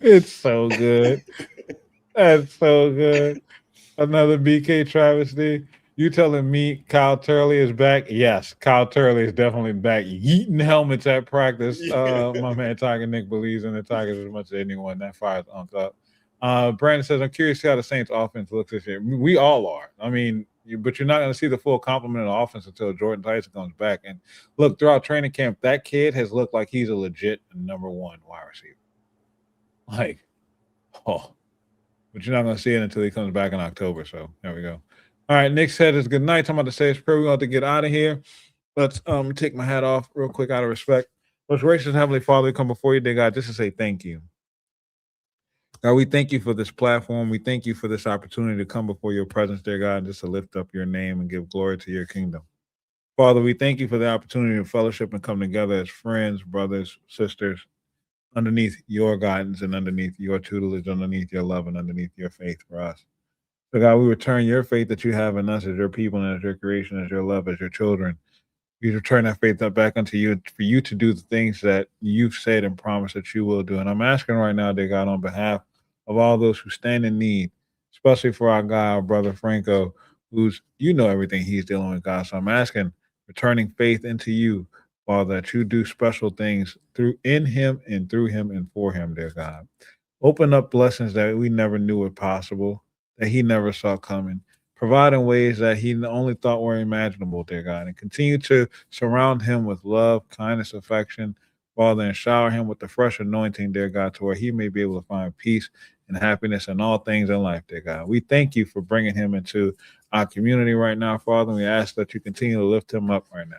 It's so good. That's so good. Another BK travesty. You telling me Kyle Turley is back? Yes, Kyle Turley is definitely back. Yeeting helmets at practice. My man Tiger Nick believes in the Tigers as much as anyone. That fires Unk up. Brandon says, I'm curious to see how the Saints offense looks this year. We all are. I mean, but you're not going to see the full complement of the offense until Jordan Tyson comes back. And look, throughout training camp, that kid has looked like he's a legit number one wide receiver. Like, but you're not going to see it until he comes back in October. So there we go. All right, Nick said it's good night. I'm about to say it's prayer. We're going to get out of here. Let's take my hat off real quick out of respect. Most gracious Heavenly Father, we come before you, dear God, just to say thank you. God, we thank you for this platform. We thank you for this opportunity to come before your presence, dear God, just to lift up your name and give glory to your kingdom. Father, we thank you for the opportunity to fellowship and come together as friends, brothers, sisters, underneath your guidance and underneath your tutelage, underneath your love and underneath your faith for us. So God, we return your faith that you have in us as your people and as your creation, as your love, as your children. We return that faith back unto you for you to do the things that you've said and promised that you will do. And I'm asking right now, dear God, on behalf of all those who stand in need, especially for our guy, our brother Franco, who's, everything he's dealing with, God. So I'm asking, returning faith into you, Father, that you do special things in him and through him and for him, dear God. Open up blessings that we never knew were possible, that he never saw coming. provide in ways that he only thought were imaginable, dear God, and continue to surround him with love, kindness, affection, Father, and shower him with the fresh anointing, dear God, to where he may be able to find peace and happiness in all things in life, dear God. We thank you for bringing him into our community right now, Father. And we ask that you continue to lift him up right now.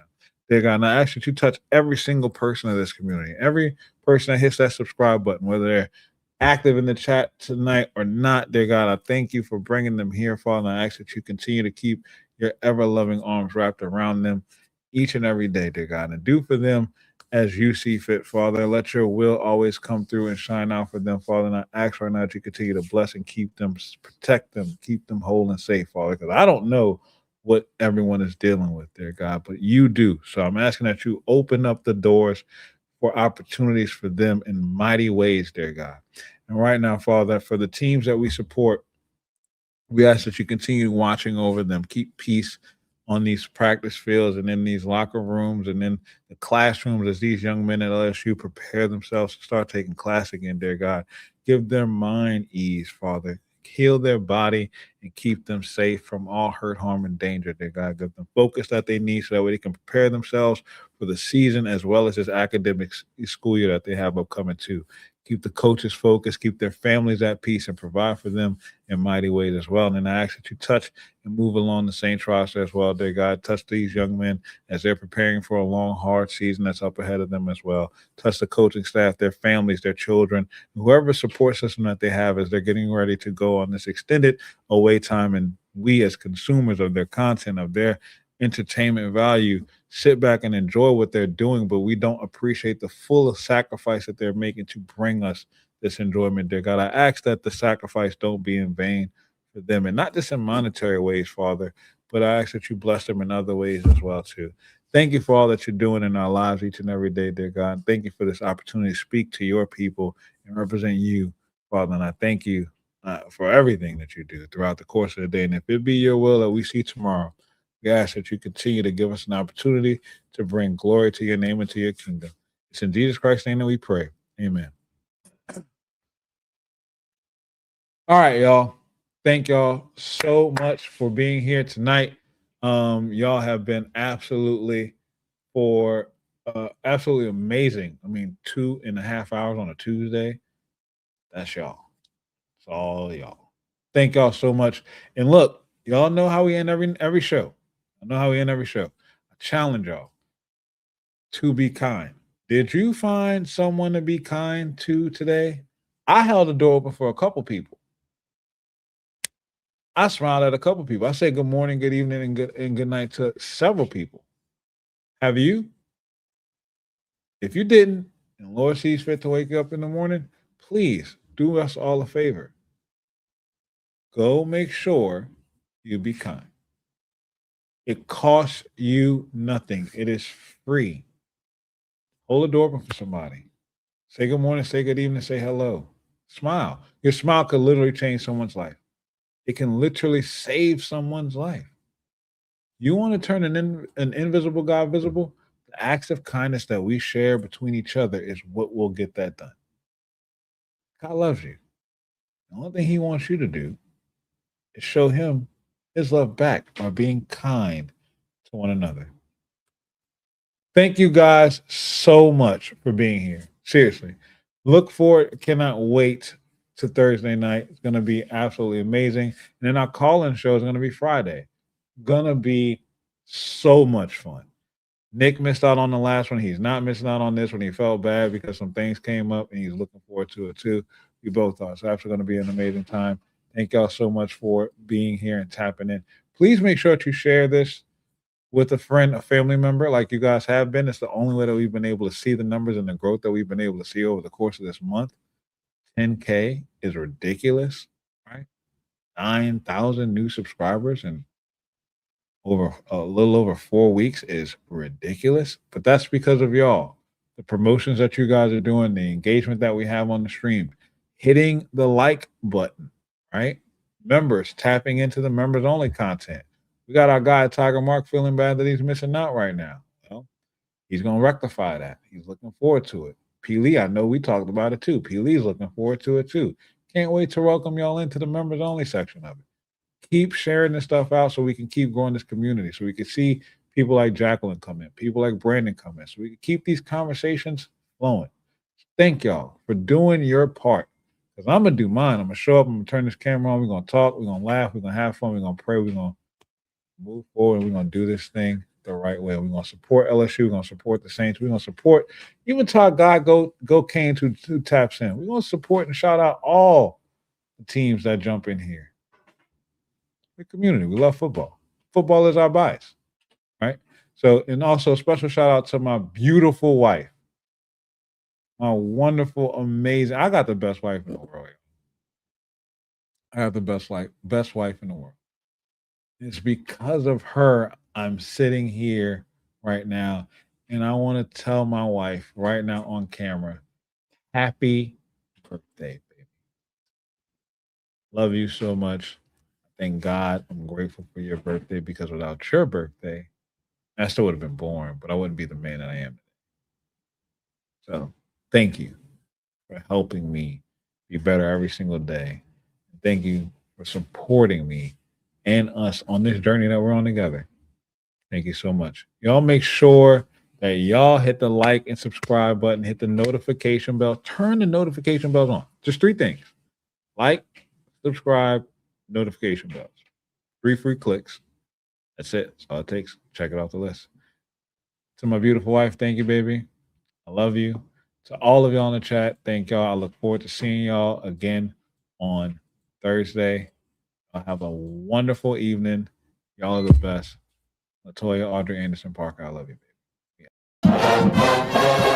Dear God, and I ask that you touch every single person in this community, every person that hits that subscribe button, whether they're active in the chat tonight or not, dear God. I thank you for bringing them here, Father. And I ask that you continue to keep your ever-loving arms wrapped around them each and every day, dear God, and do for them as you see fit, Father. Let your will always come through and shine out for them, Father. And I ask right now that you continue to bless and keep them, protect them, keep them whole and safe, Father, because I don't know what everyone is dealing with, dear God, but you do. So I'm asking that you open up the doors for opportunities for them in mighty ways, dear God. And right now, Father, for the teams that we support, we ask that you continue watching over them, keep peace on these practice fields and in these locker rooms and in the classrooms as these young men at LSU prepare themselves to start taking class again, dear God. Give their mind ease, Father. Heal their body and keep them safe from all hurt, harm, and danger, dear God. Give them focus that they need so that way they can prepare themselves for the season as well as this academic school year that they have upcoming too. Keep the coaches focused, keep their families at peace, and provide for them in mighty ways as well. And then I ask that you touch and move along the same roster as well, dear God. Touch these young men as they're preparing for a long, hard season that's up ahead of them as well. Touch the coaching staff, their families, their children, whoever support system that they have as they're getting ready to go on this extended away time. And we as consumers of their content, of their entertainment value, sit back and enjoy what they're doing, but we don't appreciate the full sacrifice that they're making to bring us this enjoyment, dear God. I ask that the sacrifice don't be in vain for them, and not just in monetary ways, Father, but I ask that you bless them in other ways as well, too. Thank you for all that you're doing in our lives each and every day, dear God. Thank you for this opportunity to speak to your people and represent you, Father, and I thank you for everything that you do throughout the course of the day. And if it be your will that we see tomorrow, we ask that you continue to give us an opportunity to bring glory to your name and to your kingdom. It's in Jesus Christ's name that we pray. Amen. All right, y'all. Thank y'all so much for being here tonight. Y'all have been absolutely amazing. I mean, 2.5 hours on a Tuesday. That's y'all. It's all y'all. Thank y'all so much. And look, y'all know how we end every show. I know how we end every show. I challenge y'all to be kind. Did you find someone to be kind to today? I held the door open for a couple people. I smiled at a couple people. I said good morning, good evening, and good night to several people. Have you? If you didn't, and Lord sees fit to wake you up in the morning, please do us all a favor. Go make sure you be kind. It costs you nothing. It is free. Hold the door open for somebody. Say good morning, say good evening, say hello. Smile. Your smile could literally change someone's life. It can literally save someone's life. You want to turn an invisible God visible? The acts of kindness that we share between each other is what will get that done. God loves you. The only thing he wants you to do is show him his love back by being kind to one another. Thank you guys so much for being here. Seriously. Look forward. Cannot wait to Thursday night. It's going to be absolutely amazing. And then our call-in show is going to be Friday. Going to be so much fun. Nick missed out on the last one. He's not missing out on this one. He felt bad because some things came up, and he's looking forward to it too. We both are. So it's going to be an amazing time. Thank y'all so much for being here and tapping in. Please make sure that you share this with a friend, a family member, like you guys have been. It's the only way that we've been able to see the numbers and the growth that we've been able to see over the course of this month. 10K is ridiculous, right? 9,000 new subscribers and over a little over 4 weeks is ridiculous. But that's because of y'all. The promotions that you guys are doing, the engagement that we have on the stream, hitting the like button, right? Members tapping into the members only content. We got our guy Tiger Mark feeling bad that he's missing out right now. Well, he's going to rectify that. He's looking forward to it. P. Lee, I know we talked about it too. P. Lee's looking forward to it too. Can't wait to welcome y'all into the members only section of it. keep sharing this stuff out so we can keep growing this community, so we can see people like Jacqueline come in, people like Brandon come in, so we can keep these conversations flowing. Thank y'all for doing your part. Because I'm going to do mine. I'm going to show up. I'm going to turn this camera on. We're going to talk. We're going to laugh. We're going to have fun. We're going to pray. We're going to move forward. And we're going to do this thing the right way. We're going to support LSU. We're going to support the Saints. We're going to support even Todd God, go Canes who taps in. We're going to support and shout out all the teams that jump in here. We're a community. We love football. Football is our bias, right? So, and also a special shout out to my beautiful wife. My wonderful, amazing. I got the best wife in the world. I got the best wife in the world. It's because of her I'm sitting here right now, and I want to tell my wife right now on camera, happy birthday, baby. Love you so much. Thank God. I'm grateful for your birthday, because without your birthday, I still would have been born, but I wouldn't be the man that I am. So thank you for helping me be better every single day. Thank you for supporting me and us on this journey that we're on together. Thank you so much. Y'all make sure that y'all hit the like and subscribe button, hit the notification bell, turn the notification bells on. Just 3 things: like, subscribe, notification bells. 3 free clicks. That's it. That's all it takes. Check it off the list. To my beautiful wife, thank you, baby. I love you. To all of y'all in the chat, thank y'all. I look forward to seeing y'all again on Thursday. I'll have a wonderful evening. Y'all are the best. Latoya, Audrey, Anderson, Parker, I love you, baby. Yeah.